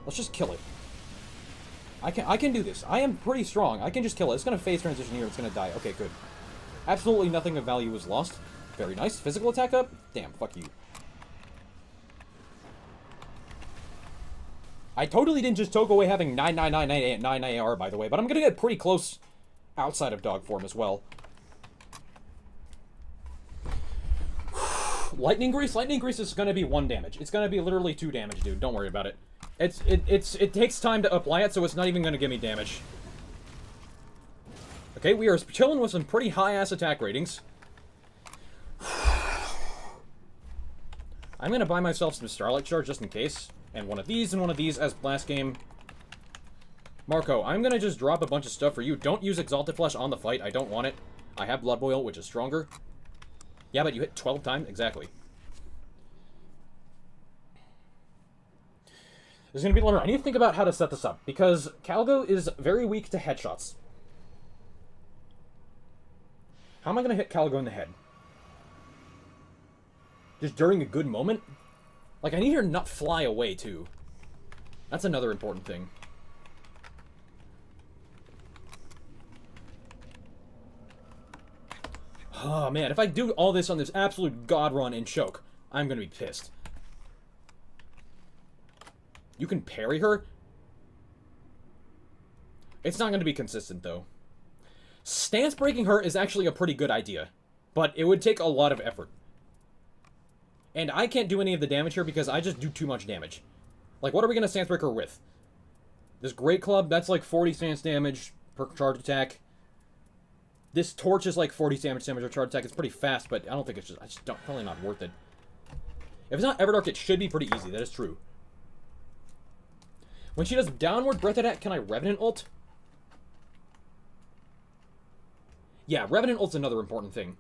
Let's just kill it. I can do this. I am pretty strong. I can just kill it. It's gonna phase transition here. It's gonna die. Okay, good. Absolutely nothing of value was lost. Very nice. Physical attack up. Damn. Fuck you. I totally didn't just toke away having 99999 AR, by the way, but I'm gonna get pretty close outside of dog form as well. Lightning Grease? Lightning Grease is gonna be 1 damage. It's gonna be literally 2 damage, dude. Don't worry about it. It takes time to apply it, so it's not even gonna give me damage. Okay, we are chilling with some pretty high-ass attack ratings. I'm gonna buy myself some Starlight Charge just in case. And one of these as last game. Marco, I'm gonna just drop a bunch of stuff for you. Don't use Exalted Flesh on the fight. I don't want it. I have Blood Boil, which is stronger. Yeah, but you hit 12 times? Exactly. There's gonna be a limit. I need to think about how to set this up, because Calgo is very weak to headshots. How am I gonna hit Calgo in the head? Just during a good moment? Like, I need her to not fly away, too. That's another important thing. Oh, man, if I do all this on this absolute god run and choke, I'm gonna be pissed. You can parry her? It's not gonna be consistent, though. Stance breaking her is actually a pretty good idea, but it would take a lot of effort. And I can't do any of the damage here because I just do too much damage. Like, what are we gonna stance break her with? This Great Club, that's like 40 stance damage per charge attack. This torch is like 40 damage or charge attack. It's pretty fast, but I don't think it's probably not worth it. If it's not Everdark, it should be pretty easy. That is true. When she does downward breath attack, can I Revenant ult? Yeah, Revenant ult's another important thing.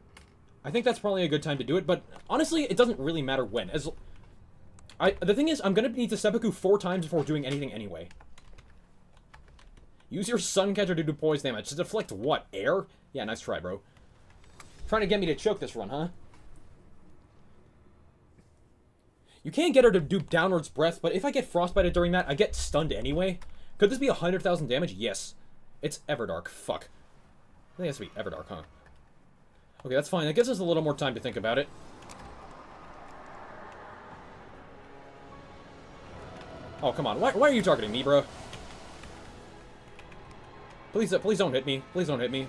I think that's probably a good time to do it, but honestly, it doesn't really matter when. The thing is, I'm gonna need to seppuku 4 times before doing anything anyway. Use your Suncatcher to do poison damage. To deflect what? Air? Yeah, nice try, bro. Trying to get me to choke this run, huh? You can't get her to do downwards breath, but if I get frostbited during that, I get stunned anyway. Could this be 100,000 damage? Yes. It's Everdark. Fuck. I think it has to be Everdark, huh? Okay, that's fine. That gives us a little more time to think about it. Oh, come on. Why are you targeting me, bro? Please don't hit me. Please don't hit me.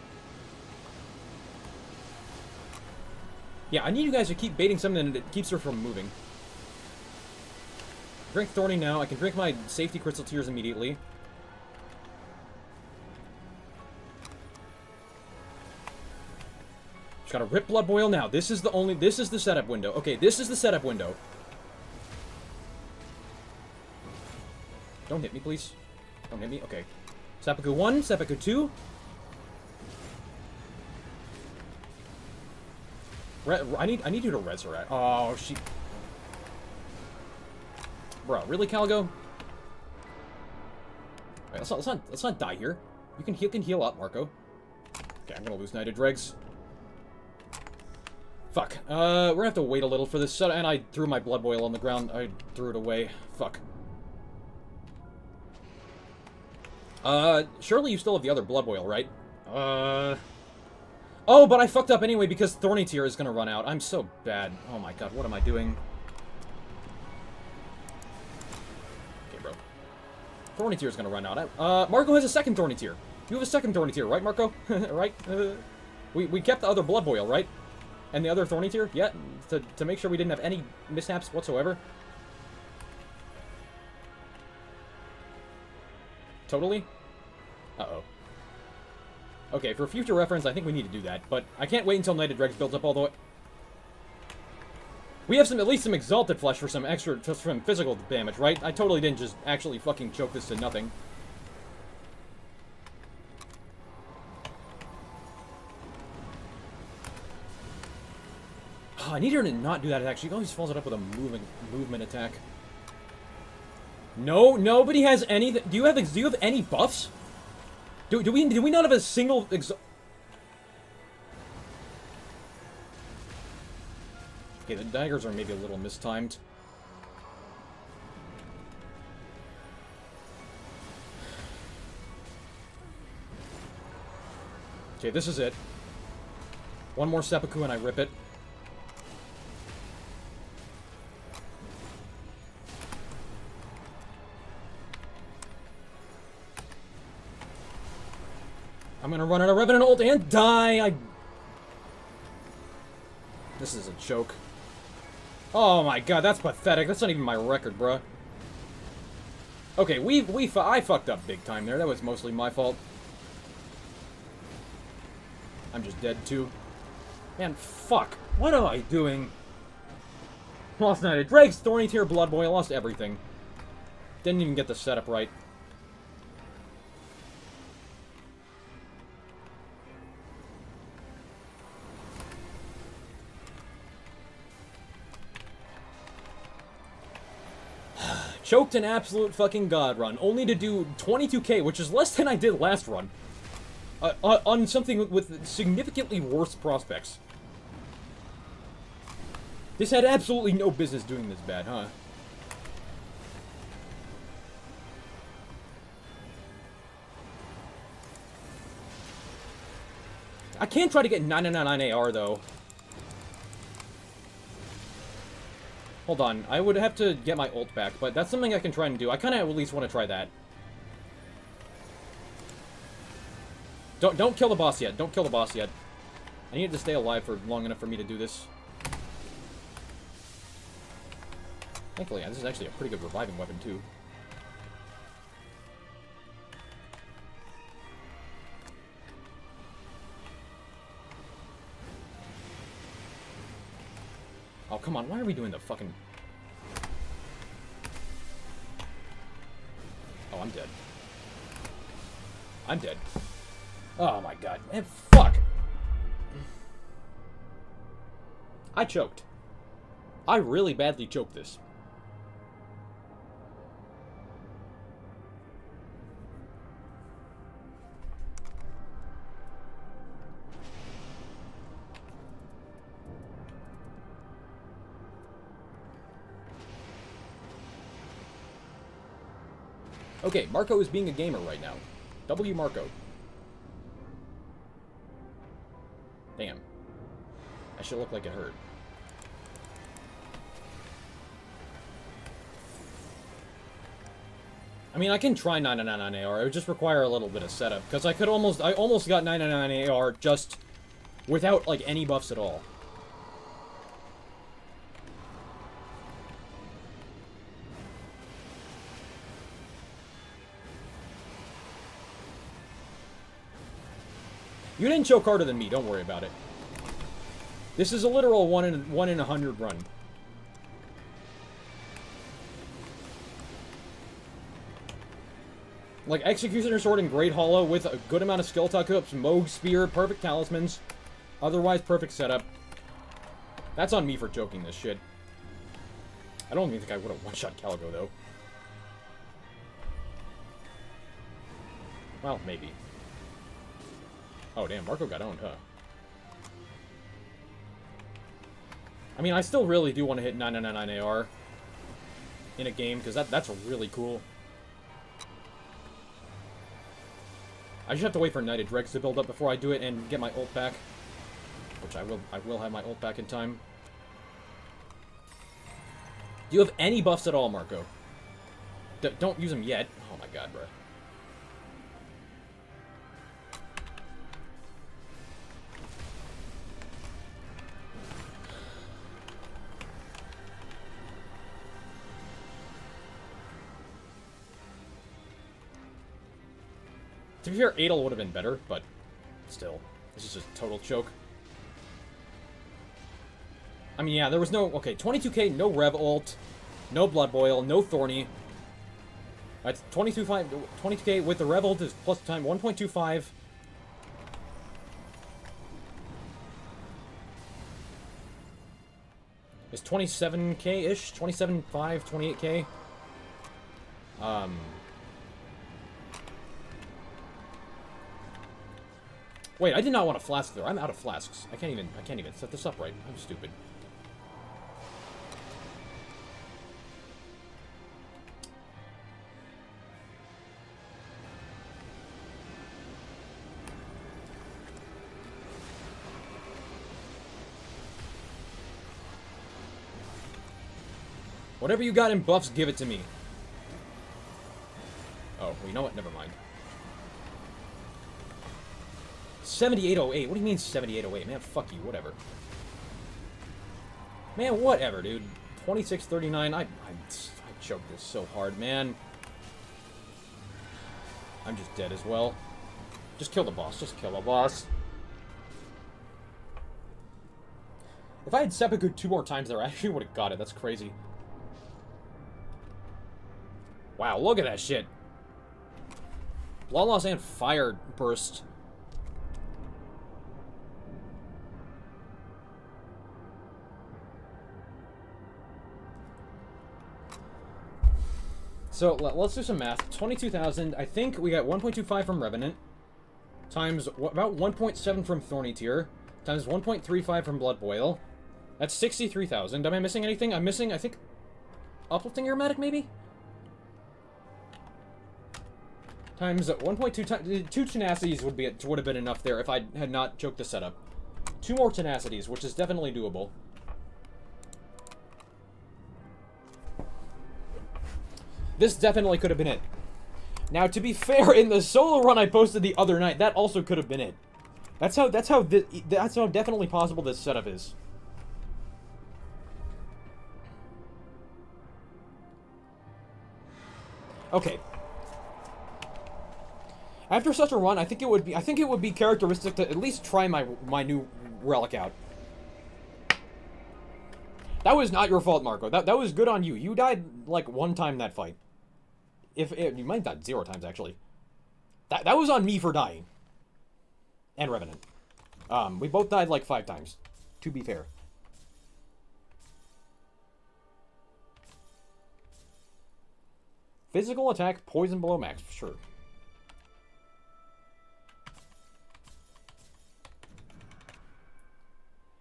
Yeah, I need you guys to keep baiting something that keeps her from moving. Drink Thorny now. I can drink my safety crystal tears immediately. Just gotta rip Blood Boil now. This is the setup window. Okay, this is the setup window. Don't hit me, please. Don't hit me. Okay. Seppuku 1, Seppuku 2. I need you to resurrect. Oh, she... Bro, really, Calgo? Right, let's not die here. You can heal up, Marco. Okay, I'm gonna lose Knighted Dregs. Fuck. We're gonna have to wait a little for this. And I threw my Blood Boil on the ground. I threw it away. Fuck. Surely you still have the other Blood Boil, right? Oh, but I fucked up anyway because Thorny Tear is gonna run out. I'm so bad. Oh my god, what am I doing? Okay, bro. Thorny Tear is gonna run out. Marco has a second Thorny Tear. You have a second Thorny Tear, right, Marco? Right? We kept the other Blood Boil, right? And the other Thorny Tear? Yeah, to make sure we didn't have any mishaps whatsoever. Totally? Uh-oh. Okay, for future reference, I think we need to do that, but I can't wait until Knighted Dregs builds up all the way. We have at least some Exalted Flesh for some extra, just from physical damage, right? I totally didn't just actually fucking choke this to nothing. Oh, I need her to not do that attack. She always follows it up with a movement attack. No, nobody has any. Do you have any buffs? Do we not have a single Okay, the daggers are maybe a little mistimed. Okay, this is it. One more seppuku and I rip it. I'm gonna run out of Revenant ult and die! This is a joke. Oh my god, that's pathetic. That's not even my record, bruh. Okay, I fucked up big time there. That was mostly my fault. I'm just dead, too. Man, fuck. What am I doing? Lost Knighted Dregs, Thorny Tear, Blood Boy. I lost everything. Didn't even get the setup right. Choked an absolute fucking god run, only to do 22k, which is less than I did last run. On something with significantly worse prospects. This had absolutely no business doing this bad, huh? I can't try to get 999 AR, though. Hold on, I would have to get my ult back, but that's something I can try and do. I kind of at least want to try that. Don't kill the boss yet. Don't kill the boss yet. I need to stay alive for long enough for me to do this. Thankfully, this is actually a pretty good reviving weapon, too. Oh, come on. Why are we doing the fucking... Oh, I'm dead. I'm dead. Oh, my God. Man, fuck. I choked. I really badly choked this. Okay, Marco is being a gamer right now. W Marco. Damn. That should look like it hurt. I mean, I can try 999 AR. It would just require a little bit of setup. Because I almost got 999 AR just without, like, any buffs at all. You didn't choke harder than me, don't worry about it. This is a literal 1 in 100 run. Like, Executioner Sword and Great Hollow with a good amount of skill tuck-ups, Moog Spear, perfect talismans, otherwise perfect setup. That's on me for choking this shit. I don't even think I would have one-shot Caligo, though. Well, maybe. Oh, damn, Marco got owned, huh? I mean, I still really do want to hit 999 AR in a game, because that's really cool. I just have to wait for Knighted Dregs to build up before I do it and get my ult back. Which I will have my ult back in time. Do you have any buffs at all, Marco? Don't use them yet. Oh my god, bro. To be fair, Adel would have been better, but still. This is just a total choke. I mean, yeah, there was no... Okay, 22k, no Rev ult, no Blood Boil, no Thorny. That's 22k with the Rev ult is plus time 1.25. It's 27k-ish? 27.5, 28k? Wait, I did not want a flask there. I'm out of flasks. I can't even set this up right. I'm stupid. Whatever you got in buffs, give it to me. Oh, well, you know what? Never mind. 7808. What do you mean 7808? Man, fuck you. Whatever. Man, whatever, dude. 2639. I choked this so hard, man. I'm just dead as well. Just kill the boss. Just kill the boss. If I had seppuku 2 more times there, I actually would have got it. That's crazy. Wow, look at that shit. Blood loss and fire burst. So, let's do some math. 22,000. I think we got 1.25 from Revenant. Times about 1.7 from Thorny Tear. Times 1.35 from Blood Boil. That's 63,000. Am I missing anything? I'm missing, I think, Uplifting Aromatic, maybe? Times 1.2 times... 2 Tenacities would have been enough there if I had not choked the setup. 2 more Tenacities, which is definitely doable. This definitely could have been it. Now, to be fair, in the solo run I posted the other night, that also could have been it. That's how definitely possible this setup is. Okay. After such a run, I think it would be characteristic to at least try my new relic out. That was not your fault, Marco. That was good on you. You died like 1 time that fight. You might have died 0 times actually. That was on me for dying. And Revenant. We both died like 5 times, to be fair. Physical attack, poison below max, sure.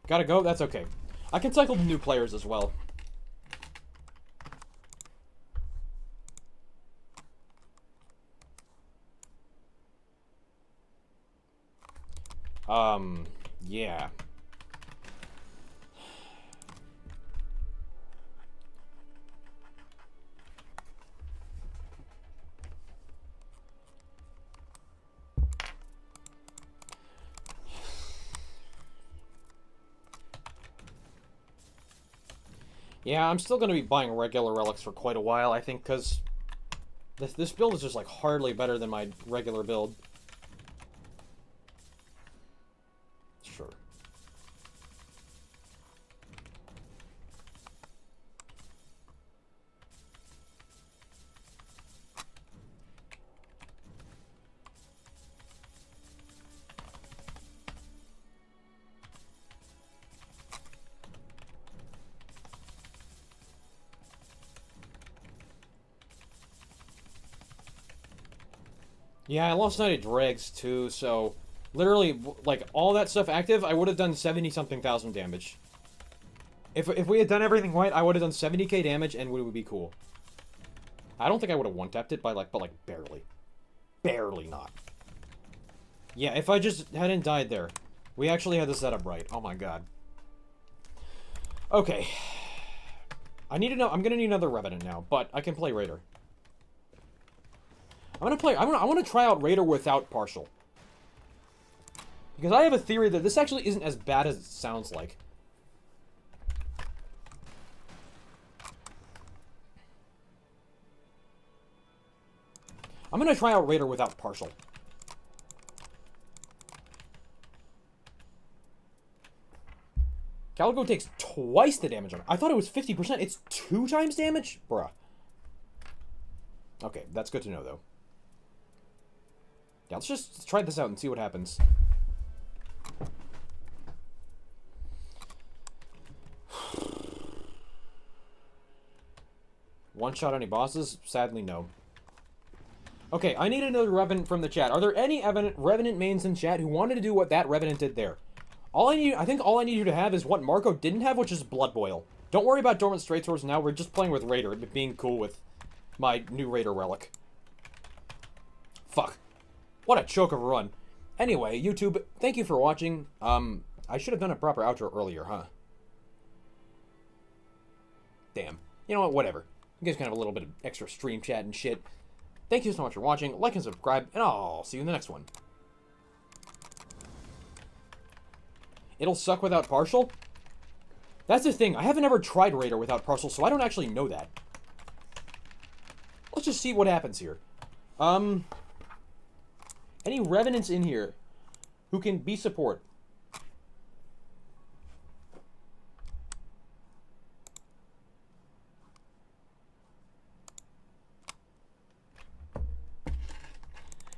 Gotta go? That's okay. I can cycle the new players as well. Yeah. Yeah, I'm still going to be buying regular relics for quite a while, I think, because this build is just, like, hardly better than my regular build. Sure. Yeah, I lost Knight of Dregs, too, so... Literally, like, all that stuff active, I would have done 70-something thousand damage. If we had done everything right, I would have done 70k damage, and it would be cool. I don't think I would have one-tapped it, but, like, barely. Barely not. Yeah, if I just hadn't died there. We actually had the setup right. Oh my god. Okay. I'm gonna need another Revenant now, but I can play Raider. I want to try out Raider without partial. Because I have a theory that this actually isn't as bad as it sounds like. I'm going to try out Raider without partial. Calico takes twice the damage on it. I thought it was 50%. It's 2 times damage? Bruh. Okay, that's good to know, though. Yeah, let's just try this out and see what happens. One-shot any bosses? Sadly, no. Okay, I need another Revenant from the chat. Are there any Revenant mains in chat who wanted to do what that Revenant did there? I think all I need you to have is what Marco didn't have, which is Blood Boil. Don't worry about Dormant Straight Swords now. We're just playing with Raider, being cool with my new Raider relic. Fuck. What a choke of a run. Anyway, YouTube, thank you for watching. I should have done a proper outro earlier, huh? Damn. You know what? Whatever. You guys can have a little bit of extra stream chat and shit. Thank you so much for watching. Like and subscribe, and I'll see you in the next one. It'll suck without partial? That's the thing. I haven't ever tried Raider without partial, so I don't actually know that. Let's just see what happens here. Any Revenants in here who can be support?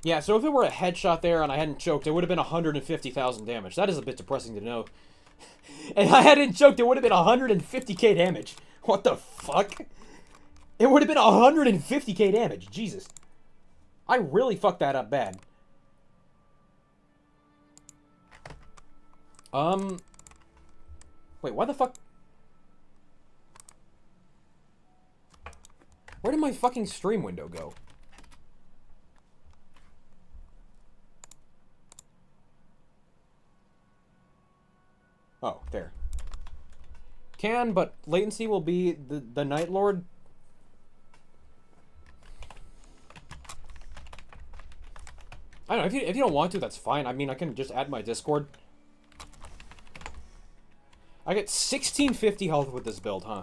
Yeah, so if it were a headshot there and I hadn't choked, it would have been 150,000 damage. That is a bit depressing to know. And I hadn't choked, it would have been 150k damage. What the fuck? It would have been 150k damage. Jesus. I really fucked that up bad. Wait, why the fuck? Where did my fucking stream window go? Oh, there. Can, but latency will be the Nightlord. I don't know, if you don't want to, that's fine. I mean, I can just add my Discord. I get 1650 health with this build, huh?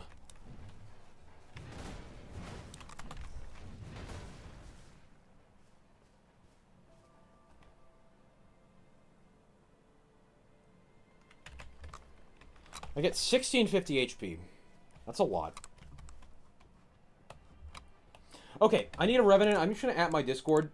I get 1650 HP. That's a lot. Okay, I need a Revenant. I'm just gonna add my Discord.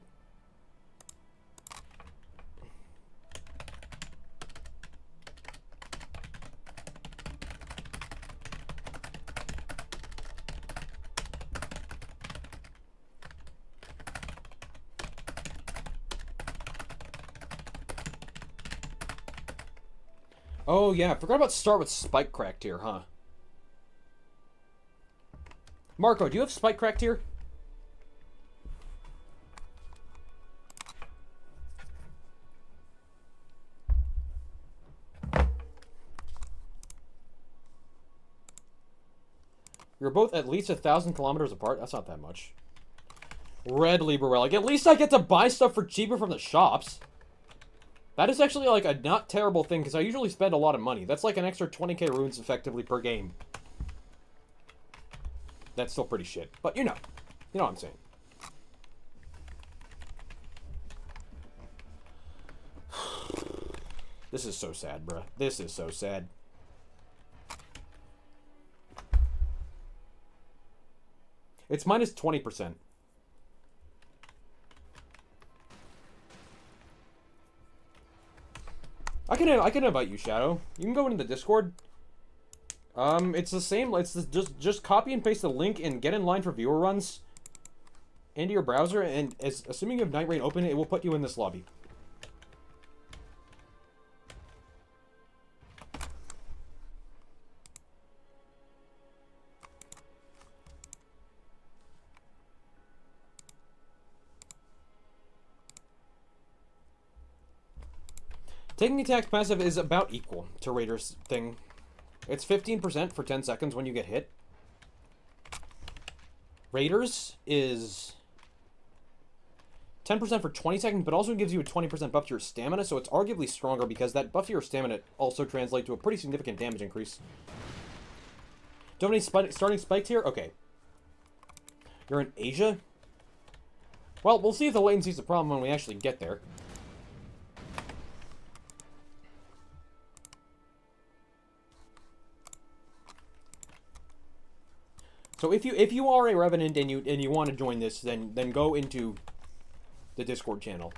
Oh, yeah, I forgot about start with Spike Cracked here, huh? Marco, do you have Spike Cracked here? You're both at least 1,000 kilometers apart? That's not that much. Red Libra Relic. At least I get to buy stuff for cheaper from the shops. That is actually, like, a not terrible thing, because I usually spend a lot of money. That's like an extra 20k runes, effectively, per game. That's still pretty shit. But, you know. You know what I'm saying. This is so sad, bruh. This is so sad. It's minus 20%. I can invite you, Shadow. You can go into the Discord. It's the same. It's just copy and paste the link and get in line for viewer runs into your browser. And assuming you have Night Rain open, it will put you in this lobby. Taking attack passive is about equal to Raider's thing. It's 15% for 10 seconds when you get hit. Raiders is 10% for 20 seconds, but also gives you a 20% buff to your stamina, so it's arguably stronger because that buff to your stamina also translates to a pretty significant damage increase. Do you have any starting spikes here? Okay. You're in Asia? Well, we'll see if the latency's a problem when we actually get there. So if you are a Revenant and you want to join this, then go into the Discord channel.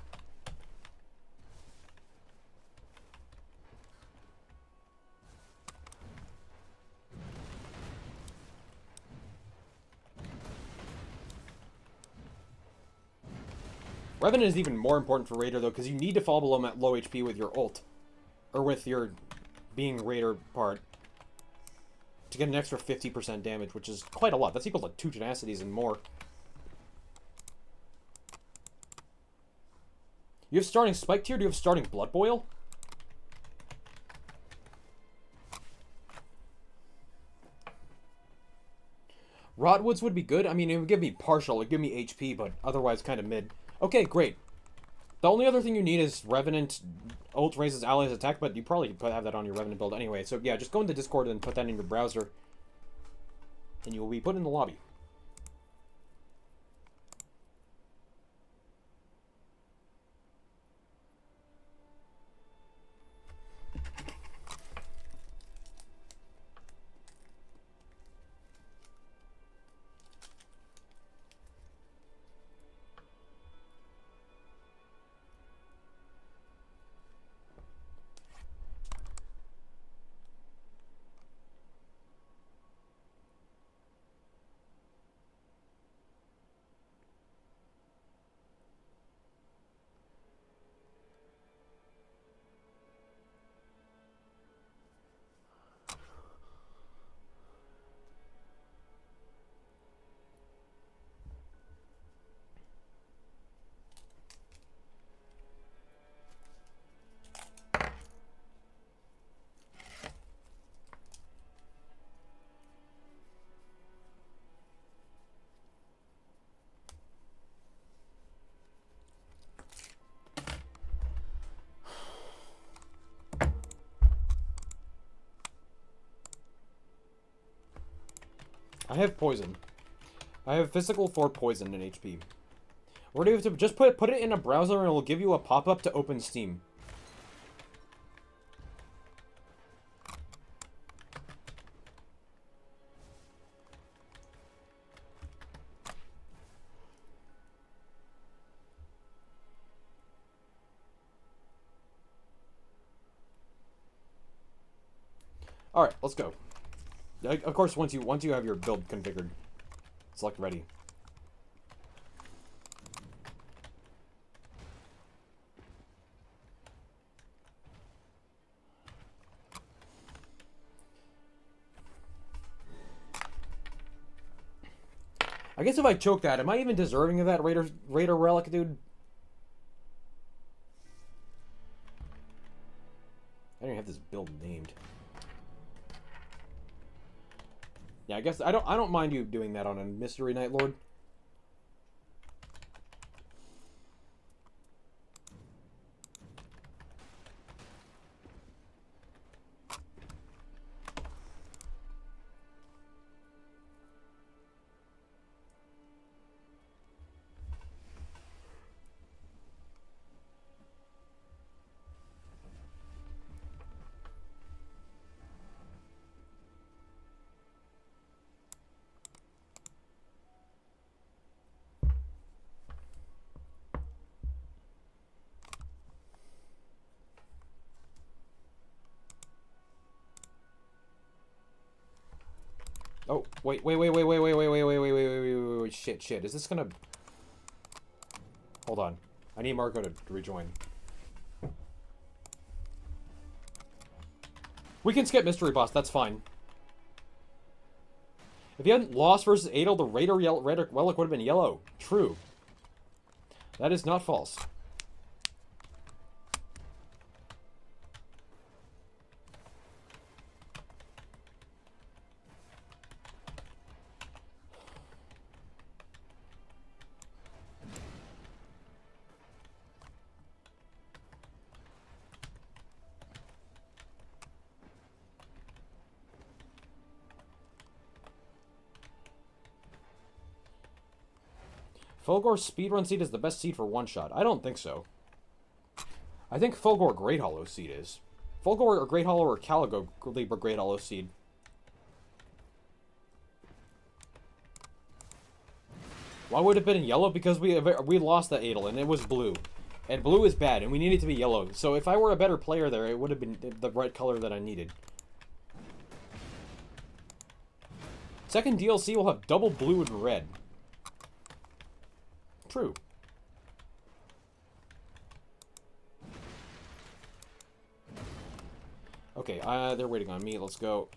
Revenant is even more important for Raider though, because you need to fall below low HP with your ult, or with your being Raider part, to get an extra 50% damage, which is quite a lot. That's equal to 2 tenacities and more. You have starting Spike tier? Do you have starting Blood Boil? Rotwoods would be good. I mean, it would give me partial. It would give me HP, but otherwise kind of mid. Okay, great. The only other thing you need is Revenant ult raises allies attack, but you probably have that on your Revenant build anyway. So yeah, just go into Discord and put that in your browser, and you will be put in the lobby. I have poison. I have physical 4 poison in HP. Or do you have to just put it in a browser and it will give you a pop-up to open Steam? All right, let's go. Of course, once you have your build configured, select ready. I guess if I choke that, am I even deserving of that Raider relic, dude? I don't even have this build named. Yeah, I guess I don't mind you doing that on a mystery Nightlord. Oh, wait, shit. Is this gonna... Hold on. I need Marco to rejoin. We can skip Mystery Boss, that's fine. If you hadn't lost versus Adel, the Raider Relic would have been yellow. True. That is not false. Fulgor's speedrun seed is the best seed for one-shot. I don't think so. I think Fulgor Great Hollow seed is. Fulgor or Great Hollow or Caligo Libra Great Hollow seed. Why would it have been in yellow? Because we lost the Adel and it was blue. And blue is bad and we need it to be yellow. So if I were a better player there, it would have been the right color that I needed. Second DLC will have double blue and red. True. Okay, they're waiting on me. Let's go.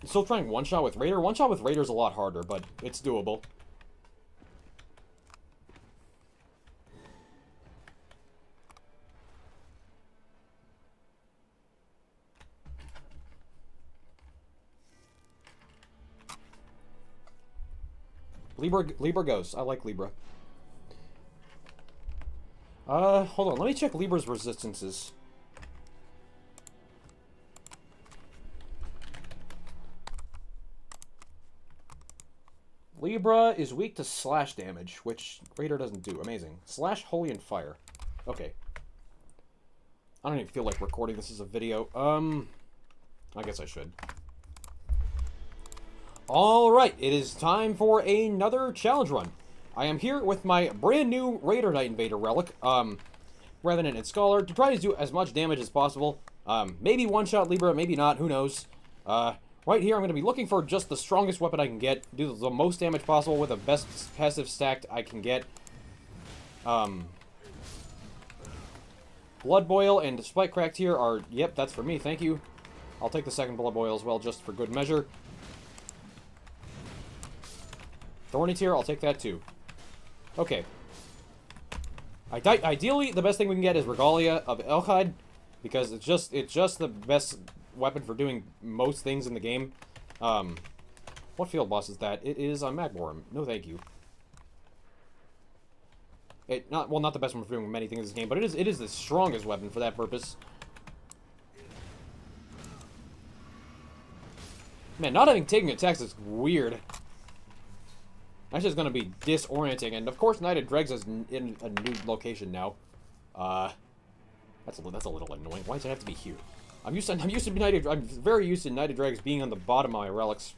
I'm still trying one-shot with Raider. One-shot with Raider is a lot harder, but it's doable. Libra goes. I like Libra. Hold on. Let me check Libra's resistances. Libra is weak to slash damage, which Raider doesn't do. Amazing. Slash, Holy, and Fire. Okay. I don't even feel like recording this as a video. I guess I should. Alright, it is time for another challenge run. I am here with my brand new Raider Knight Invader relic, Revenant and Scholar, to try to do as much damage as possible. Maybe one-shot Libra, maybe not, who knows. Right here, I'm going to be looking for just the strongest weapon I can get, do the most damage possible with the best passive stacked I can get. Blood Boil and Spike Cracked here are, yep, that's for me, thank you. I'll take the second Blood Boil as well, just for good measure. Thorny Tear, I'll take that too. Okay. Ideally, the best thing we can get is Regalia of Elkhide, because it's just the best weapon for doing most things in the game. What field boss is that? It is a Magworm. No, thank you. Not the best one for doing many things in this game, but it is the strongest weapon for that purpose. Man, not having taken attacks is weird. That's just gonna be disorienting, and of course, Nighted Dregs is in a new location now. That's a little annoying. Why does it have to be here? I'm very used to Nighted Dregs being on the bottom of my relics.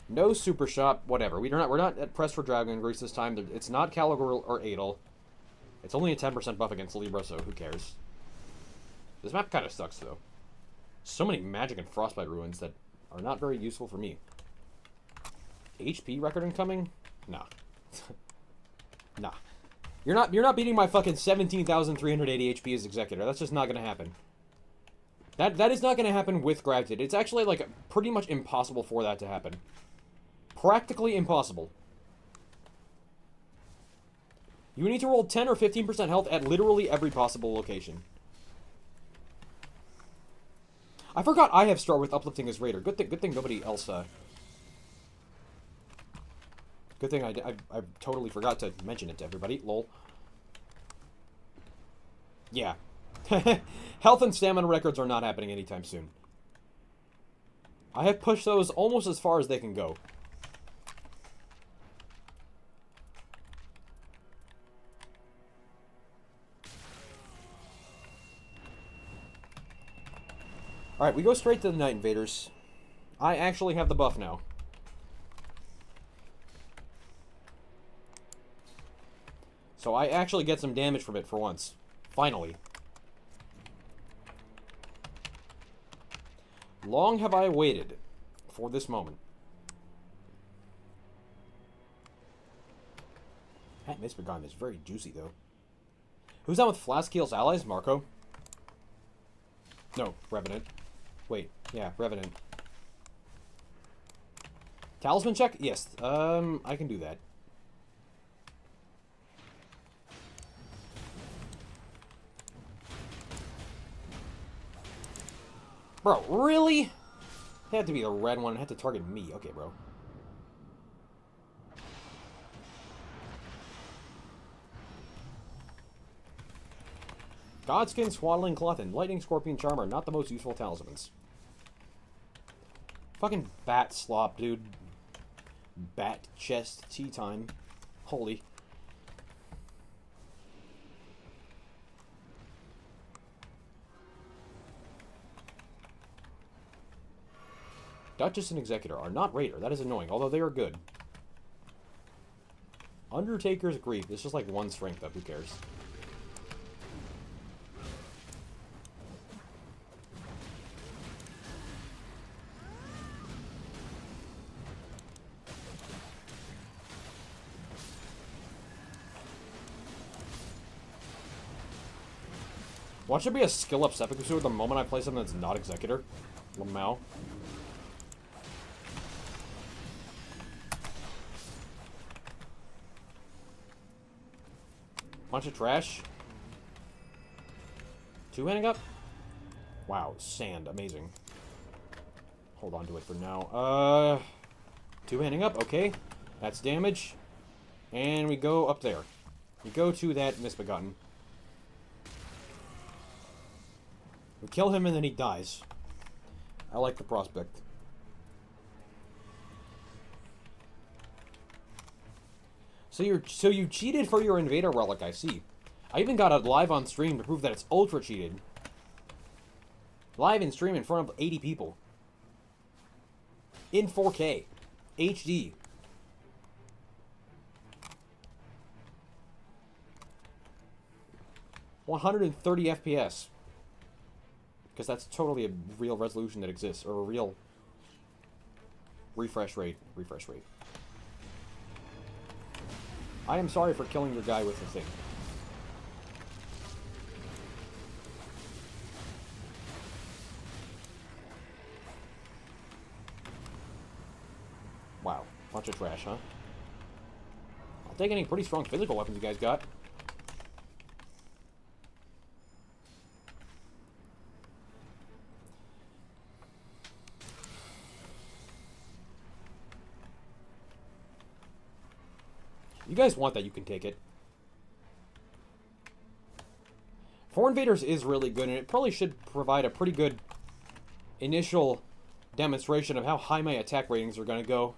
No Super Shot, whatever. We're not at pressed for Dragon Grease this time. It's not Caligor or Adel. It's only a 10% buff against Libra, so who cares? This map kind of sucks, though. So many magic and frostbite ruins that are not very useful for me. HP record incoming? Nah. Nah. You're not beating my fucking 17,380 HP as Executor. That's just not gonna happen. That is not gonna happen with Gravitated. It's actually, like, pretty much impossible for that to happen. Practically impossible. You need to roll 10 or 15% health at literally every possible location. I forgot I have start with uplifting as Raider. Good thing nobody else, Good thing I totally forgot to mention it to everybody. Lol. Yeah. Health and stamina records are not happening anytime soon. I have pushed those almost as far as they can go. Alright, we go straight to the Night Invaders. I actually have the buff now. So I actually get some damage from it for once. Finally. Long have I waited for this moment. That Misbegotten is very juicy, though. Who's down with Flaskkeel's allies? Marco? No, Revenant. Wait, yeah, Revenant. Talisman check? Yes, I can do that. Bro, really? It had to be the red one. It had to target me. Okay, bro. Godskin, Swaddling Cloth, and Lightning Scorpion Charm are not the most useful talismans. Fucking bat slop, dude. Bat chest tea time. Holy. Duchess and Executor are not Raider. That is annoying, although they are good. Undertaker's Grief. It's just like one strength up. Who cares? Watch there be a skill up Seppuku the moment I play something that's not Executor. Lamau. Bunch of trash. Two-handing up? Wow, sand. Amazing. Hold on to it for now. Two-handing up. Okay. That's damage. And we go up there. We go to that Misbegotten. We kill him and then he dies. I like the prospect. So you cheated for your Invader Relic, I see. I even got it live on stream to prove that it's ultra cheated. Live in stream in front of 80 people. In 4K. HD. $130 FPS. Because that's totally a real resolution that exists. Or a real refresh rate. Refresh rate. I am sorry for killing your guy with the thing. Wow. Bunch of trash, huh? I'll take any pretty strong physical weapons you guys got. You guys want that, you can take it. Four Invaders is really good, and it probably should provide a pretty good initial demonstration of how high my attack ratings are going to go.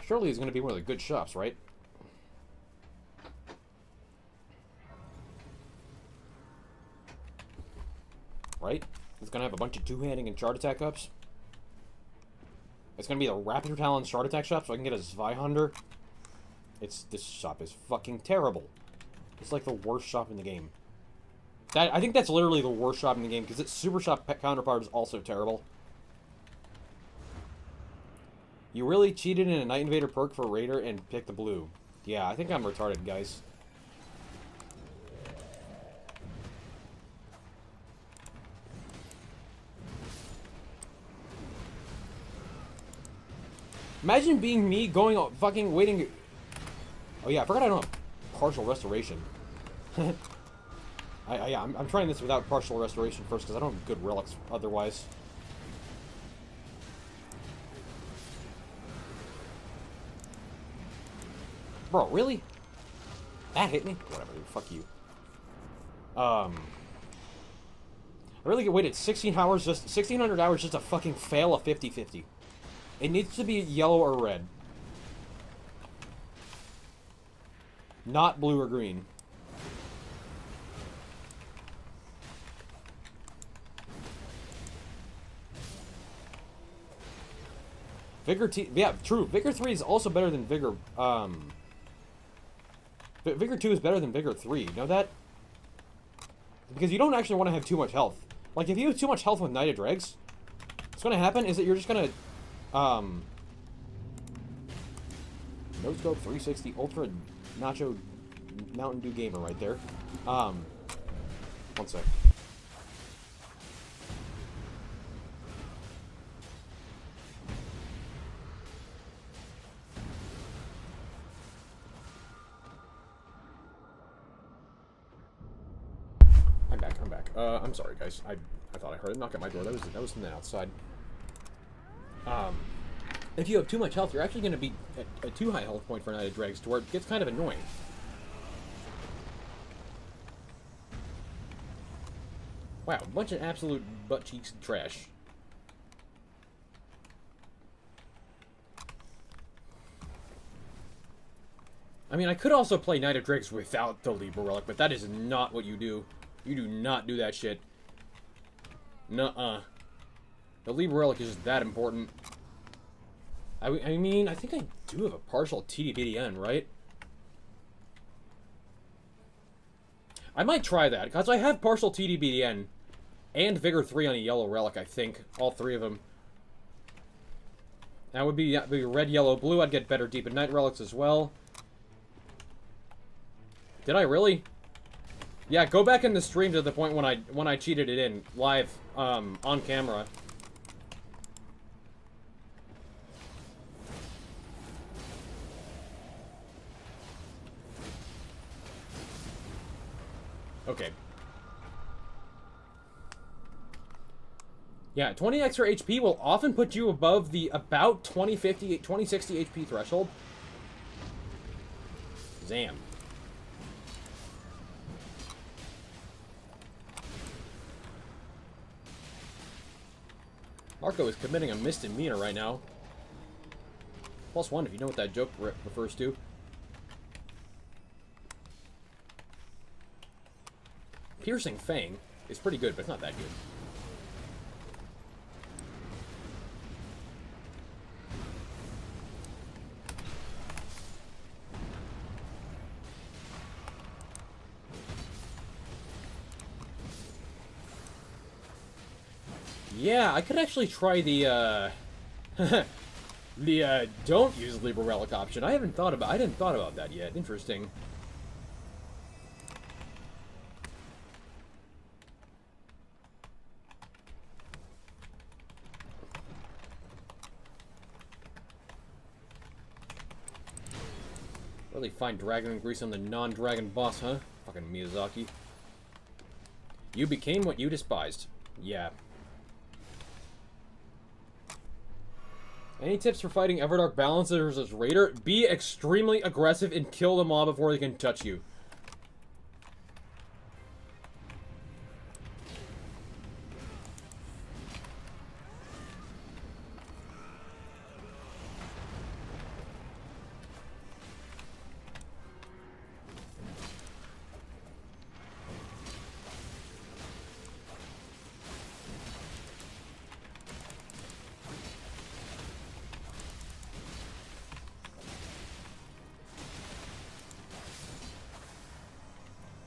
Surely it's going to be one of the good shops, right? Right? It's going to have a bunch of two-handing and shard attack ups. It's going to be the Raptor Talon shard attack shop so I can get a Zweihander. This shop is fucking terrible. It's like the worst shop in the game. I think that's literally the worst shop in the game because its super shop counterpart is also terrible. You really cheated in a Night Invader perk for Raider and picked the blue. Yeah, I think I'm retarded, guys. Imagine being me going fucking waiting. Oh yeah, I forgot I don't have partial restoration. I'm trying this without partial restoration first because I don't have good relics otherwise. Bro, really? That hit me? Whatever, dude. Fuck you. I really waited 1,600 hours just to fucking fail a 50-50. It needs to be yellow or red. Not blue or green. Vigor T... Yeah, true. Vigor 3 is also better than Vigor... Vigor 2 is better than Vigor 3. You know that? Because you don't actually want to have too much health. Like, if you have too much health with Knight of Dregs, what's going to happen is that you're just going to... No scope 360 ultra nacho Mountain Dew gamer right there. One sec. I'm back. I'm sorry guys. I thought I heard a knock at my door. That was from the outside. If you have too much health, you're actually going to be at a too high health point for Knight of Dregs to where it gets kind of annoying. Wow, a bunch of absolute butt cheeks trash. I mean, I could also play Knight of Dregs without the Libra Relic, but that is not what you do. You do not do that shit. Nuh-uh. The Libra Relic is just that important. I mean, I think I do have a partial TDBDN, right? I might try that, because I have partial TDBDN and Vigor 3 on a yellow relic, I think. All three of them. That would be red, yellow, blue. I'd get better Deep in Night relics as well. Did I really? Yeah, go back in the stream to the point when I cheated it in live on camera. Okay. Yeah, 20 extra HP will often put you above the about 2050, 2060 HP threshold. Zam. Marco is committing a misdemeanor right now. +1 if you know what that joke refers to. Piercing Fang is pretty good, but it's not that good. Yeah, I could actually try the, don't use Libra Relic option. I didn't thought about that yet. Interesting. Really find dragon grease on the non-dragon boss, huh? Fucking Miyazaki. You became what you despised. Yeah. Any tips for fighting Everdark Balancers as Raider? Be extremely aggressive and kill the mob before they can touch you.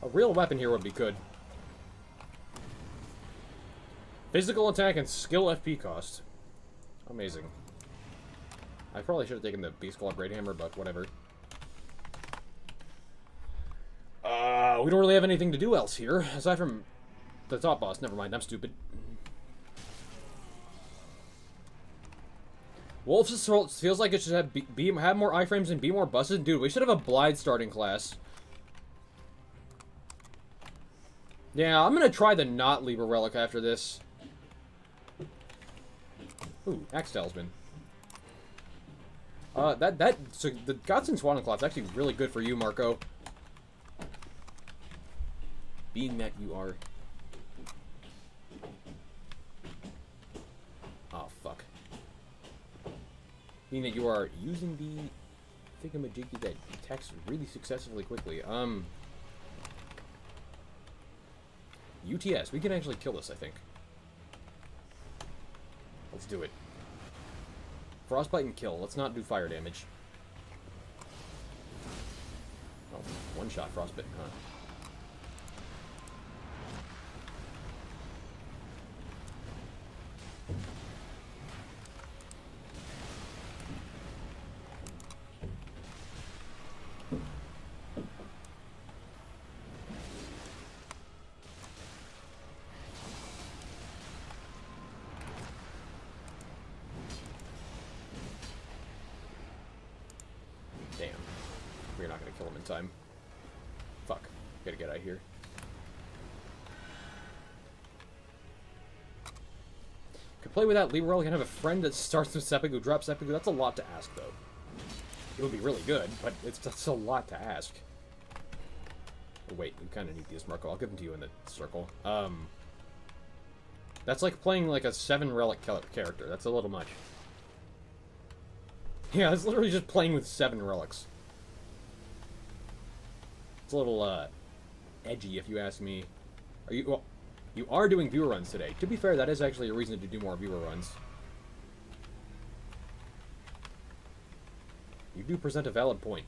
A real weapon here would be good. Physical attack and skill FP cost. Amazing. I probably should have taken the Beast Claw Great Hammer, but whatever. We don't really have anything to do else here, aside from the top boss. Never mind, I'm stupid. Wolf's Assault feels like it should have more iframes and be more busted. Dude, we should have a Blithe starting class. Yeah, I'm gonna try the not Libra Relic after this. Ooh, Axe Talisman. So the Godsend Swanton Cloth's actually really good for you, Marco. Being that you are... Oh, fuck. Being that you are using the thingamajiggy that attacks really successfully quickly. UTS. We can actually kill this, I think. Let's do it. Frostbite and kill. Let's not do fire damage. Oh, one-shot Frostbite, huh? Damn. We're not gonna kill him in time. Fuck. Gotta get out of here. Could play without Libra Relic and have a friend that starts with Seppuku, drops Seppuku. That's a lot to ask, though. It would be really good, but that's a lot to ask. Oh, wait, you kind of need these, Marco. I'll give them to you in the circle. That's like playing like a 7 relic character. That's a little much. Yeah, it's literally just playing with 7 relics. It's a little, edgy, if you ask me. Well, you are doing viewer runs today. To be fair, that is actually a reason to do more viewer runs. You do present a valid point.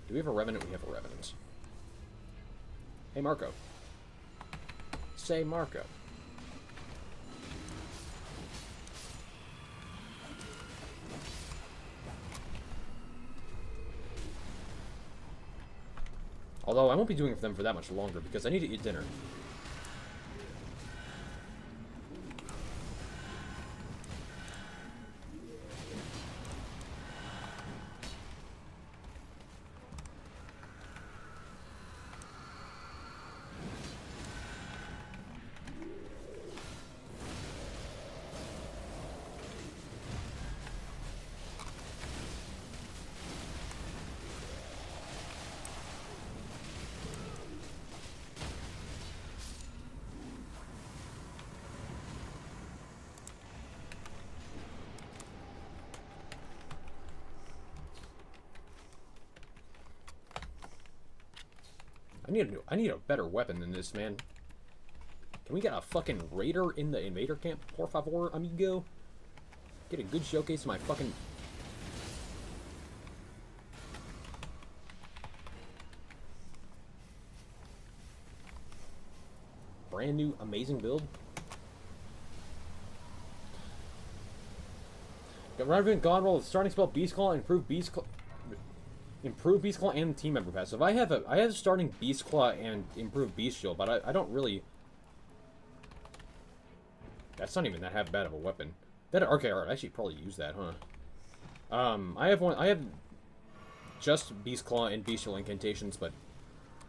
Do we have a Revenant? We have a Revenant. Hey, Marco. Say Marco. Although, I won't be doing them for that much longer, because I need to eat dinner. I need a better weapon than this, man. Can we get a fucking raider in the invader camp? Por favor, amigo. Get a good showcase of my fucking... brand new, amazing build. Got Revenant God roll, starting spell Beast Claw, improve Beast Claw and team member passive. I have starting Beast Claw and improved Beast Shield, but I don't really... That's not even that bad of a weapon. That RKR, I should probably use that, huh? I have just Beast Claw and Beast Shield incantations, but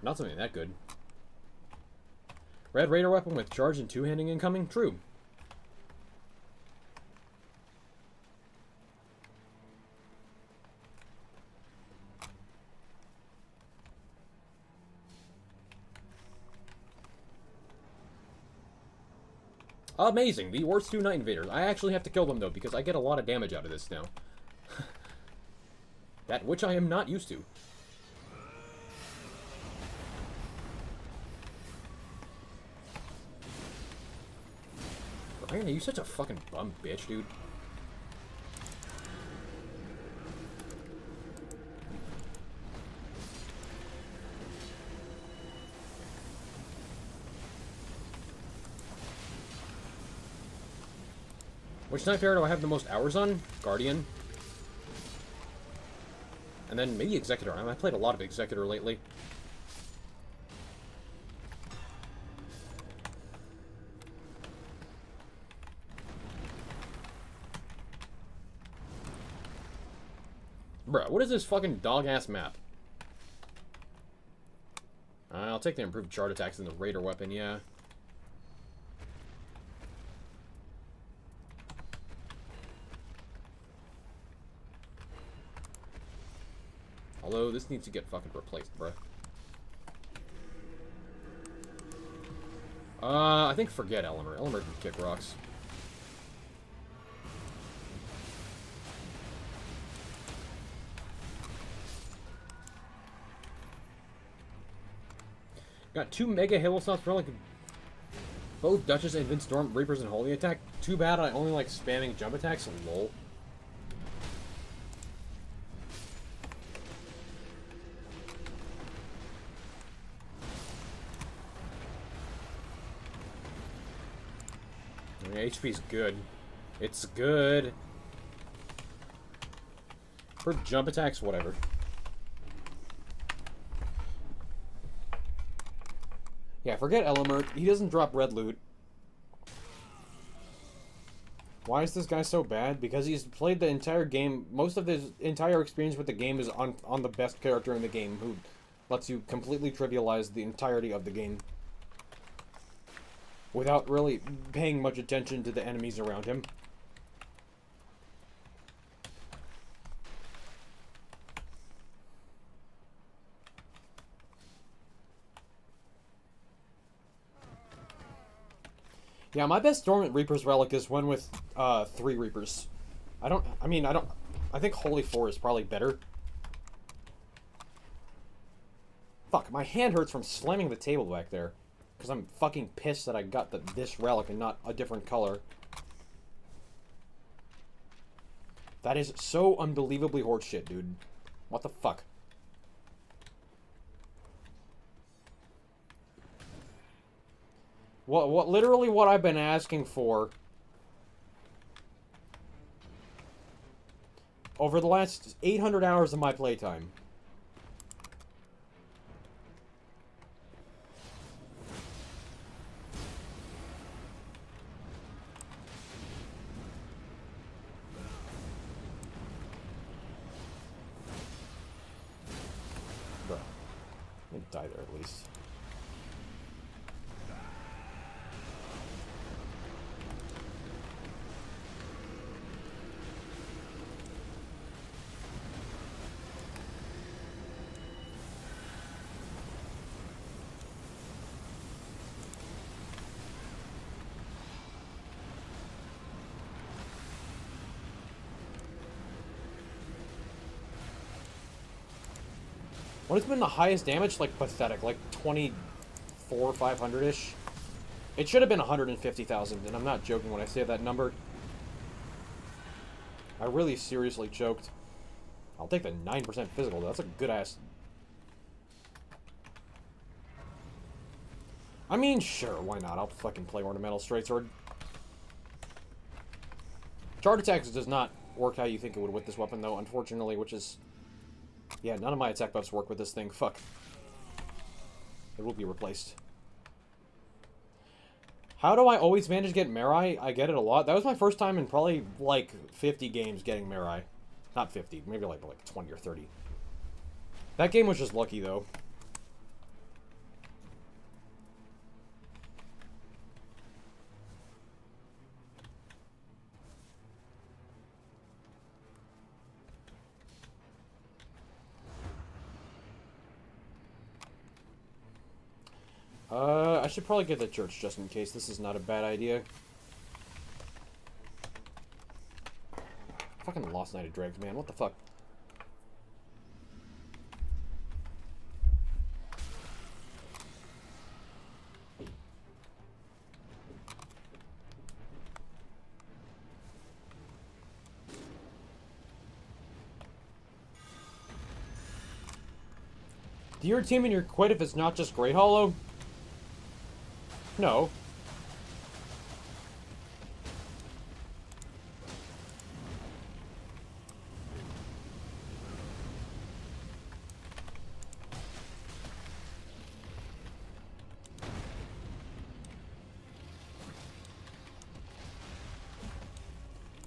not something that good. Red Raider weapon with charge and two-handing incoming? True. Amazing! The worst 2 Night Invaders. I actually have to kill them, though, because I get a lot of damage out of this now. That which I am not used to. Brian, are you such a fucking bum bitch, dude? Which Night Fair do I have the most hours on? Guardian. And then maybe Executor. I played a lot of Executor lately. Bruh, what is this fucking dog-ass map? I'll take the improved chart attacks and the Raider weapon, yeah. Although, this needs to get fucking replaced, bruh. I think forget Elmer. Elmer can kick rocks. Got 2 Mega Halo Slots for like both Duchess and Vince Storm, Reapers and Holy Attack. Too bad I only like spamming jump attacks, lol. HP's good. It's good. For jump attacks, whatever. Yeah, forget Elamert. He doesn't drop red loot. Why is this guy so bad? Because he's played the entire game. Most of his entire experience with the game is on the best character in the game, who lets you completely trivialize the entirety of the game without really paying much attention to the enemies around him. Yeah, my best Dormant Reaper's relic is one with 3 Reapers. I think Holy 4 is probably better. Fuck, my hand hurts from slamming the table back there. Because I'm fucking pissed that I got this relic and not a different color. That is so unbelievably horseshit, dude. What the fuck? Literally what I've been asking for over the last 800 hours of my playtime. Bro, I'm gonna die there at least. What has been the highest damage? Like, pathetic. Like, 24, 500-ish? It should have been 150,000, and I'm not joking when I say that number. I really seriously choked. I'll take the 9% physical, though. That's a good-ass... I mean, sure, why not? I'll fucking play Ornamental Straight Sword. Charge attacks does not work how you think it would with this weapon, though, unfortunately, which is... Yeah, none of my attack buffs work with this thing. Fuck. It will be replaced. How do I always manage to get Marai? I get it a lot. That was my first time in probably, like, 50 games getting Marai. Not 50, maybe like 20 or 30. That game was just lucky, though. I should probably get the church just in case. This is not a bad idea. Fucking Lost Knight of Dregs, man. What the fuck? Do your team and your quit if it's not just Great Hollow? No.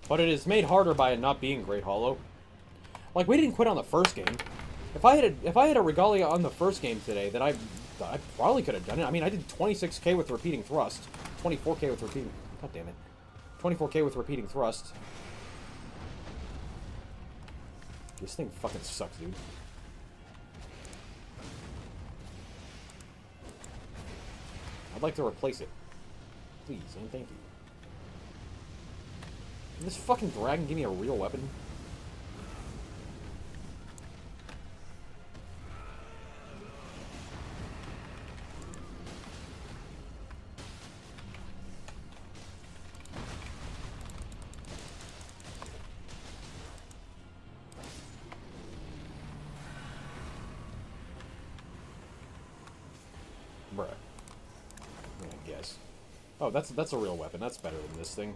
But it is made harder by it not being Great Hollow. Like, we didn't quit on the first game. If I had a Regalia on the first game today, then I probably could have done it. I mean, I did 26k with repeating thrust. 24k with repeating... God damn it. 24k with repeating thrust. This thing fucking sucks, dude. I'd like to replace it. Please, and thank you. Can this fucking dragon give me a real weapon? Bruh. I guess. Oh, that's a real weapon. That's better than this thing.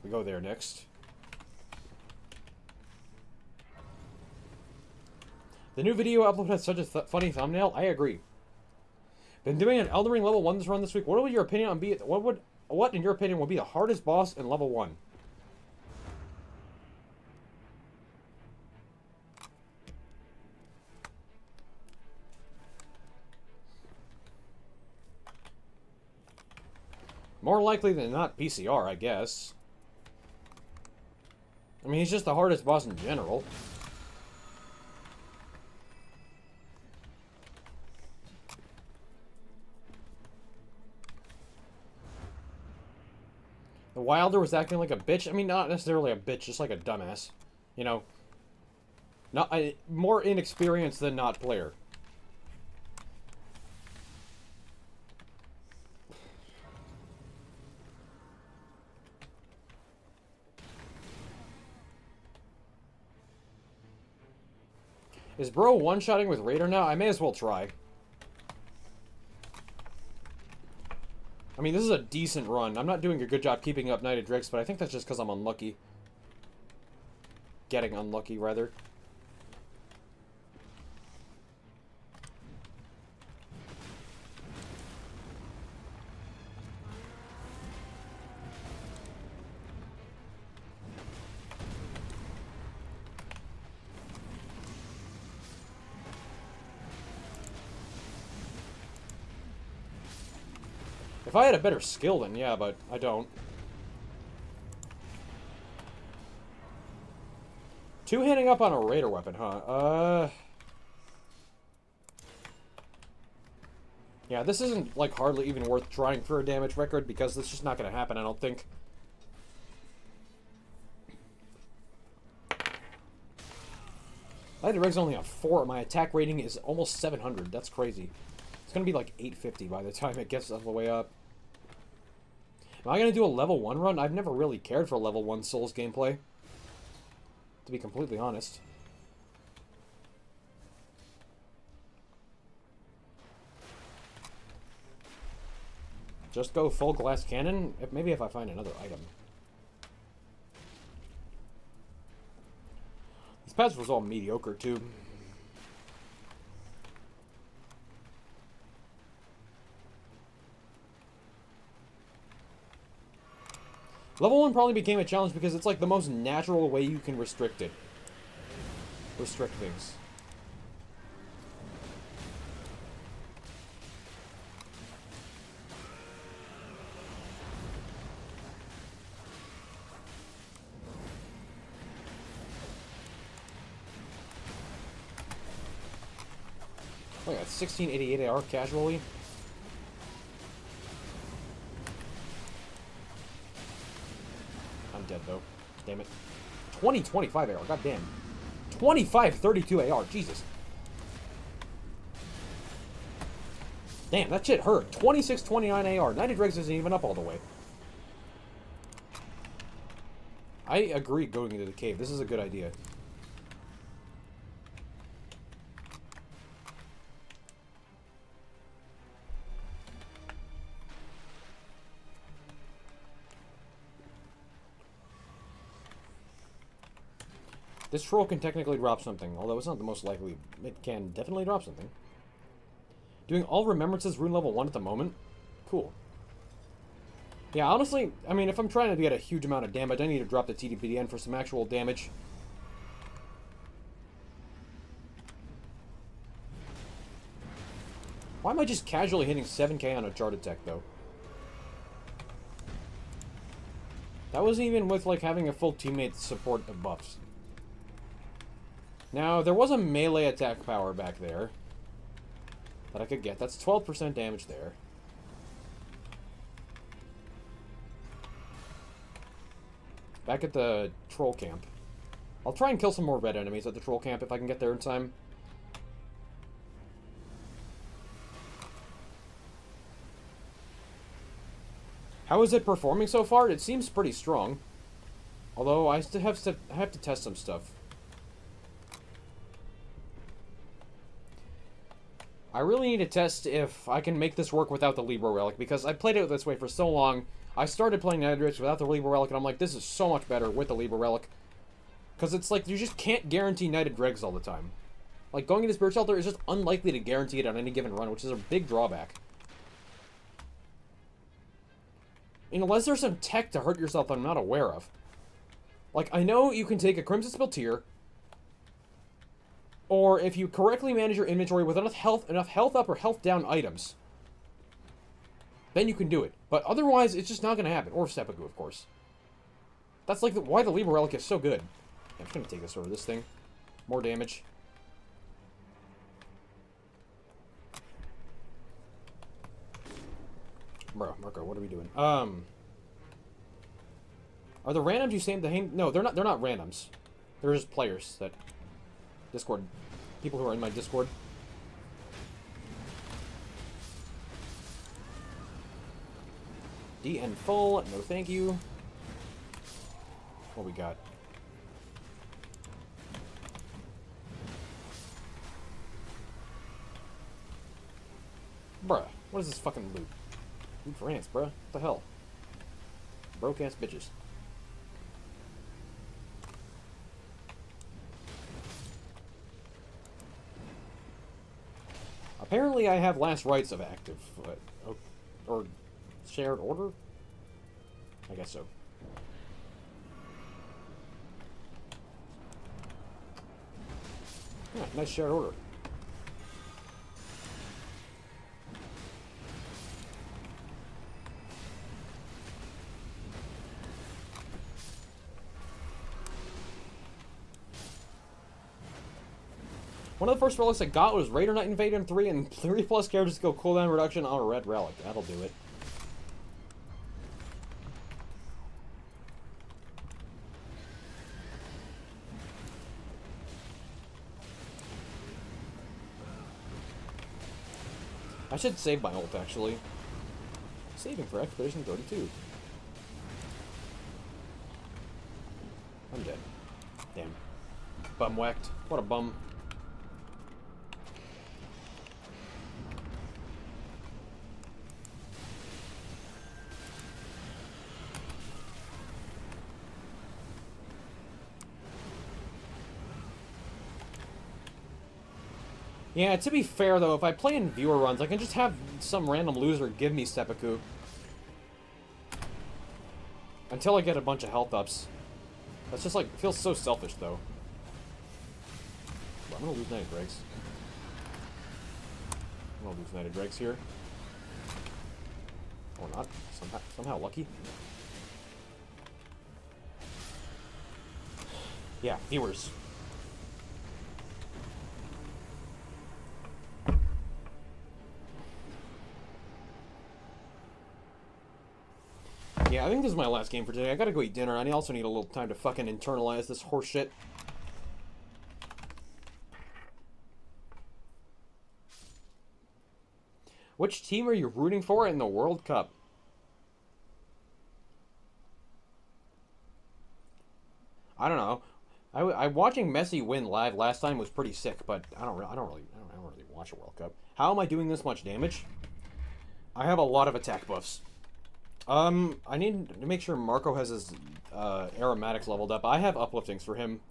We go there next. The new video upload has such a funny thumbnail. I agree. Been doing an Elden Ring level 1 run this week. What would your opinion on be? What in your opinion would be the hardest boss in level 1? More likely than not PCR, I guess. I mean, he's just the hardest boss in general. The Wilder was acting like a bitch. I mean, not necessarily a bitch, just like a dumbass. You know? Not more inexperienced than not player. Is bro one-shotting with Raider now? I may as well try. I mean, this is a decent run. I'm not doing a good job keeping up Knight of Dregs, but I think that's just because I'm unlucky. Getting unlucky, rather. If I had a better skill, then yeah, but I don't. Two-handing up on a Raider weapon, huh? Yeah, this isn't, like, hardly even worth trying for a damage record, because this is just not gonna happen, I don't think. Nighted Reg's only on 4. My attack rating is almost 700. That's crazy. It's gonna be like 850 by the time it gets all the way up. Am I gonna do a level 1 run? I've never really cared for level 1 Souls gameplay, to be completely honest. Just go full glass cannon? Maybe if I find another item. This patch was all mediocre, too. Level 1 probably became a challenge because it's like the most natural way you can restrict it. Restrict things. Oh, I got 1688 AR casually. I'm dead though. Damn it. 2025 AR, goddamn. 2532 AR, Jesus. Damn, that shit hurt. 2629 AR. Nighted Regs isn't even up all the way. I agree going into the cave. This is a good idea. This troll can technically drop something, although it's not the most likely. It can definitely drop something. Doing all remembrances rune level 1 at the moment? Cool. Yeah, honestly, I mean, if I'm trying to get a huge amount of damage, I need to drop the TDPDN for some actual damage. Why am I just casually hitting 7k on a chart attack, though? That wasn't even with, like, having a full teammate support of buffs. Now, there was a melee attack power back there that I could get. That's 12% damage there. Back at the troll camp. I'll try and kill some more red enemies at the troll camp if I can get there in time. How is it performing so far? It seems pretty strong. Although, I still have to test some stuff. I really need to test if I can make this work without the Libra Relic, because I played it this way for so long. I started playing Nighted Regs without the Libra Relic, and I'm like, this is so much better with the Libra Relic. Because it's like, you just can't guarantee Nighted Regs all the time. Like, going into Spirit Shelter is just unlikely to guarantee it on any given run, which is a big drawback. And unless there's some tech to hurt yourself that I'm not aware of. Like, I know you can take a Crimson Spill Tear, or if you correctly manage your inventory with enough health up or health down items, then you can do it. But otherwise, it's just not going to happen. Or Seppuku, of course. That's like why the Libra Relic is so good. I'm just going to take this over this thing. More damage. Bro, Marco, what are we doing? Are the randoms you seem to hang? No, they're not randoms. They're just players that Discord. People who are in my Discord. DN full. No thank you. What we got? Bruh. What is this fucking loot? Loot for ants, bruh. What the hell? Broke ass bitches. Apparently I have last rites of active, or shared order? I guess so. Yeah, nice shared order. One of the first relics I got was Raider Knight Invader 3, and 3+ characters go cooldown reduction on a red relic. That'll do it. I should save my ult, actually. Saving for Expedition 32. I'm dead. Damn. Bum whacked. What a bum. Yeah, to be fair, though, if I play in viewer runs, I can just have some random loser give me seppuku. Until I get a bunch of health ups. That's just, like, feels so selfish, though. Well, I'm gonna lose Nighted Dregs. I'm gonna lose Nighted Dregs here. Or not. Somehow lucky. Yeah, viewers. Yeah, I think this is my last game for today. I gotta go eat dinner, and I also need a little time to fucking internalize this horse shit. Which team are you rooting for in the World Cup? I don't know. I watching Messi win live last time was pretty sick, but I don't really watch a World Cup. How am I doing this much damage? I have a lot of attack buffs. I need to make sure Marco has his aromatics leveled up. I have upliftings for him.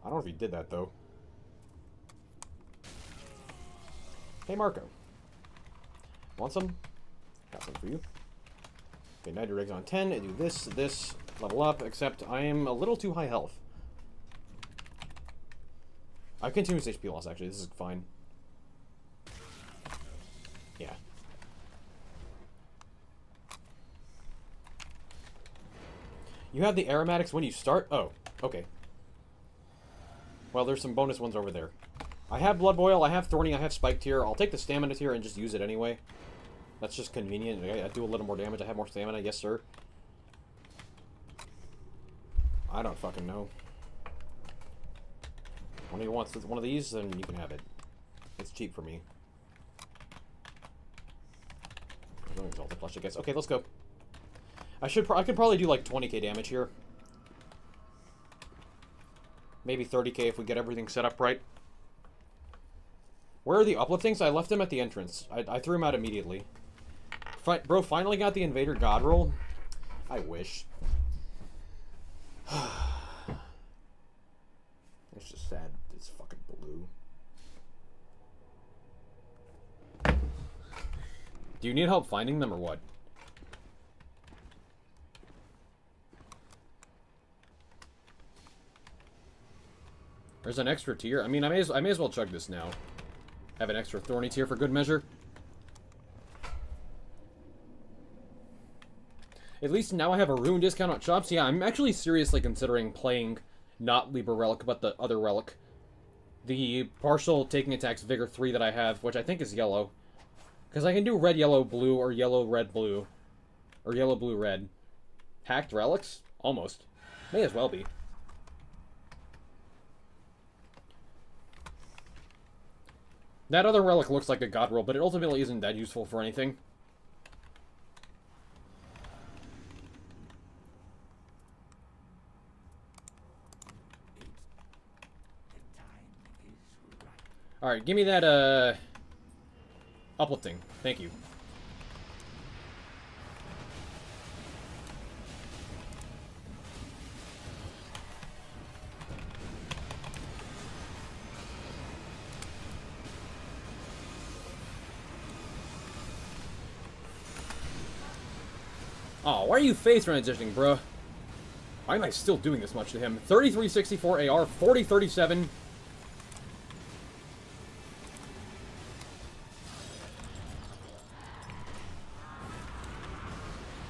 I don't know if he did that, though. Hey, Marco. Want some? Got some for you. Okay, Nighted Dregs on 10. I do this, level up, except I am a little too high health. I have continuous HP loss, actually. This is fine. Yeah. You have the aromatics when you start? Oh, okay. Well, there's some bonus ones over there. I have Blood Boil, I have Thorny, I have Spike Tier. I'll take the Stamina Tier and just use it anyway. That's just convenient. I do a little more damage. I have more stamina. Yes, sir. I don't fucking know. One of you wants one of these, then you can have it. It's cheap for me. I don't exalt the plush, I guess. Okay, let's go. I could probably do like 20k damage here. Maybe 30k if we get everything set up right. Where are the upliftings? I left them at the entrance. I threw them out immediately. Bro finally got the Invader God roll. I wish. It's just sad. It's fucking blue. Do you need help finding them or what? There's an extra tier. I mean, I may as well chug this now. Have an extra Thorny tier for good measure. At least now I have a rune discount on shops. Yeah, I'm actually seriously considering playing not Libra Relic, but the other relic. The partial taking attacks Vigor 3 that I have, which I think is yellow. Because I can do red, yellow, blue, or yellow, red, blue. Or yellow, blue, red. Hacked relics? Almost. May as well be. That other relic looks like a god roll, but it ultimately isn't that useful for anything. Alright, give me that, uplifting. Thank you. Oh, why are you phase transitioning, bruh? Why am I still doing this much to him? 3364 AR, 4037.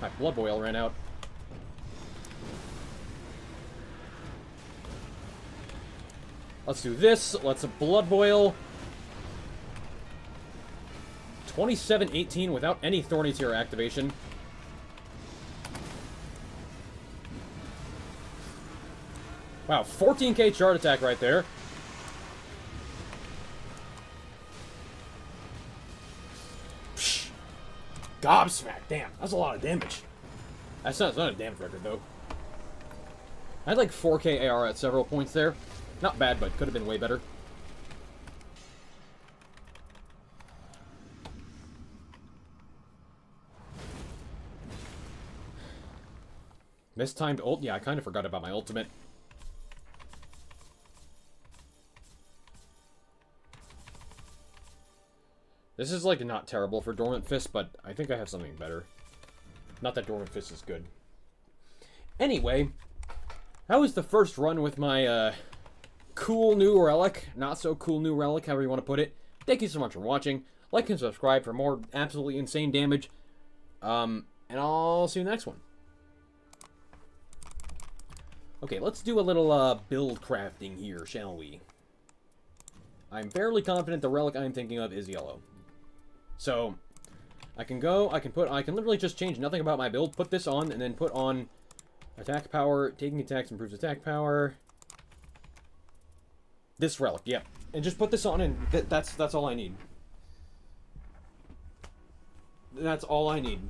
My blood boil ran out. Let's do this. Let's blood boil. 2718 without any Thorny tier activation. Wow, 14k chart attack right there. Gobsmack, damn, that's a lot of damage. That's not a damage record, though. I had like 4k AR at several points there. Not bad, but could have been way better. Mistimed ult? Yeah, I kind of forgot about my ultimate. This is, like, not terrible for Dormant Fist, but I think I have something better. Not that Dormant Fist is good. Anyway, that was the first run with my, cool new relic. Not so cool new relic, however you want to put it. Thank you so much for watching. Like and subscribe for more absolutely insane damage. And I'll see you in the next one. Okay, let's do a little, build crafting here, shall we? I'm fairly confident the relic I'm thinking of is yellow. So, I can literally just change nothing about my build, put this on, and then put on attack power. Taking attacks improves attack power. This relic, yeah. And just put this on, and that's all I need. That's all I need.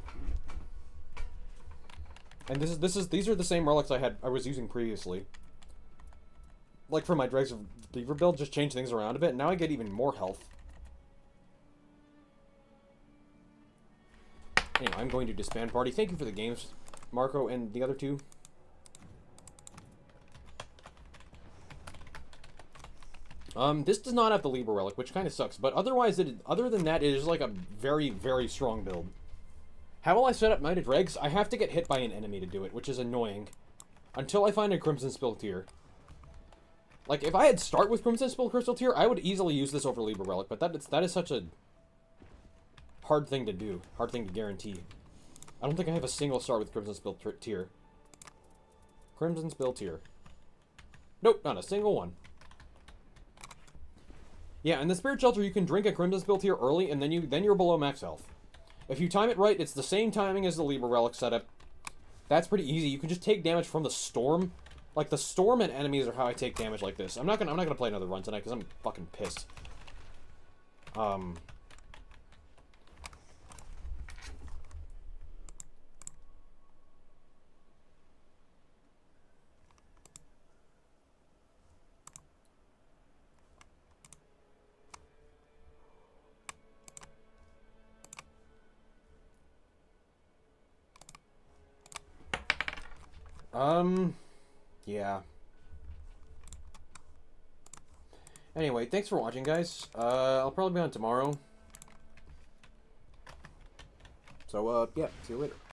And these are the same relics I was using previously. Like for my Dregs of Beaver build, just change things around a bit, and now I get even more health. Anyway, I'm going to disband party. Thank you for the games, Marco and the other two. This does not have the Libra relic, which kind of sucks. But otherwise, other than that, it is like a very, very strong build. How will I set up Knighted Dregs? I have to get hit by an enemy to do it, which is annoying. Until I find a Crimson Spill tier. Like, if I had start with Crimson Spill Crystal tier, I would easily use this over Libra relic. But that is such a hard thing to do. Hard thing to guarantee. I don't think I have a single start with Crimson Spill tier. Crimson Spill tier. Nope, not a single one. Yeah, in the Spirit Shelter, you can drink a Crimson Spill tier early, and then you're below max health. If you time it right, it's the same timing as the Libra relic setup. That's pretty easy. You can just take damage from the storm. Like, the storm and enemies are how I take damage like this. I'm not gonna play another run tonight, because I'm fucking pissed. Yeah. Anyway, thanks for watching, guys. I'll probably be on tomorrow. So, yeah, see you later.